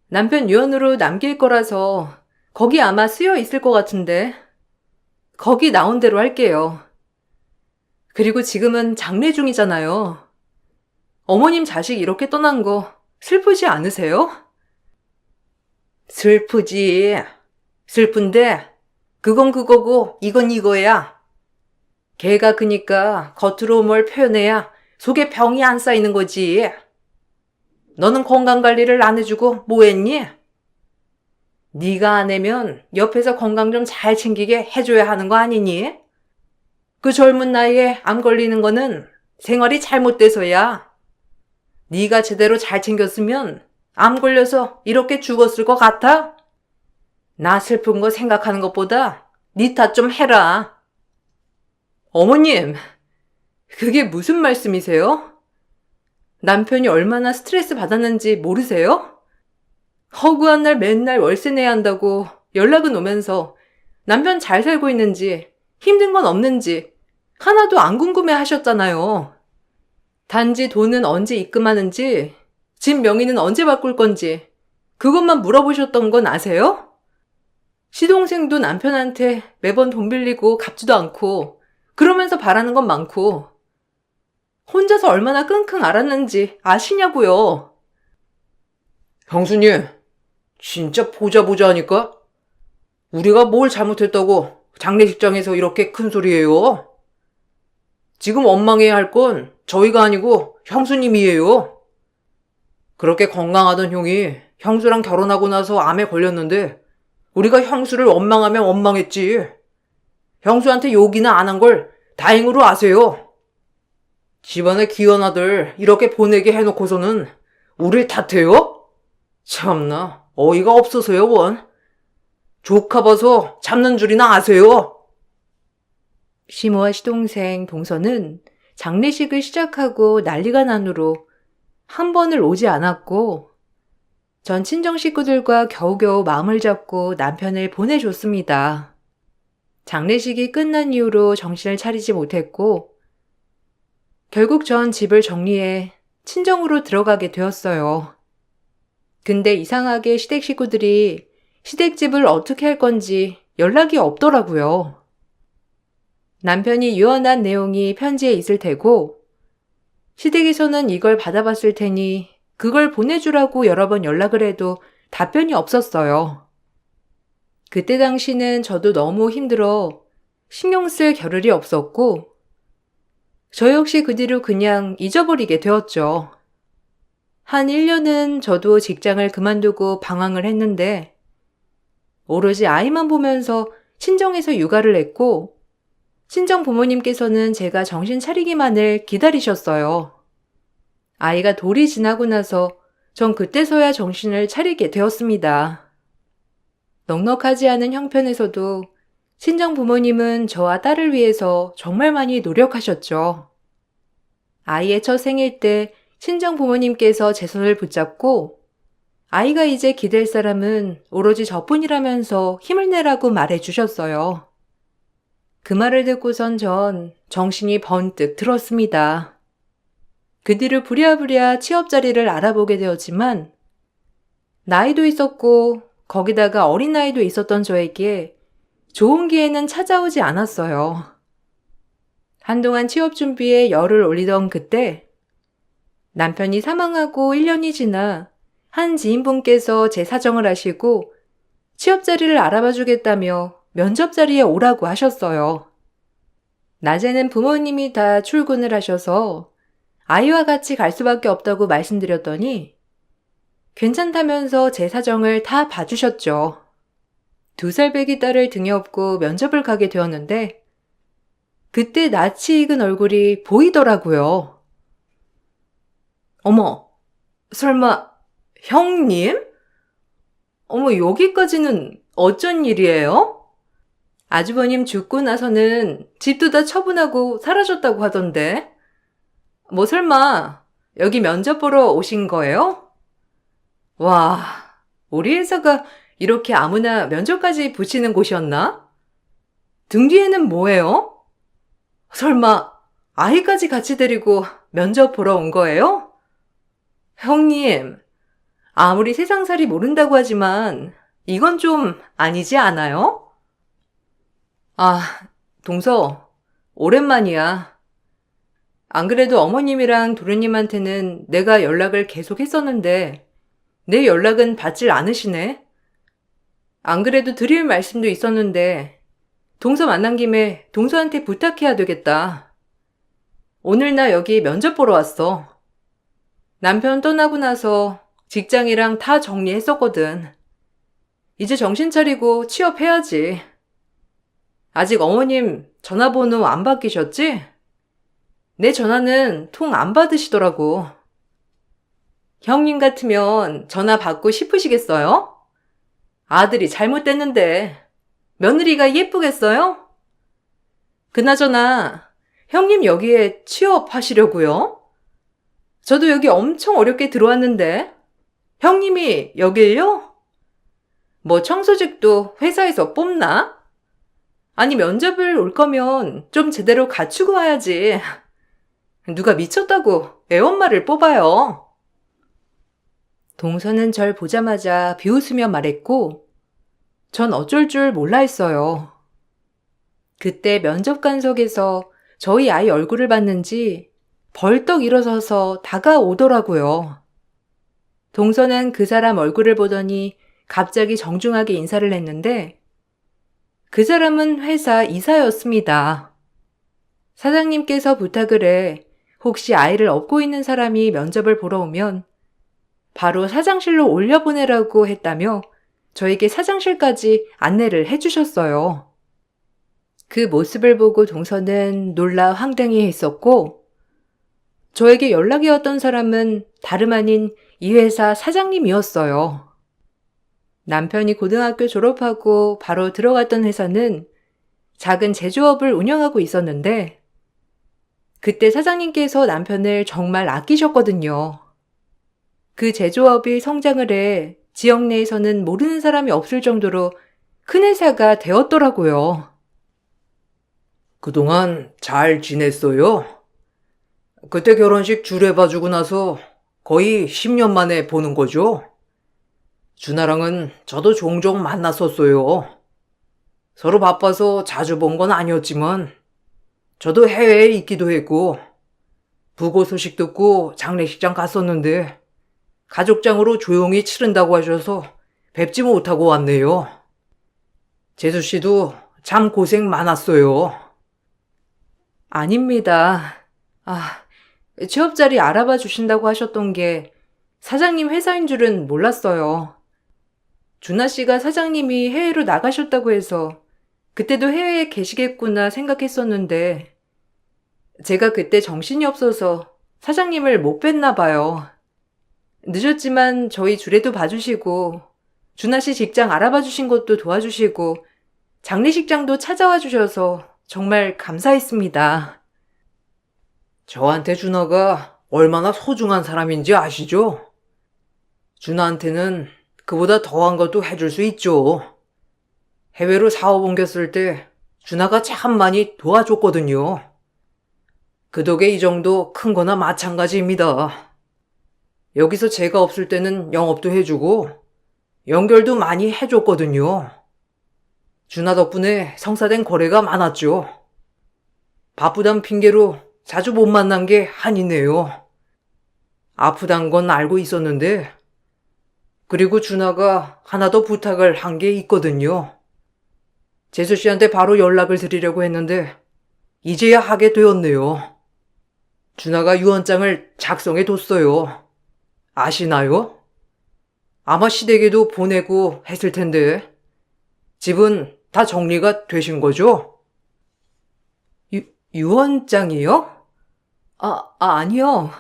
남편 유언으로 남길 거라서 거기 아마 쓰여 있을 것 같은데 거기 나온 대로 할게요. 그리고 지금은 장례 중이잖아요. 어머님 자식 이렇게 떠난 거 슬프지 않으세요? 슬프지. 슬픈데 그건 그거고 이건 이거야. 걔가 그니까 겉으로 뭘 표현해야 속에 병이 안 쌓이는 거지. 너는 건강관리를 안 해주고 뭐 했니? 네가 안 하면 옆에서 건강 좀 잘 챙기게 해줘야 하는 거 아니니? 그 젊은 나이에 암 걸리는 거는 생활이 잘못돼서야. 네가 제대로 잘 챙겼으면 암 걸려서 이렇게 죽었을 것 같아? 나 슬픈 거 생각하는 것보다 네 탓 좀 해라. 어머님, 그게 무슨 말씀이세요? 남편이 얼마나 스트레스 받았는지 모르세요? 허구한 날 맨날 월세 내야 한다고 연락은 오면서 남편 잘 살고 있는지 힘든 건 없는지 하나도 안 궁금해 하셨잖아요. 단지 돈은 언제 입금하는지, 집 명의는 언제 바꿀 건지 그것만 물어보셨던 건 아세요? 시동생도 남편한테 매번 돈 빌리고 갚지도 않고 그러면서 바라는 건 많고 혼자서 얼마나 끙끙 앓았는지 아시냐고요. 형수님, 진짜 보자 하니까? 우리가 뭘 잘못했다고 장례식장에서 이렇게 큰 소리예요? 지금 원망해야 할 건 저희가 아니고 형수님이에요. 그렇게 건강하던 형이 형수랑 결혼하고 나서 암에 걸렸는데 우리가 형수를 원망하면 원망했지. 형수한테 욕이나 안 한 걸 다행으로 아세요. 집안에 귀한 아들 이렇게 보내게 해놓고서는 우릴 탓해요? 참나 어이가 없어서요 원. 조카 봐서 잡는 줄이나 아세요? 시모와 시동생 동서는 장례식을 시작하고 난리가 난 후로 한 번을 오지 않았고 전 친정 식구들과 겨우겨우 마음을 잡고 남편을 보내줬습니다. 장례식이 끝난 이후로 정신을 차리지 못했고 결국 전 집을 정리해 친정으로 들어가게 되었어요. 근데 이상하게 시댁 식구들이 시댁집을 어떻게 할 건지 연락이 없더라고요. 남편이 유언한 내용이 편지에 있을 테고 시댁에서는 이걸 받아봤을 테니 그걸 보내주라고 여러 번 연락을 해도 답변이 없었어요. 그때 당시는 저도 너무 힘들어 신경 쓸 겨를이 없었고 저 역시 그 뒤로 그냥 잊어버리게 되었죠. 한 1년은 저도 직장을 그만두고 방황을 했는데 오로지 아이만 보면서 친정에서 육아를 했고 친정 부모님께서는 제가 정신 차리기만을 기다리셨어요. 아이가 돌이 지나고 나서 전 그때서야 정신을 차리게 되었습니다. 넉넉하지 않은 형편에서도 친정 부모님은 저와 딸을 위해서 정말 많이 노력하셨죠. 아이의 첫 생일 때 친정 부모님께서 제 손을 붙잡고 아이가 이제 기댈 사람은 오로지 저뿐이라면서 힘을 내라고 말해 주셨어요. 그 말을 듣고선 전 정신이 번뜩 들었습니다. 그 뒤로 부랴부랴 취업 자리를 알아보게 되었지만 나이도 있었고 거기다가 어린 나이도 있었던 저에게 좋은 기회는 찾아오지 않았어요. 한동안 취업 준비에 열을 올리던 그때 남편이 사망하고 1년이 지나 한 지인분께서 제 사정을 아시고 취업 자리를 알아봐 주겠다며 면접 자리에 오라고 하셨어요. 낮에는 부모님이 다 출근을 하셔서 아이와 같이 갈 수밖에 없다고 말씀드렸더니 괜찮다면서 제 사정을 다 봐주셨죠. 2살 배기 딸을 등에 업고 면접을 가게 되었는데 그때 낯이 익은 얼굴이 보이더라고요. 어머, 설마 형님? 어머, 여기까지는 어쩐 일이에요? 아주버님 죽고 나서는 집도 다 처분하고 사라졌다고 하던데. 뭐 설마 여기 면접 보러 오신 거예요? 와, 우리 회사가 이렇게 아무나 면접까지 붙이는 곳이었나? 등 뒤에는 뭐예요? 설마 아이까지 같이 데리고 면접 보러 온 거예요? 형님, 아무리 세상살이 모른다고 하지만 이건 좀 아니지 않아요? 아, 동서, 오랜만이야. 안 그래도 어머님이랑 도련님한테는 내가 연락을 계속 했었는데 내 연락은 받질 않으시네. 안 그래도 드릴 말씀도 있었는데 동서 만난 김에 동서한테 부탁해야 되겠다. 오늘 나 여기 면접 보러 왔어. 남편 떠나고 나서 직장이랑 다 정리했었거든. 이제 정신 차리고 취업해야지. 아직 어머님 전화번호 안 바뀌셨지? 내 전화는 통 안 받으시더라고. 형님 같으면 전화 받고 싶으시겠어요? 아들이 잘못됐는데 며느리가 예쁘겠어요? 그나저나 형님 여기에 취업하시려고요? 저도 여기 엄청 어렵게 들어왔는데 형님이 여길요? 뭐 청소직도 회사에서 뽑나? 아니 면접을 올 거면 좀 제대로 갖추고 와야지. 누가 미쳤다고 애엄마를 뽑아요. 동서는 절 보자마자 비웃으며 말했고 전 어쩔 줄 몰라 했어요. 그때 면접관석에서 저희 아이 얼굴을 봤는지 벌떡 일어서서 다가오더라고요. 동서는 그 사람 얼굴을 보더니 갑자기 정중하게 인사를 했는데 그 사람은 회사 이사였습니다. 사장님께서 부탁을 해 혹시 아이를 업고 있는 사람이 면접을 보러 오면 바로 사장실로 올려보내라고 했다며 저에게 사장실까지 안내를 해주셨어요. 그 모습을 보고 동서는 놀라 황당해 했었고 저에게 연락이 왔던 사람은 다름 아닌 이 회사 사장님이었어요. 남편이 고등학교 졸업하고 바로 들어갔던 회사는 작은 제조업을 운영하고 있었는데 그때 사장님께서 남편을 정말 아끼셨거든요. 그 제조업이 성장을 해 지역 내에서는 모르는 사람이 없을 정도로 큰 회사가 되었더라고요. 그동안 잘 지냈어요? 그때 결혼식 주례봐주고 나서 거의 10년 만에 보는 거죠? 준하랑은 저도 종종 만났었어요. 서로 바빠서 자주 본 건 아니었지만 저도 해외에 있기도 했고 부고 소식 듣고 장례식장 갔었는데 가족장으로 조용히 치른다고 하셔서 뵙지 못하고 왔네요. 재수 씨도 참 고생 많았어요. 아닙니다. 취업 자리 알아봐 주신다고 하셨던 게 사장님 회사인 줄은 몰랐어요. 준하 씨가 사장님이 해외로 나가셨다고 해서 그때도 해외에 계시겠구나 생각했었는데 제가 그때 정신이 없어서 사장님을 못 뵀나 봐요. 늦었지만 저희 주례도 봐주시고 준하 씨 직장 알아봐 주신 것도 도와주시고 장례식장도 찾아와 주셔서 정말 감사했습니다. 저한테 준하가 얼마나 소중한 사람인지 아시죠? 준하한테는 그보다 더한 것도 해줄 수 있죠. 해외로 사업 옮겼을 때 준하가 참 많이 도와줬거든요. 그 덕에 이 정도 큰 거나 마찬가지입니다. 여기서 제가 없을 때는 영업도 해주고 연결도 많이 해줬거든요. 준하 덕분에 성사된 거래가 많았죠. 바쁘단 핑계로 자주 못 만난 게 한이네요. 아프단 건 알고 있었는데 그리고 준하가 하나 더 부탁을 한 게 있거든요. 재수 씨한테 바로 연락을 드리려고 했는데 이제야 하게 되었네요. 준하가 유언장을 작성해 뒀어요. 아시나요? 아마 시댁에도 보내고 했을 텐데 집은 다 정리가 되신 거죠? 유언장이요? 아니요.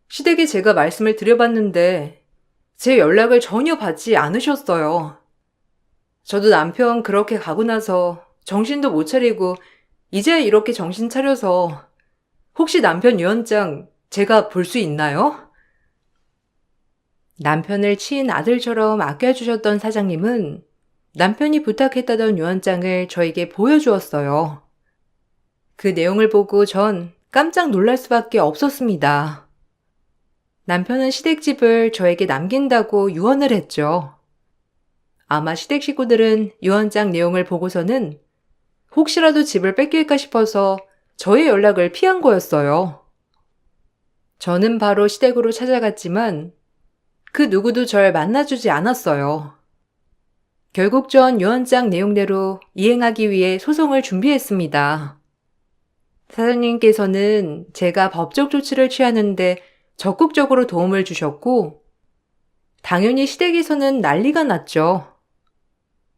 시댁에 제가 말씀을 드려봤는데 제 연락을 전혀 받지 않으셨어요. 저도 남편 그렇게 가고 나서 정신도 못 차리고 이제 이렇게 정신 차려서 혹시 남편 유언장 제가 볼 수 있나요? 남편을 친 아들처럼 아껴주셨던 사장님은 남편이 부탁했다던 유언장을 저에게 보여주었어요. 그 내용을 보고 전 깜짝 놀랄 수밖에 없었습니다. 남편은 시댁집을 저에게 남긴다고 유언을 했죠. 아마 시댁 식구들은 유언장 내용을 보고서는 혹시라도 집을 뺏길까 싶어서 저의 연락을 피한 거였어요. 저는 바로 시댁으로 찾아갔지만 그 누구도 절 만나주지 않았어요. 결국 전 유언장 내용대로 이행하기 위해 소송을 준비했습니다. 사장님께서는 제가 법적 조치를 취하는데 적극적으로 도움을 주셨고, 당연히 시댁에서는 난리가 났죠.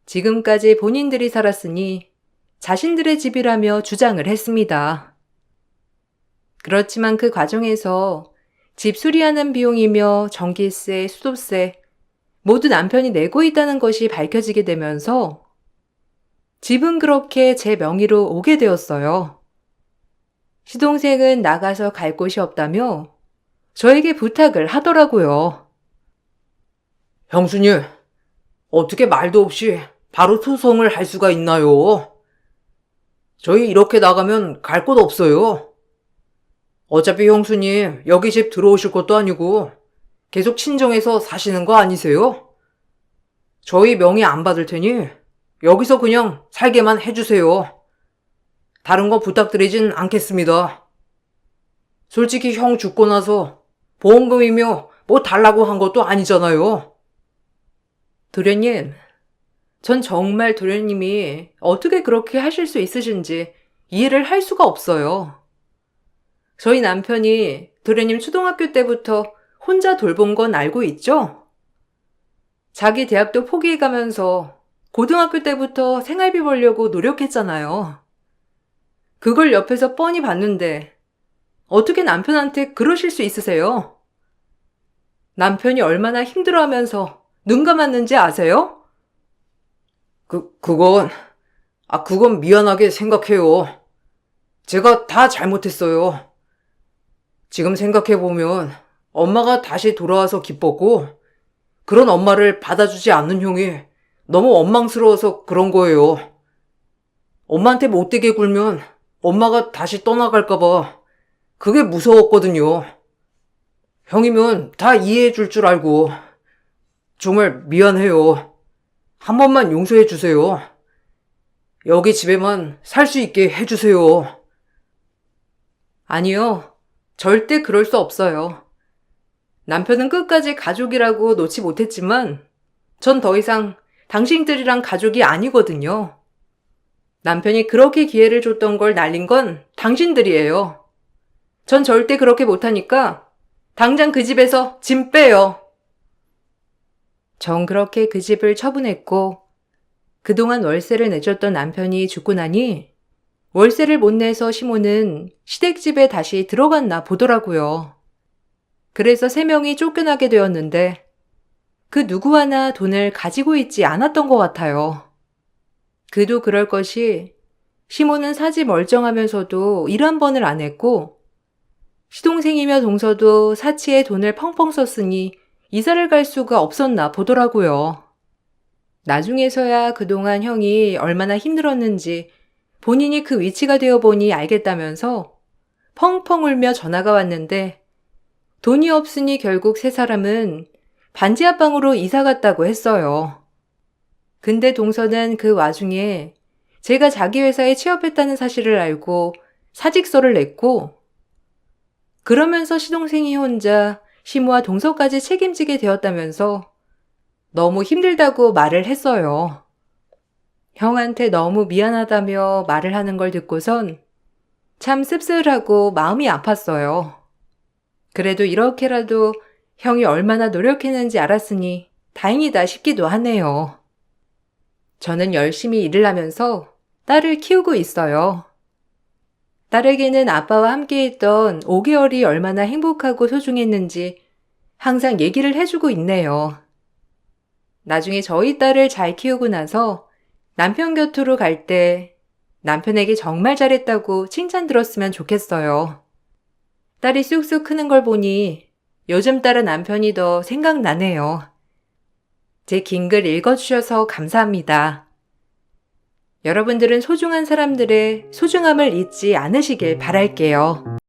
지금까지 본인들이 살았으니 자신들의 집이라며 주장을 했습니다. 그렇지만 그 과정에서 집 수리하는 비용이며 전기세, 수도세 모두 남편이 내고 있다는 것이 밝혀지게 되면서 집은 그렇게 제 명의로 오게 되었어요. 시동생은 나가서 갈 곳이 없다며 저에게 부탁을 하더라고요. 형수님, 어떻게 말도 없이 바로 소송을 할 수가 있나요? 저희 이렇게 나가면 갈 곳 없어요. 어차피 형수님 여기 집 들어오실 것도 아니고 계속 친정에서 사시는 거 아니세요? 저희 명의 안 받을 테니 여기서 그냥 살게만 해주세요. 다른 거 부탁드리진 않겠습니다. 솔직히 형 죽고 나서 보험금이며 뭐 달라고 한 것도 아니잖아요. 도련님, 전 정말 도련님이 어떻게 그렇게 하실 수 있으신지 이해를 할 수가 없어요. 저희 남편이 도련님 초등학교 때부터 혼자 돌본 건 알고 있죠? 자기 대학도 포기해가면서 고등학교 때부터 생활비 벌려고 노력했잖아요. 그걸 옆에서 뻔히 봤는데 어떻게 남편한테 그러실 수 있으세요? 남편이 얼마나 힘들어하면서 눈 감았는지 아세요? 그건 미안하게 생각해요. 제가 다 잘못했어요. 지금 생각해보면 엄마가 다시 돌아와서 기뻤고, 그런 엄마를 받아주지 않는 형이 너무 원망스러워서 그런 거예요. 엄마한테 못되게 굴면 엄마가 다시 떠나갈까봐 그게 무서웠거든요. 형이면 다 이해해 줄 줄 알고 정말 미안해요. 한 번만 용서해 주세요. 여기 집에만 살 수 있게 해주세요. 아니요. 절대 그럴 수 없어요. 남편은 끝까지 가족이라고 놓지 못했지만 전 더 이상 당신들이랑 가족이 아니거든요. 남편이 그렇게 기회를 줬던 걸 날린 건 당신들이에요. 전 절대 그렇게 못하니까 당장 그 집에서 짐 빼요. 전 그렇게 그 집을 처분했고 그동안 월세를 내줬던 남편이 죽고 나니 월세를 못 내서 시모는 시댁집에 다시 들어갔나 보더라고요. 그래서 3명이 쫓겨나게 되었는데 그 누구 하나 돈을 가지고 있지 않았던 것 같아요. 그도 그럴 것이 시모는 사지 멀쩡하면서도 일 한 번을 안 했고 시동생이며 동서도 사치에 돈을 펑펑 썼으니 이사를 갈 수가 없었나 보더라고요. 나중에서야 그동안 형이 얼마나 힘들었는지 본인이 그 위치가 되어보니 알겠다면서 펑펑 울며 전화가 왔는데 돈이 없으니 결국 세 사람은 반지 하방으로 이사 갔다고 했어요. 근데 동서는 그 와중에 제가 자기 회사에 취업했다는 사실을 알고 사직서를 냈고 그러면서 시동생이 혼자 시모와 동서까지 책임지게 되었다면서 너무 힘들다고 말을 했어요. 형한테 너무 미안하다며 말을 하는 걸 듣고선 참 씁쓸하고 마음이 아팠어요. 그래도 이렇게라도 형이 얼마나 노력했는지 알았으니 다행이다 싶기도 하네요. 저는 열심히 일을 하면서 딸을 키우고 있어요. 딸에게는 아빠와 함께했던 5개월이 얼마나 행복하고 소중했는지 항상 얘기를 해주고 있네요. 나중에 저희 딸을 잘 키우고 나서 남편 곁으로 갈 때 남편에게 정말 잘했다고 칭찬 들었으면 좋겠어요. 딸이 쑥쑥 크는 걸 보니 요즘 딸은 남편이 더 생각나네요. 제 긴 글 읽어주셔서 감사합니다. 여러분들은 소중한 사람들의 소중함을 잊지 않으시길 바랄게요.